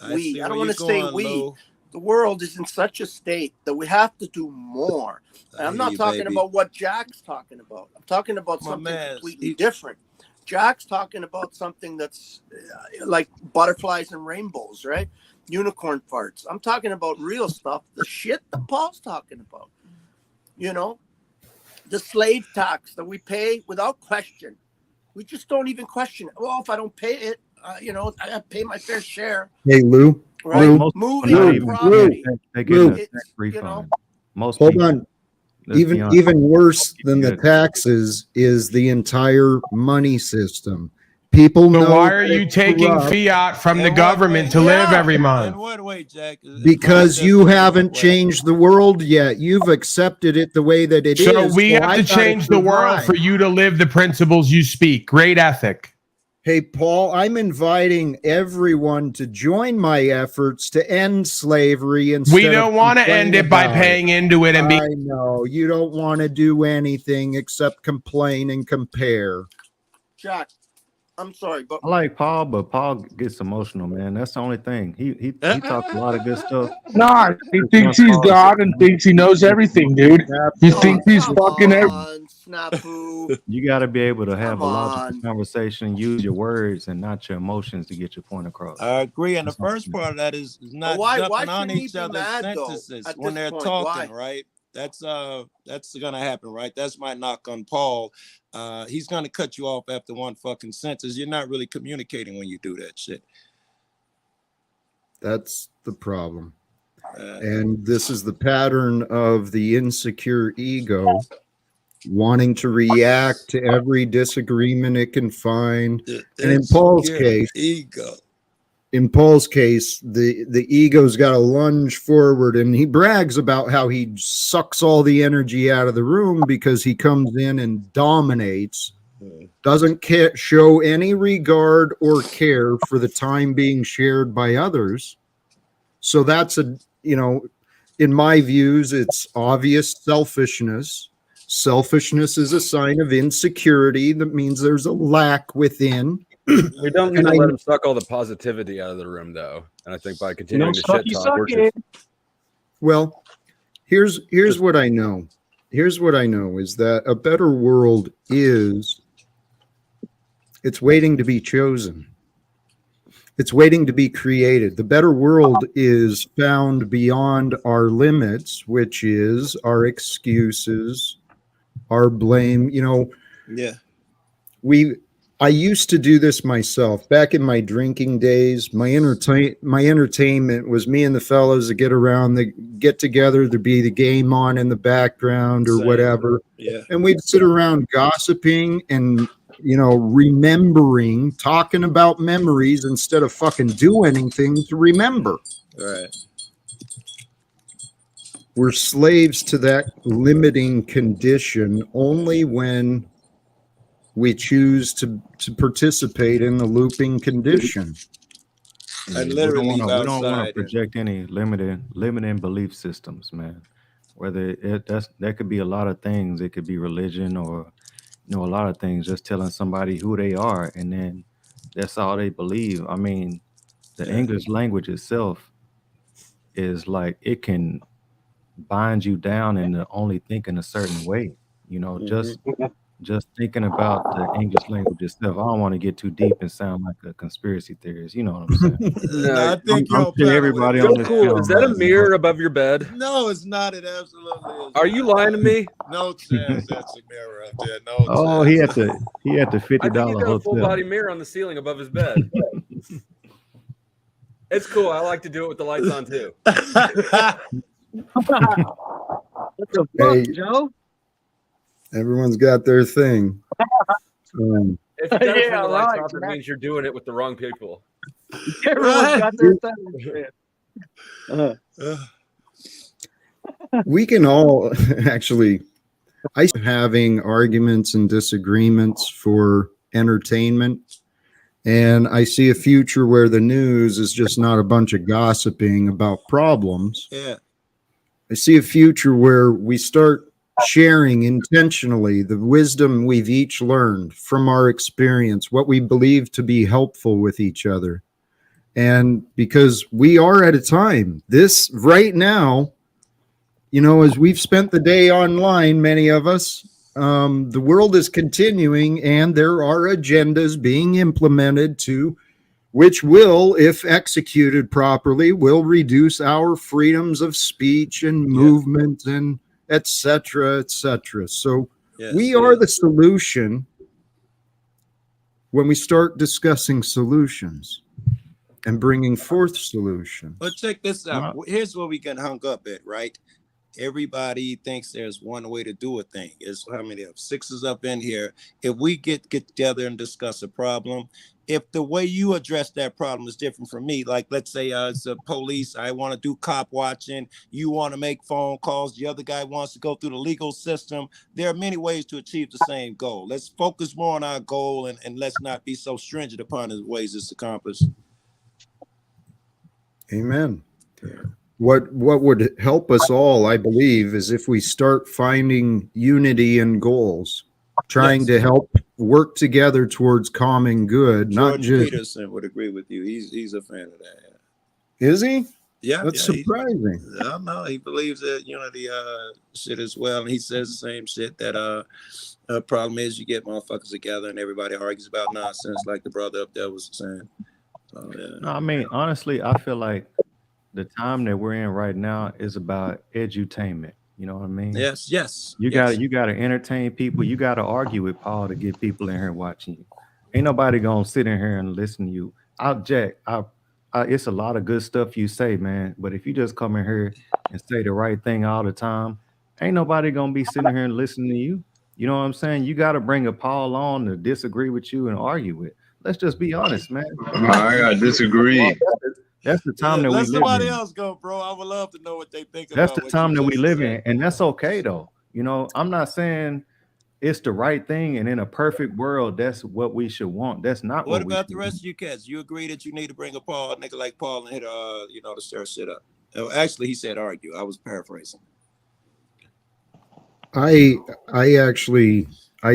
I don't want to say we. Lou. The world is in such a state that we have to do more. And I'm not talking about what Jack's talking about. I'm talking about something completely different. Jack's talking about something that's like butterflies and rainbows, right? Unicorn farts. I'm talking about real stuff, the shit that Paul's talking about. The slave tax that we pay without question. We just don't even question it. Well, if I don't pay it, I pay my fair share. Hey, Lou. Right? Lou, Moving property. They get a tax refund. Most hold people, on. Even worse than the taxes is the entire money system. People know. So why are you taking fiat from the government to live every month? In what way, Jack? Because you haven't changed the world yet. You've accepted it the way that it is. So we have to change the world for you to live the principles you speak. Great ethic. Hey, Paul, I'm inviting everyone to join my efforts to end slavery. We don't want to end it by paying into it and be. I know you don't want to do anything except complain and compare. Jack, I'm sorry, but I like Paul, but Paul gets emotional, man. That's the only thing. He talks a lot of good stuff. Nah, he thinks he's God and thinks he knows everything, dude. He thinks he's fucking everything. You got to be able to have a logical conversation, use your words and not your emotions to get your point across. I agree. And the first part of that is not jumping on each other's sentences when they're talking, right? That's gonna happen, right? That's my knock on Paul. He's gonna cut you off after one fucking sentence. You're not really communicating when you do that shit. That's the problem. And this is the pattern of the insecure ego wanting to react to every disagreement it can find. And in Paul's case, the ego's got to lunge forward, and he brags about how he sucks all the energy out of the room because he comes in and dominates, doesn't show any regard or care for the time being shared by others. So that's in my views, it's obvious selfishness. Selfishness is a sign of insecurity. That means there's a lack within. We don't need to let him suck all the positivity out of the room, though. And I think by continuing to shit talk, we're just... Well, here's what I know. Here's what I know is that a better world is, it's waiting to be chosen. It's waiting to be created. The better world is found beyond our limits, which is our excuses, our blame. You know, yeah. I used to do this myself back in my drinking days. My entertainment was me and the fellows that get around, they get together, there'd be the game on in the background or whatever. Yeah. And we'd sit around gossiping and, you know, remembering, talking about memories instead of fucking do anything to remember. Right. We're slaves to that limiting condition only when we choose to participate in the looping condition. And literally we don't want to project any limiting belief systems, man. Whether that could be a lot of things. It could be religion or, you know, a lot of things, just telling somebody who they are and then that's all they believe. I mean, the English language itself is like, it can bind you down into only thinking a certain way, you know, just thinking about the English language itself. I don't want to get too deep and sound like a conspiracy theorist. You know what I'm saying? No, I think I'm you're everybody on this cool. Is that a mirror above your bed? No, it's not. It absolutely is. Are you lying to me? No chance. That's a mirror up there. No. Oh, chance. he had the $50 I think he's got a hotel. full body mirror on the ceiling above his bed. It's cool. I like to do it with the lights on too. What the fuck, Joe? Everyone's got their thing. If you got to turn the lights right, off, it means you're doing it with the wrong people. Everyone's got their thing. We can all actually, I having arguments and disagreements for entertainment. And I see a future where the news is just not a bunch of gossiping about problems. Yeah. I see a future where we start sharing intentionally the wisdom we've each learned from our experience, what we believe to be helpful with each other. And because we are at a time, this right now, you know, as we've spent the day online, many of us, the world is continuing and there are agendas being implemented to which will, if executed properly, will reduce our freedoms of speech and movement and et cetera, et cetera. So we are the solution when we start discussing solutions and bringing forth solutions. But check this out. Here's where we get hung up at, right? Everybody thinks there's one way to do a thing. Is how many of sixes up in here? If we get together and discuss a problem, if the way you address that problem is different from me, like let's say it's a police, I want to do cop watching, you want to make phone calls, the other guy wants to go through the legal system. There are many ways to achieve the same goal. Let's focus more on our goal and let's not be so stringent upon the ways it's accomplished. Amen. What would help us all, I believe, is if we start finding unity in goals, trying to help work together towards common good. Jordan not just Peterson would agree with you. He's a fan of that. Is he? Yeah, that's surprising. I don't know. He believes that unity shit as well, and he says the same shit that problem is you get motherfuckers together and everybody argues about nonsense, like the brother up there was saying. So, yeah. No, I mean, honestly, I feel like the time that we're in right now is about edutainment. You know what I mean? Yes. You got to entertain people. You got to argue with Paul to get people in here watching you. Ain't nobody gonna sit in here and listen to you. Jack, it's a lot of good stuff you say, man. But if you just come in here and say the right thing all the time, ain't nobody gonna be sitting here and listening to you. You know what I'm saying? You got to bring a Paul on to disagree with you and argue with. Let's just be honest, man. I gotta disagree. That's the time that we live in. Let somebody else go, bro. I would love to know what they think That's about the time that we live in, and that's okay though. You know, I'm not saying it's the right thing, and in a perfect world, that's what we should want. That's not what we about the should rest want. of you cats? You agree that you need to bring a nigga like Paul and hit to stir shit up? Oh, actually, he said argue. I was paraphrasing. I actually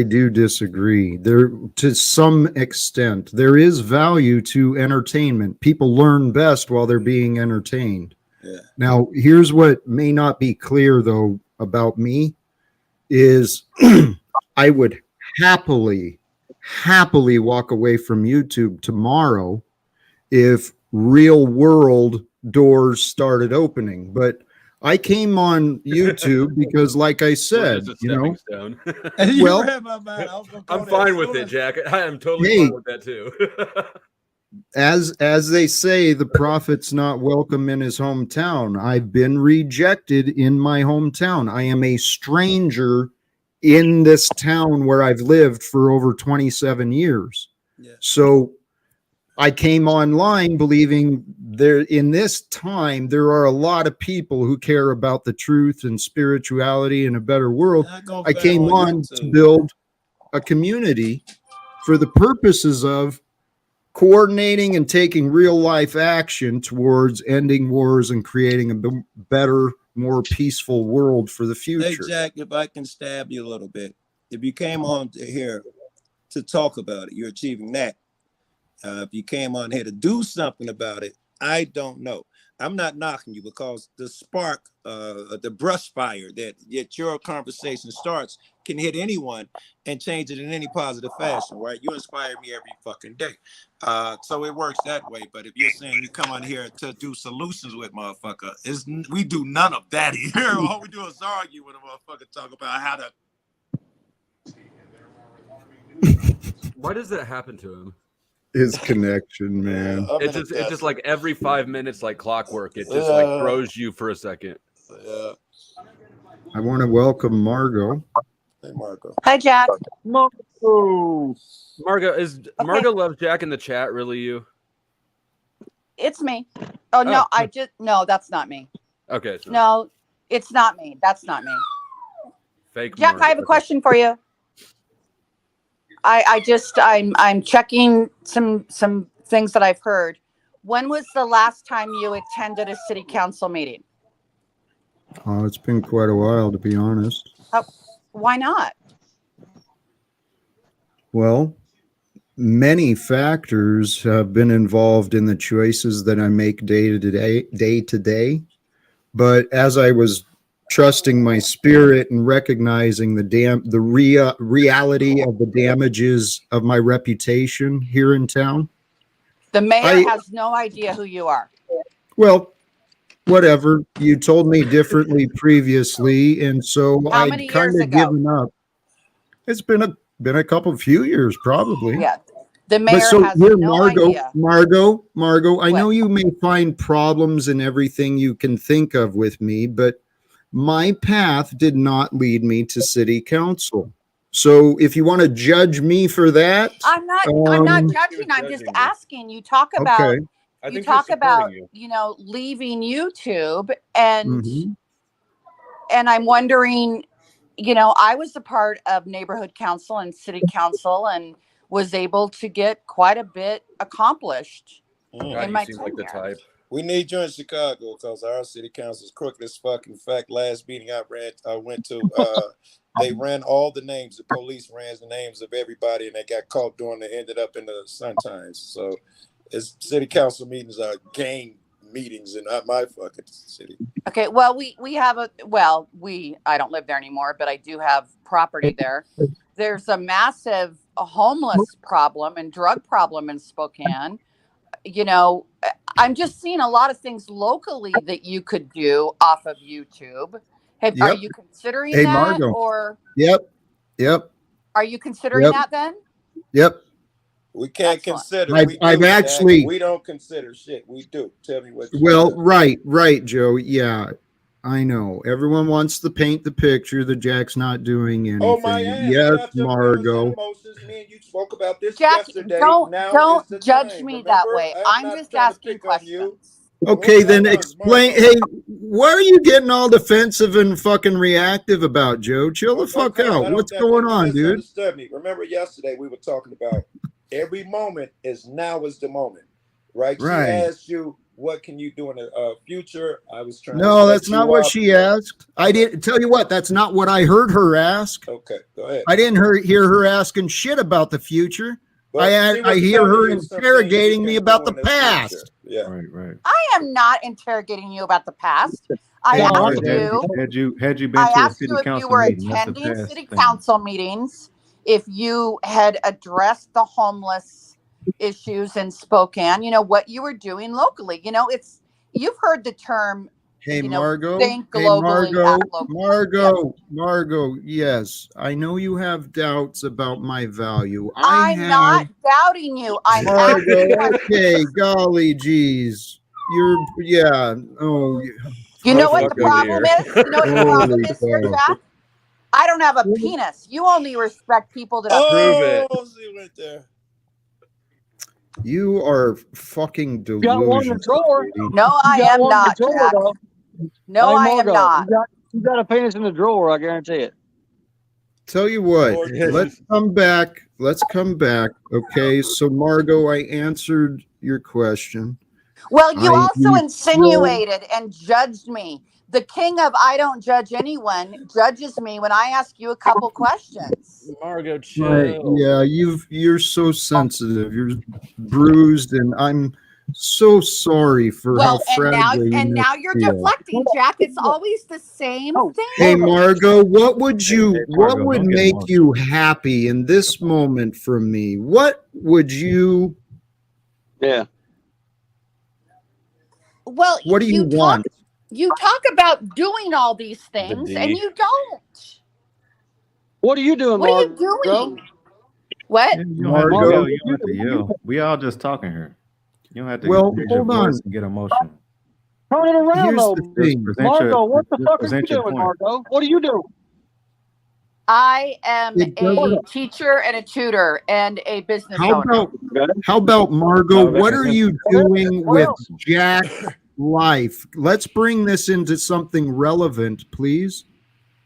do disagree. There, to some extent, there is value to entertainment. People learn best while they're being entertained. Yeah. Now, here's what may not be clear though about me is I would happily walk away from YouTube tomorrow if real world doors started opening. But I came on YouTube because, like I said, It's a stepping stone. Well, I'm fine with it, Jack. I am totally fine with that too. as they say, the prophet's not welcome in his hometown. I've been rejected in my hometown. I am a stranger in this town where I've lived for over 27 years. Yeah. So I came online believing there in this time there are a lot of people who care about the truth and spirituality and a better world. I came on to build a community for the purposes of coordinating and taking real life action towards ending wars and creating a better, more peaceful world for the future. Hey, Jack, if I can stab you a little bit, if you came on here to talk about it, you're achieving that. If you came on here to do something about it, I don't know. I'm not knocking you because the spark, the brush fire that your conversation starts can hit anyone and change it in any positive fashion, right? You inspire me every fucking day. So it works that way. But if you're saying you come on here to do solutions with motherfucker, we do none of that here. All we do is argue with a motherfucker, talk about how to. Why does that happen to him? His connection, man. It's just like every 5 minutes, like clockwork. It just like throws you for a second. Yeah. I want to welcome Margo. Hey, Margo. Hi, Jack. Margo, Margo loves Jack in the chat. Really, you? It's me. Oh no, no, that's not me. Okay. So. No, it's not me. That's not me. Fake. Jack, Margo. I have a question for you. I'm checking some things that I've heard. When was the last time you attended a city council meeting? Oh, it's been quite a while, to be honest. Why not? Well, many factors have been involved in the choices that I make day to day. But as I was trusting my spirit and recognizing the reality of the damages of my reputation here in town. The mayor has no idea who you are. Well, whatever. You told me differently previously, and so I'd kind of given up. It's been a few years, probably. Yeah. The mayor has no idea. Margo, I know you may find problems in everything you can think of with me, but my path did not lead me to city council. So if you want to judge me for that, I'm not judging. I'm just asking. You talk about leaving YouTube and I'm wondering, I was a part of neighborhood council and city council and was able to get quite a bit accomplished in my tenure. Like the type. We need you in Chicago because our city council is crooked as fuck. In fact, last meeting I went to, they ran all the names. The police ran the names of everybody, and they got caught doing it. Ended up in the Sun Times. So, city council meetings are gang meetings in my fucking city. Okay, well, we have I don't live there anymore, but I do have property there. There's a massive homeless problem and drug problem in Spokane. I'm just seeing a lot of things locally that you could do off of YouTube. Are you considering that? Margo. Or Yep. Are you considering that then? Yep. We can't consider. We don't consider shit. We do. Tell me what. Right, Joe. Yeah, I know. Everyone wants to paint the picture that Jack's not doing anything. Oh my ass. Yes, Margo. Me and you spoke about this Jack, yesterday. Don't judge me that way. I'm just asking questions. Okay, then explain. Hey, why are you getting all defensive and fucking reactive about, Joe? Chill the fuck out. What's going on, dude? Remember yesterday we were talking about every moment is now is the moment, right? She asked you, what can you do in the future? I was trying to No, set that's you not what up. she asked. I didn't tell you what. That's not what I heard her ask. Okay, go ahead. I didn't hear her asking shit about the future. But she I was hear her telling you some things interrogating you me can about do the in future. past. Yeah. Right. I am not interrogating you about the past. I Hey, asked Margo, you. had you been I to a asked city you if you council were meeting? That's the attending past city thing. council meetings, if you had addressed the homeless issues in Spokane, what you were doing locally. You've heard the term, Hey, Margo. think Hey, globally, act locally. Margo. Yes, I know you have doubts about my value. I'm not doubting you. I'm asking Margo. questions. Okay, golly geez. Oh. You know what the problem is? You know what the problem is here, Jack? I don't have a penis. You only respect people that have penis. She went there. You are fucking delusional. Got one in the drawer. No, I am not, Jack. No, hey, I am Margo, not. You got a penis in the drawer, I guarantee it. Tell you what, let's come back. Okay, so Margo, I answered your question. Well, you also insinuated and judged me. The king of I don't judge anyone judges me when I ask you a couple questions. Margo, chill. Right, yeah, you're so sensitive. You're bruised, and I'm so sorry for how fragile you now you're deflecting, Jack. It's always the same thing. Hey, Margo, what would make you happy in this moment from me? What would you? Yeah. Well, what do you want? You talk about doing all these things, and you don't. What are you doing, Margo? What are you doing? What? Margo, you don't have to yell. We all just talking here. You don't have to raise your voice and get emotional. Turn it around, Here's though. the thing. Margo, what the fuck are you doing, Margo? What are you doing? I am a teacher and a tutor and a business owner. How about Margo? What are you doing with Jack's life? Let's bring this into something relevant, please.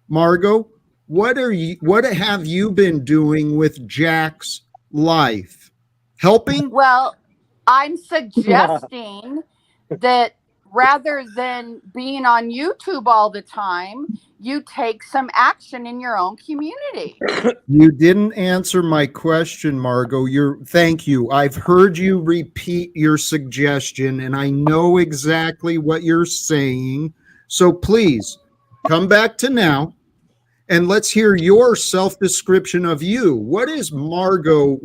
Margo, what have you been doing with Jack's life? Helping? Well, I'm suggesting that rather than being on YouTube all the time, you take some action in your own community. You didn't answer my question, Margo. Thank you. I've heard you repeat your suggestion, and I know exactly what you're saying. So please come back to now, and let's hear your self-description of you. What has Margo's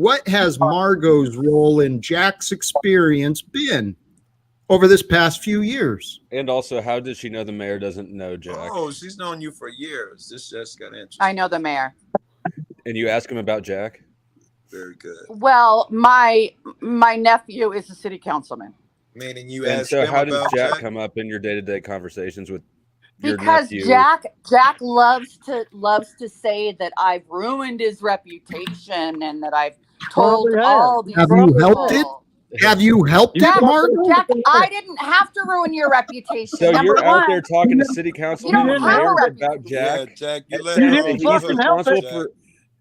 role in Jack's experience been over this past few years? And also, how does she know the mayor doesn't know Jack? Oh, she's known you for years. This just got interesting. I know the mayor. And you ask him about Jack? Very good. Well, my nephew is a city councilman. Meaning you and asked so him how does about Jack Jack come up in your day-to-day conversations with your because nephew? Jack loves to say that I've ruined his reputation and that I've told all these Have you helped it? Have you helped it, Mark? Jack, I didn't have to ruin your reputation. So Number you're out one, there talking to city council and the mayor about Jack. Yeah, Jack, you and let saying her that off the he's hook, responsible Jack. for.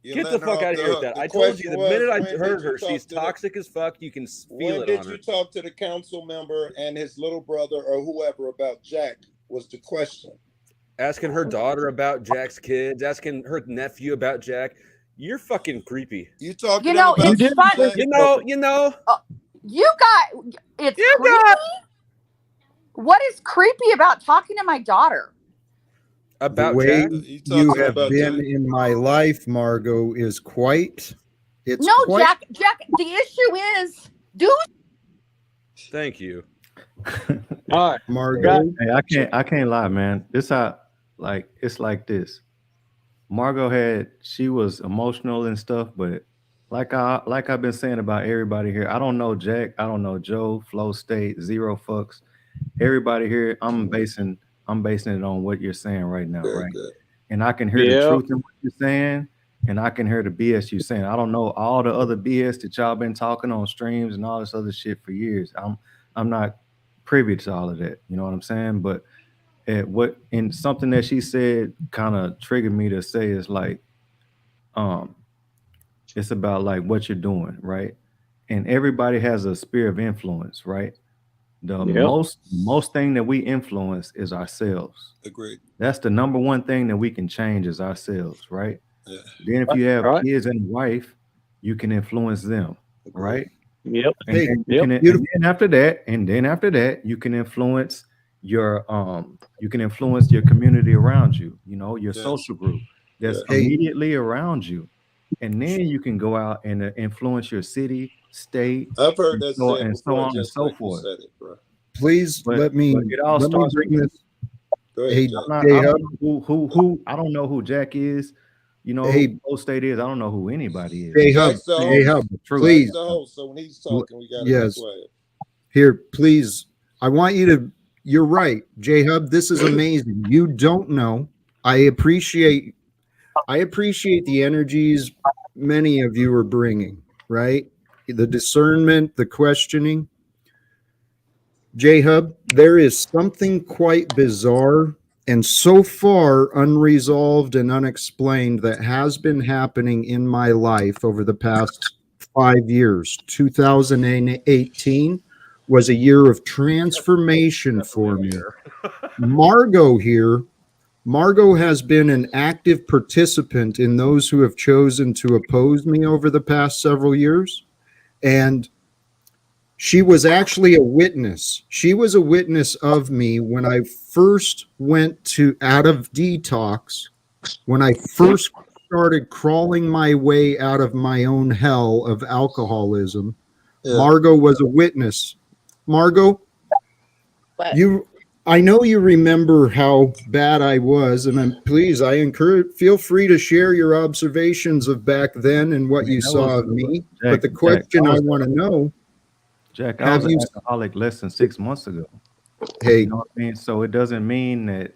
You're Get the letting her fuck off out of the here with hook. that. The I told you question the was, minute I when heard did you her, talk she's to the- toxic as fuck. You can feel When it did on you her. talk to the council member and his little brother or whoever about Jack was the question. Asking her daughter about Jack's kids, asking her nephew about Jack. You're fucking creepy. You talked you know, it's fun. You know. It's creepy. What is creepy about talking to my daughter? About the way Jack? you have been in my life, Margo, is quite. Jack. The issue is, Thank you. All right, Margo. Hey, I can't lie, man. It's like this. Margo she was emotional and stuff, but like I've been saying about everybody here, I don't know Jack, I don't know Joe, Flow State, Zero Fucks. Everybody here, I'm basing it on what you're saying right now, right? Good. And I can hear the truth in what you're saying, and I can hear the BS you're saying. I don't know all the other BS that y'all been talking on streams and all this other shit for years. I'm not privy to all of that. You know what I'm saying? But something that she said kind of triggered me to say is like, it's about like what you're doing, right? And everybody has a sphere of influence, right? The most thing that we influence is ourselves. Agreed. That's the number one thing that we can change is ourselves, right? Yeah. Then if you have kids and a wife, you can influence them, right? Yep. And then you can, and then after that, you can influence your community around you, your social group that's immediately around you. And then you can go out and influence your city, state, I've heard that said and so before, on and just so like you forth. said it, bro. Please let me bring this. Go ahead, Hey, Jack. I don't know I don't know who Jack is. Hey, who State is. I don't know who anybody is. Jack's the host. Hubb, Please. Jack's the host, so when he's talking, we got to be quiet. Here, please. I want you to. You're right, J Hub. This is amazing. You don't know. I appreciate the energies many of you are bringing. Right, the discernment, the questioning. J Hub, there is something quite bizarre and so far unresolved and unexplained that has been happening in my life over the past 5 years. 2018 was a year of transformation for me. Margo has been an active participant in those who have chosen to oppose me over the past several years. And she was actually a witness. She was a witness of me when I first went out of detox, when I first started crawling my way out of my own hell of alcoholism. Margo was a witness. Margo, I know you remember how bad I was, and feel free to share your observations of back then and what you saw of me. But the question I want to know, Jack, I was an alcoholic less than 6 months ago. Hey, you know what I mean? So it doesn't mean that,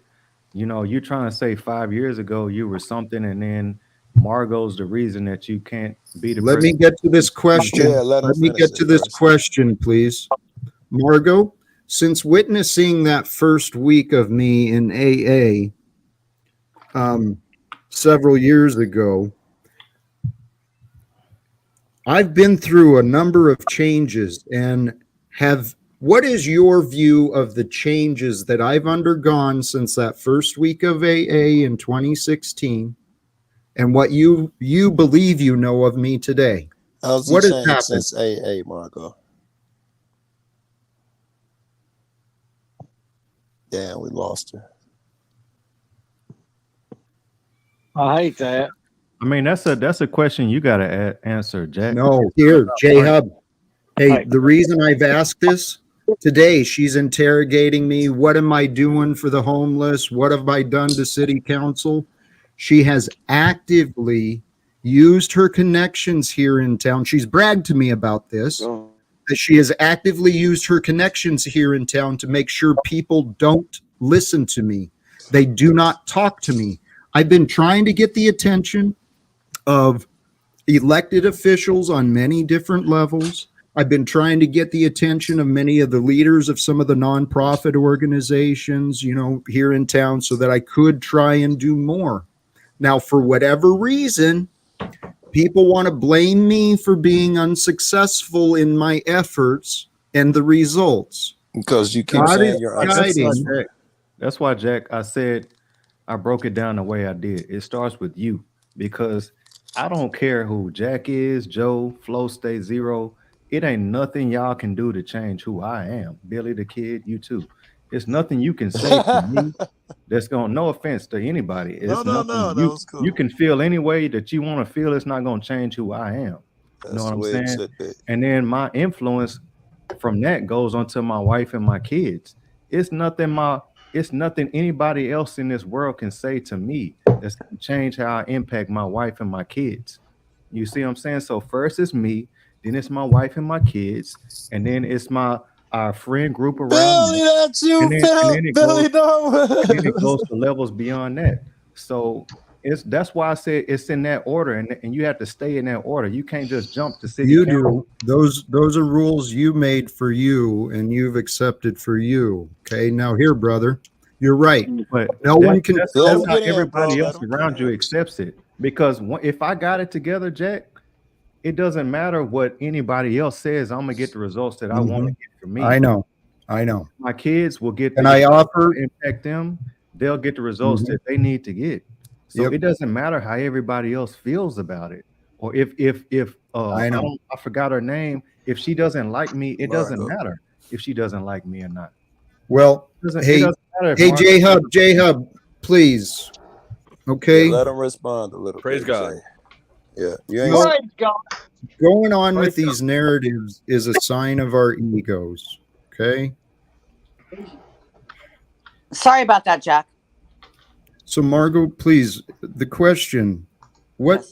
you're trying to say 5 years ago you were something, and then Margo's the reason that you can't be the Let me get to this question. Let me get to this question, please. Margo, since witnessing that first week of me in AA several years ago, I've been through a number of changes and what is your view of the changes that I've undergone since that first week of AA in 2016 and what you believe you know of me today? How's what he has changed happened since AA, Margo? Damn, we lost her. I hate that. I mean, that's a question you got to answer, Jack. No, here, J Hub. Hey, the reason I've asked this today, she's interrogating me. What am I doing for the homeless? What have I done to city council? She has actively used her connections here in town. She's bragged to me about this. That she has actively used her connections here in town to make sure people don't listen to me. They do not talk to me. I've been trying to get the attention of elected officials on many different levels. I've been trying to get the attention of many of the leaders of some of the nonprofit organizations, here in town so that I could try and do more. Now, for whatever reason, people want to blame me for being unsuccessful in my efforts and the results. Because you keep saying you're unsuccessful. That's why, Jack, I said I broke it down the way I did. It starts with you, because I don't care who Jack is, Joe, Flow State Zero. It ain't nothing y'all can do to change who I am. Billy the Kid, you too. It's nothing you can say to me that's no offense to anybody. It's that was cool. You can feel any way that you want to feel. It's not going to change who I am. That's you know what I'm the way it saying? should be. And then my influence from that goes onto my wife and my kids. It's nothing anybody else in this world can say to me that's going to change how I impact my wife and my kids. You see what I'm saying? So first it's me, then it's my wife and my kids, and then it's our friend group around Billy, that's you, and then Billy, no. then it goes to levels beyond that. So that's why I said it's in that order, and you have to stay in that order. You can't just jump to city council. Those are rules you made for you and you've accepted for you. Okay, now here, brother, you're right. But one can. That's how everybody else around you accepts it. Because if I got it together, Jack, it doesn't matter what anybody else says. I'm gonna get the results that I want to get for me. I know. I know. My kids will get And I offer impact them. They'll get the results Mhm. that they need to get. So Yep. it doesn't matter how everybody else feels about it, or if I know. I forgot her name. If she doesn't like me, it doesn't Margo. matter if she doesn't like me or not. Well, It doesn't hey, matter if hey, Margo- J Hub, please. Yeah, Okay. let him respond a little Praise bit. God. Jay. Yeah, you ain't. Well, Praise God. going on with Praise these narratives is a sign of our egos. Okay. Sorry about that, Jack. So, Margo, please, the question: what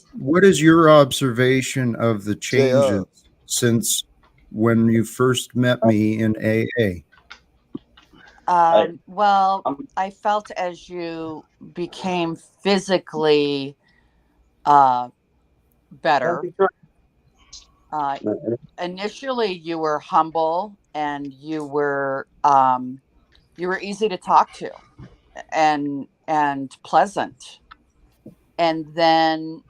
is your observation of the Jay changes since when you first met me in AA? Well, I felt as you became physically better. Initially, you were humble and you were easy to talk to and pleasant, and then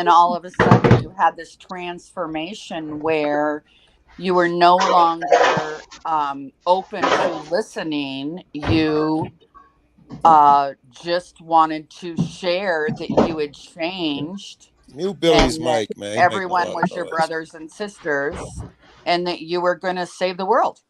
all of a sudden you had this transformation where you were no longer open to listening. You just wanted to share that you had changed Mute Billy's and that mic, man. He making a everyone lot of was your noise. brothers and sisters and that you were going to save the world.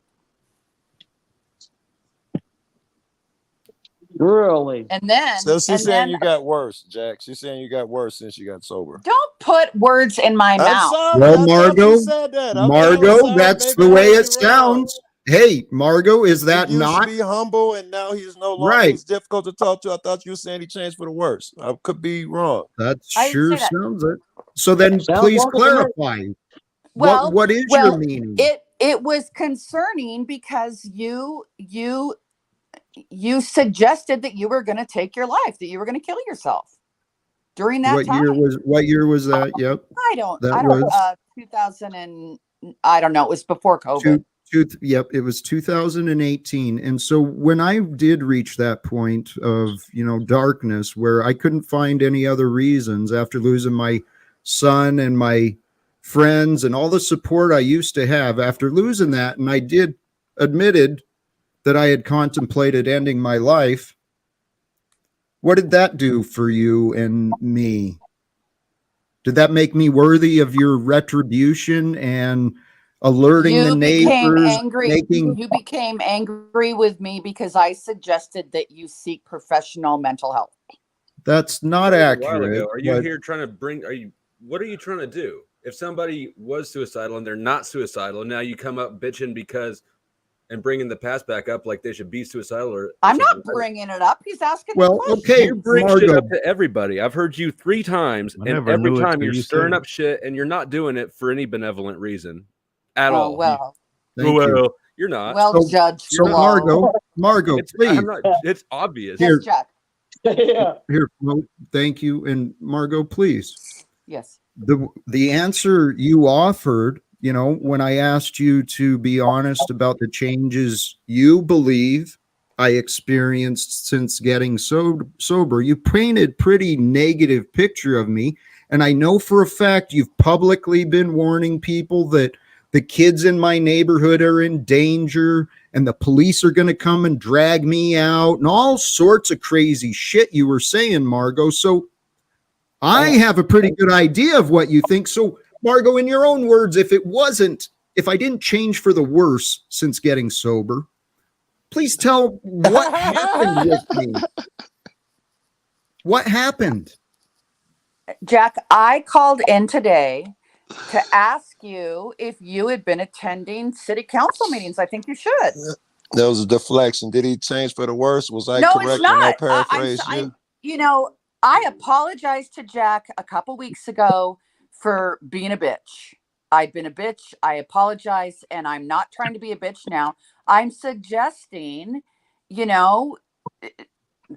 Really? And then, So she's saying you got worse, Jack. She's saying you got worse since you got sober. don't put words in my I'm mouth. sorry. Well, I thought you Margo, said that. Margo, that's Maybe the I way heard it you wrong. sounds. Hey, Margo, is He that used to not be humble, and now he's no longer. right? He's difficult to talk to. I thought you were saying he changed for the worse. I could be wrong. That I didn't sure say that. sounds it. So then, Sounds please like it to me. clarify. Well, What is your meaning? it was concerning because you suggested that you were going to take your life, that you were going to kill yourself during that time. What year was that? Yep. I don't That know. was 2000 and I don't know. It was before COVID. Yep, it was 2018. And so when I did reach that point of, darkness where I couldn't find any other reasons after losing my son and my friends and all the support I used to have after losing that, and I did admitted that I had contemplated ending my life. What did that do for you and me? Did that make me worthy of your retribution and alerting the You became neighbors, angry. You became angry with me because I suggested that you seek professional mental help. That's not a while accurate. ago. Are you here trying to bring? What are you trying to do? If somebody was suicidal and they're not suicidal, and now you come up bitching and bringing the past back up like they should be suicidal, or I'm not bringing it up. He's asking. Well, okay, you bring shit up to everybody. I've heard you 3 times, and never every knew it time till you're you stirring said up shit, and you're not doing it for any benevolent reason at Oh, all. well. Thank you. You're not. Well, Judge. So Margo, please. It's obvious. Yes, Jack. Here, well, thank you, and Margo, please. Yes. The answer you offered, when I asked you to be honest about the changes you believe I experienced since getting sober, you painted pretty negative picture of me, and I know for a fact you've publicly been warning people that the kids in my neighborhood are in danger and the police are going to come and drag me out and all sorts of crazy shit you were saying, Margo. So I have a pretty good idea of what you think. So, Margo, in your own words, if I didn't change for the worse since getting sober, please tell what happened with me. What happened? Jack, I called in today to ask you if you had been attending city council meetings. I think you should. That was a deflection. Did he change for the worse? Was I No, correct it's not. when I paraphrased you? I apologized to Jack a couple weeks ago for being a bitch. I'd been a bitch. I apologize, and I'm not trying to be a bitch now. I'm suggesting,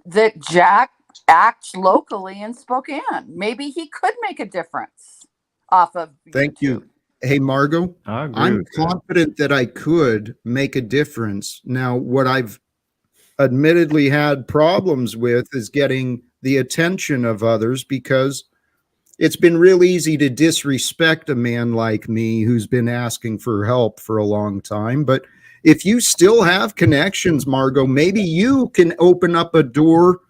that Jack acts locally in Spokane. Maybe he could make a difference off of Thank you. Hey, Margo, I'm confident that I could make a difference. Now, what I've admittedly had problems with is getting the attention of others because it's been real easy to disrespect a man like me who's been asking for help for a long time. But if you still have connections, Margo, maybe you can open up a door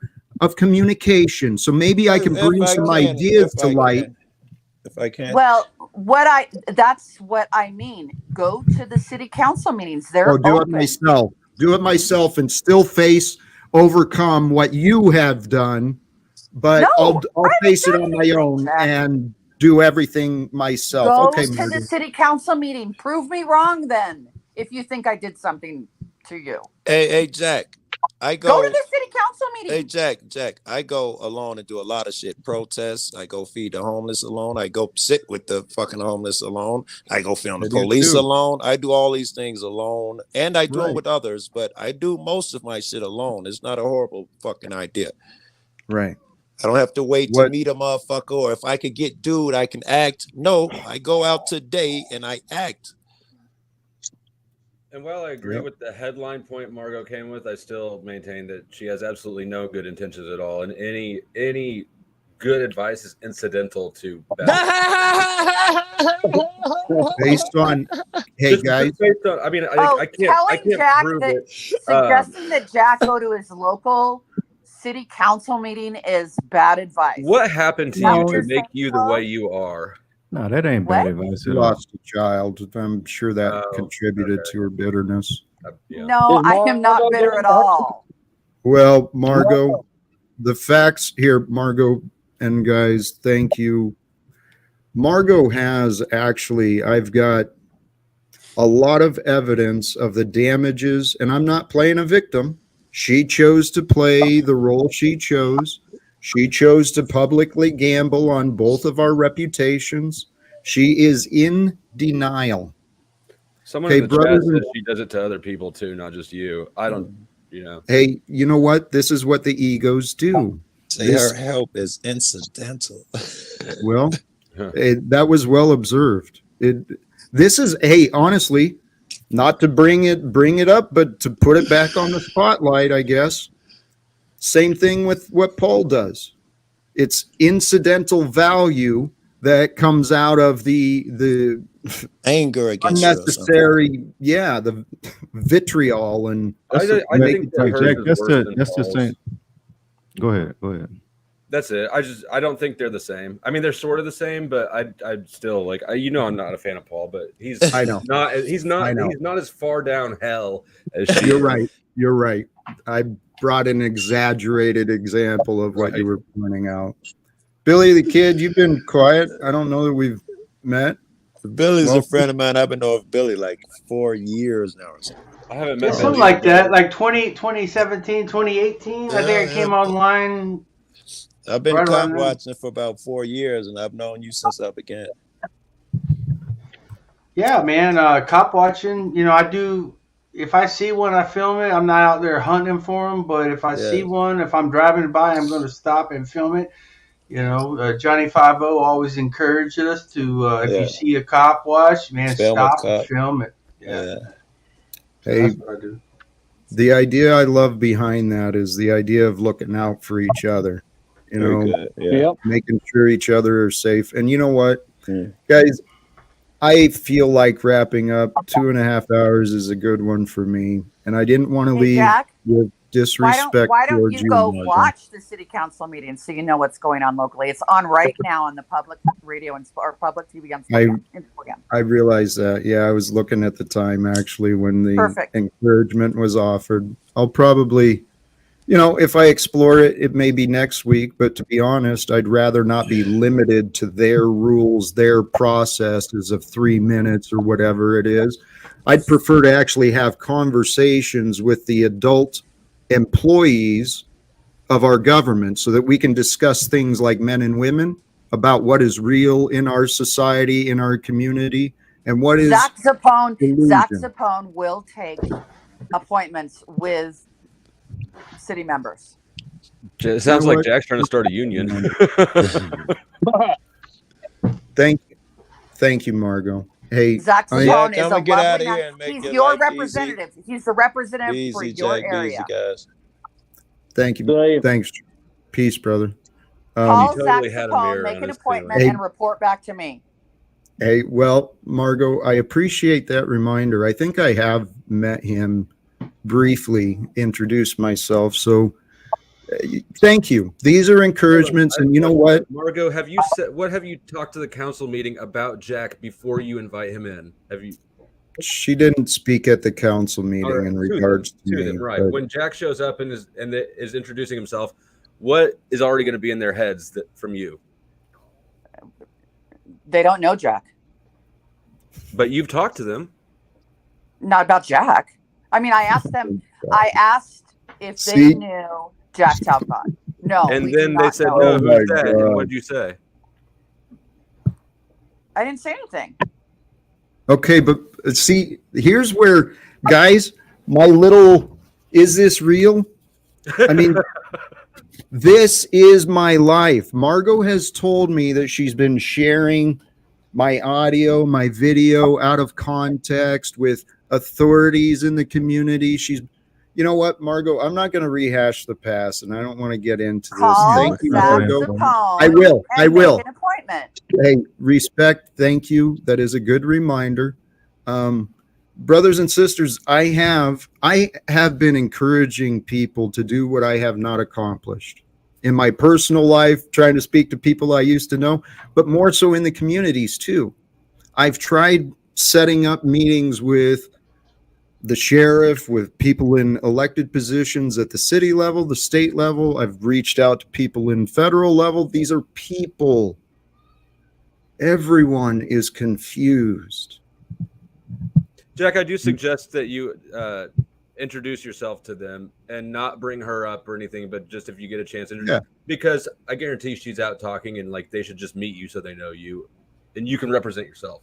of communication. So maybe I can bring some ideas to light. If I can. Well, that's what I mean. Go to the city council meetings. They're do open. it myself. Do it myself and still overcome what you have done. But I'll face it on my own and do everything myself. Go okay, to Margo. the city council meeting. Prove me wrong then, if you think I did something to you. Hey, Jack. I go to the city council meeting. Hey, Jack, I go alone and do a lot of shit. Protests. I go feed the homeless alone. I go sit with the fucking homeless alone. I go film the police alone. I do all these things alone. And I do them with others, but I do most of my shit alone. It's not a horrible fucking idea. Right. I don't have to wait to meet a motherfucker, or if I could get dude, I can act. No, I go out today and I act. And while I agree with the headline point Margo came with, I still maintain that she has absolutely no good intentions at all. And any good advice is incidental to bad. Based on, hey guys. Based on, I mean, I can't Jack prove that, it. Suggesting that Jack go to his local city council meeting is bad advice. What happened to you to make you the way you are? No, that ain't bad advice at all. Lost a child. I'm sure that contributed to her bitterness. No, I am not bitter at all. Well, Margo, the facts here, Margo and guys, thank you. Margo has actually, I've got a lot of evidence of the damages, and I'm not playing a victim. She chose to play the role she chose. She chose to publicly gamble on both of our reputations. She is in denial. Someone in the chat says she does it to other people too, not just you. I don't, Hey, you know what? This is what the egos do. Her help is incidental. Well, that was well observed. This is, hey, honestly, not to bring it up, but to put it back on the spotlight, I guess. Same thing with what Paul does. It's incidental value that comes out of the anger against unnecessary, the vitriol and. I think Jack, that's the same. Go ahead. That's it. I don't think they're the same. I mean, they're sort of the same, but I'd still like. I'm not a fan of Paul, but he's not as far down hell as she. You're right. I brought an exaggerated example of what you were pointing out. Billy the Kid, you've been quiet. I don't know that we've met. Billy's a friend of mine. I've been knowing Billy like 4 years now or something. I haven't met something like that, like 2017, 2018. I think I came online. I've been cop watching for about 4 years, and I've known you since I began. Yeah, man, cop watching. I do. If I see one, I film it. I'm not out there hunting for them, but if I see one, if I'm driving by, I'm going to stop and film it. Johnny 5-0 always encouraged us to, if you see a cop watch, man, stop and film it. Yeah. Hey, that's what I do. The idea I love behind that is the idea of looking out for each other. Making sure each other are safe. And you know what, guys, I feel like wrapping up. 2.5 hours is a good one for me. And I didn't want to leave with disrespect. Why don't you go watch the city council meeting so you know what's going on locally? It's on right now on the public radio or public TV on Spokane. I realized that. Yeah, I was looking at the time actually when the encouragement was offered. I'll probably, if I explore it, it may be next week. But to be honest, I'd rather not be limited to their rules, their processes of 3 minutes or whatever it is. I'd prefer to actually have conversations with the adult employees of our government so that we can discuss things like men and women, about what is real in our society, in our community, and what is Zach Zapone will take appointments with city members. It sounds like Jack's trying to start a union. Thank you, Margo. Hey, Zach Zapone is a lovely guy. He's your representative. He's the representative for your area. Easy, guys. Thank you. Thanks. Peace, brother. Call totally had a Saxophone, mirror make on an his appointment, ceiling. and report back to me. Hey, well, Margo, I appreciate that reminder. I think I have met him briefly, introduced myself. So thank you. These are encouragements. And you know what? Margo, what have you talked to the council meeting about Jack before you invite him in? Have you? She didn't speak at the council meeting in regards to me. Right. When Jack shows up and is introducing himself, what is already going to be in their heads from you? They don't know Jack. But you've talked to them. Not about Jack. I mean, I asked them. I asked if they knew Jack Talcott. No. And then they said, "No, who's that?" And what did you say? I didn't say anything. Okay, but see, here's where, guys, my little, is this real? I mean, this is my life. Margo has told me that she's been sharing my audio, my video out of context with authorities in the community. You know what, Margo, I'm not going to rehash the past, and I don't want to get into this. Thank you, Margo. I will. Make an appointment. Hey, respect. Thank you. That is a good reminder. Brothers and sisters, I have been encouraging people to do what I have not accomplished in my personal life, trying to speak to people I used to know, but more so in the communities too. I've tried setting up meetings with the sheriff, with people in elected positions at the city level, the state level. I've reached out to people in federal level. These are people. Everyone is confused. Jack, I do suggest that you introduce yourself to them and not bring her up or anything, but just if you get a chance, because I guarantee she's out talking and like they should just meet you so they know you and you can represent yourself.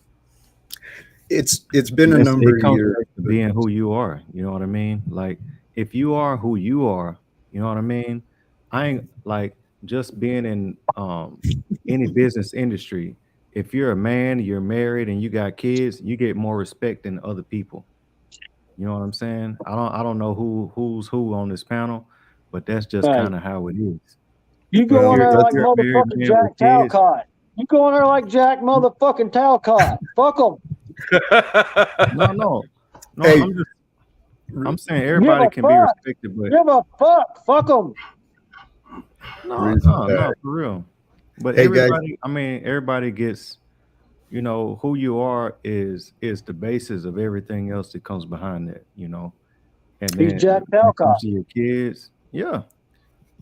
It's been a number of years to being who you are. You know what I mean? Like if you are who you are, you know what I mean? I ain't like just being in any business industry. If you're a man, you're married, and you got kids, you get more respect than other people. You know what I'm saying? I don't know who's who on this panel, but that's just kind of how it is. You go in there like motherfucking Jack Talcott. You go in there like Jack motherfucking Talcott. Fuck them. No. Hey, I'm saying everybody can be respected, but give a fuck. Fuck them. No, for real. But hey, everybody, guys. I mean, everybody gets, you know, who you are is the basis of everything else that comes behind that, you know. And then he's Jack Talcott. Your kids, yeah.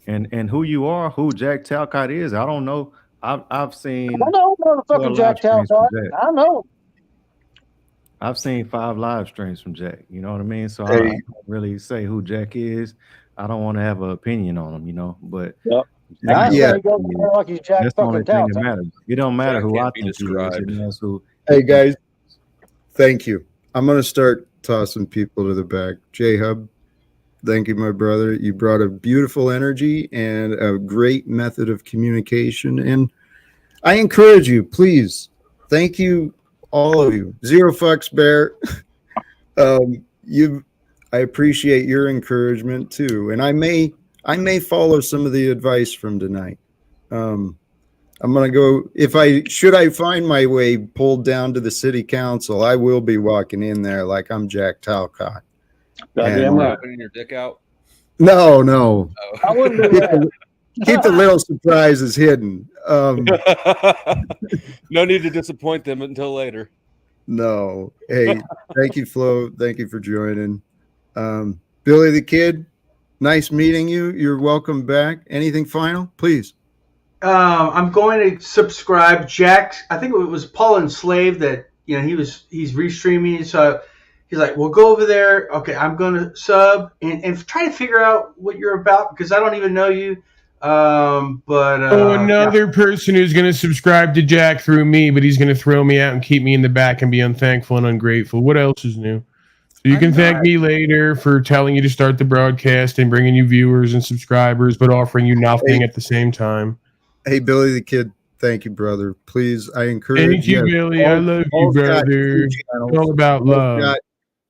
And who you are, who Jack Talcott is, I don't know. I've seen. I know motherfucking Jack Talcott. I know. I've seen 5 live streams from Jack. You know what I mean? So I can't really say who Jack is. I don't want to have an opinion on him, you know. But that's the only thing that matters. It don't matter who I think he is. It matters who. Hey guys, thank you. I'm gonna start tossing people to the back. Hubb, thank you, my brother. You brought a beautiful energy and a great method of communication, and I encourage you. Please, thank you, all of you. Zero fucks, Bear. I appreciate your encouragement too, and I may follow some of the advice from tonight. I'm gonna go if I find my way pulled down to the city council, I will be walking in there like I'm Jack Talcott. Goddamn right. Putting your dick out? No. Oh. I wouldn't do that. Keep the little surprises hidden. No need to disappoint them until later. No. Hey, thank you, Flo. Thank you for joining. Billy the Kid, nice meeting you. You're welcome back. Anything final, please? I'm going to subscribe. Jack, I think it was Paul Enslaved that he's restreaming. So he's like, "We'll go over there." Okay, I'm going to sub and try to figure out what you're about because I don't even know you. Another person who's going to subscribe to Jack through me, but he's going to throw me out and keep me in the back and be unthankful and ungrateful. What else is new? So you can thank me later for telling you to start the broadcast and bringing you viewers and subscribers, but offering you nothing at the same time. Hey, Billy the Kid, thank you, brother. Please, I encourage Thank you, Billy. I love you, brother. It's all about love.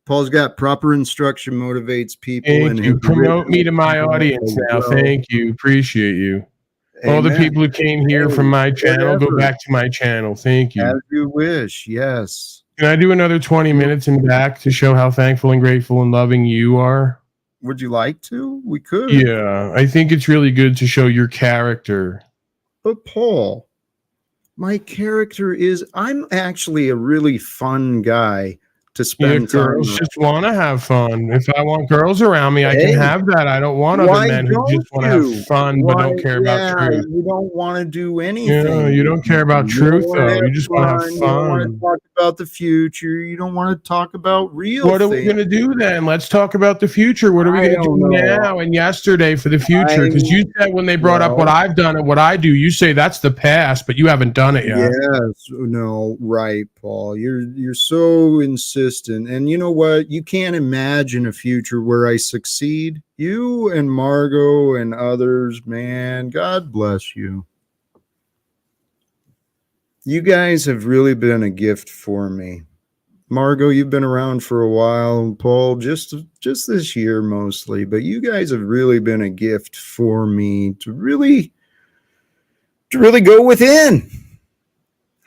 Paul's got proper instruction, motivates people. Thank you. Promote me to my audience now. Thank you. Appreciate you. All the Amen. people who came here from my channel, go Whatever. back to my channel. Thank you. As you wish. Yes. Can I do another 20 minutes and back to show how thankful and grateful and loving you are? Would you like to? We could. Yeah, I think it's really good to show your character. But Paul, my character is, I'm actually a really fun guy to spend time girls with. just want to have fun. If I want girls around me, I can have that. I don't want other men who just want to have fun but don't care about truth. You don't want to do anything. Yeah, you don't care about truth, though. You just want to have fun. You don't want to talk about the future. You don't want to talk about real What are we going to do then? Let's talk about the future. What are we going to do now and yesterday for the future? Because you said when they brought up what I've done and what I do, you say that's the past, but you haven't done it yet. Yes, no, right, Paul. You're so insistent. And you know what? You can't imagine a future where I succeed. You and Margo and others, man, God bless you. You guys have really been a gift for me. Margo, you've been around for a while. Paul, just this year mostly, but you guys have really been a gift for me to really go within.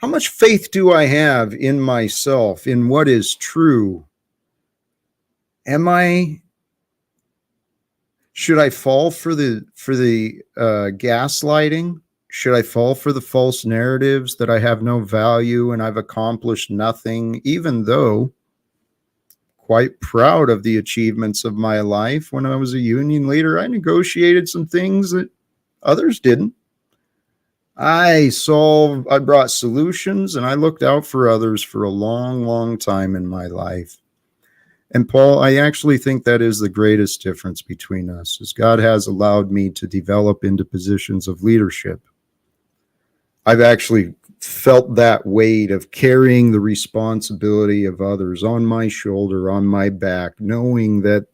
How much faith do I have in myself, in what is true? Should I fall for the gaslighting? Should I fall for the false narratives that I have no value and I've accomplished nothing, even though quite proud of the achievements of my life? When I was a union leader, I negotiated some things that others didn't. I brought solutions, and I looked out for others for a long, long time in my life. And Paul, I actually think that is the greatest difference between us, is God has allowed me to develop into positions of leadership. I've actually felt that weight of carrying the responsibility of others on my shoulder, on my back, knowing that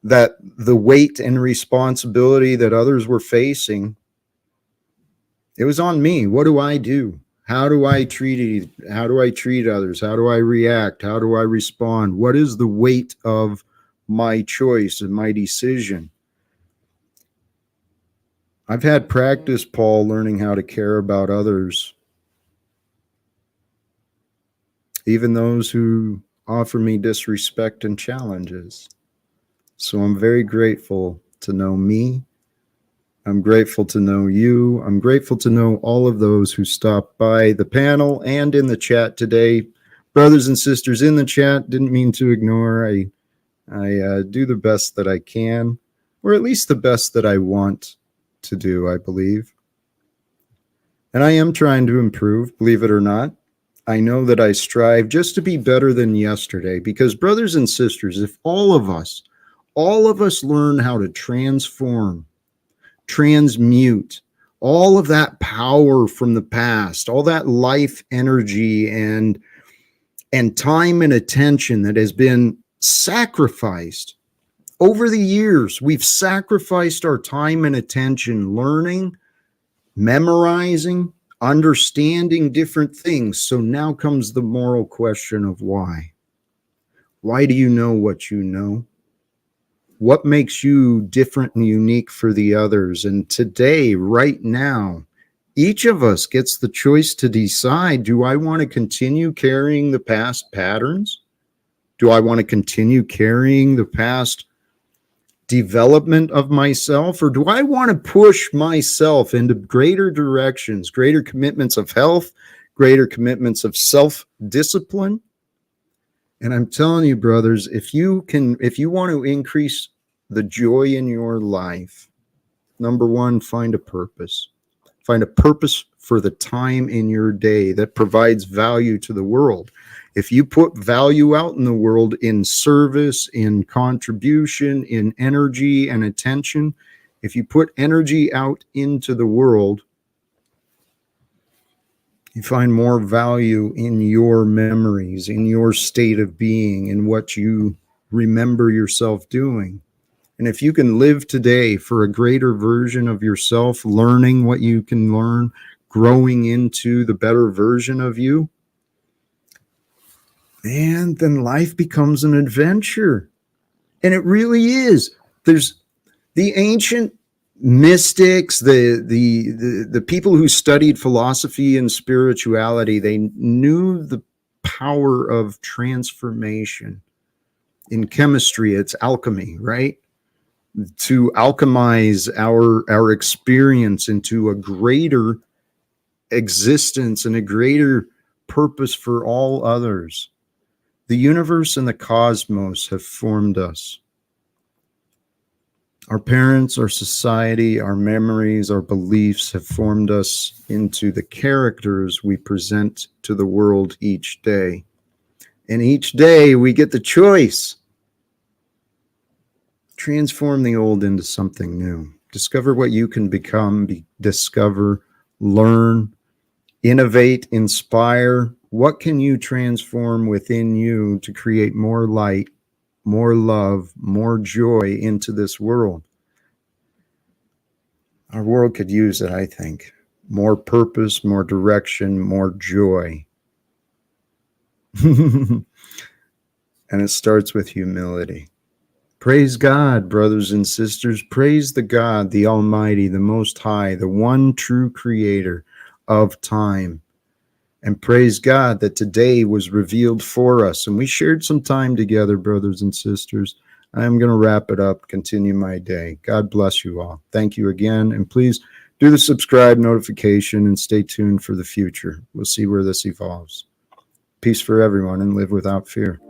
the weight and responsibility that others were facing, it was on me. What do I do? How do I treat others? How do I react? How do I respond? What is the weight of my choice and my decision? I've had practice, Paul, learning how to care about others, even those who offer me disrespect and challenges. So I'm very grateful to know me. I'm grateful to know you. I'm grateful to know all of those who stopped by the panel and in the chat today. Brothers and sisters in the chat, didn't mean to ignore. I do the best that I can, or at least the best that I want to do, I believe. And I am trying to improve, believe it or not. I know that I strive just to be better than yesterday, because brothers and sisters, if all of us learn how to transform, transmute all of that power from the past, all that life energy and time and attention that has been sacrificed over the years. We've sacrificed our time and attention learning, memorizing, understanding different things. So now comes the moral question of why. Why do you know what you know? What makes you different and unique for the others? And today, right now, each of us gets the choice to decide, do I want to continue carrying the past patterns? Do I want to continue carrying the past development of myself? Or do I want to push myself into greater directions, greater commitments of health, greater commitments of self-discipline? And I'm telling you, brothers, if you want to increase the joy in your life, number one, find a purpose. Find a purpose for the time in your day that provides value to the world. If you put value out in the world in service, in contribution, in energy and attention, if you put energy out into the world, you find more value in your memories, in your state of being, in what you remember yourself doing. And if you can live today for a greater version of yourself, learning what you can learn, growing into the better version of you, and then life becomes an adventure. And it really is. There's the ancient mystics, the people who studied philosophy and spirituality, they knew the power of transformation. In chemistry, it's alchemy, right? To alchemize our experience into a greater existence and a greater purpose for all others. The universe and the cosmos have formed us. Our parents, our society, our memories, our beliefs have formed us into the characters we present to the world each day. And each day we get the choice. Transform the old into something new. Discover what you can become, discover, learn, innovate, inspire. What can you transform within you to create more light, more love, more joy into this world? Our world could use it, I think. More purpose, more direction, more joy. And it starts with humility. Praise God, brothers and sisters. Praise the God, the Almighty, the Most High, the one true creator of time. And praise God that today was revealed for us. And we shared some time together, brothers and sisters. I'm going to wrap it up, continue my day. God bless you all. Thank you again. And please do the subscribe notification and stay tuned for the future. We'll see where this evolves. Peace for everyone and live without fear.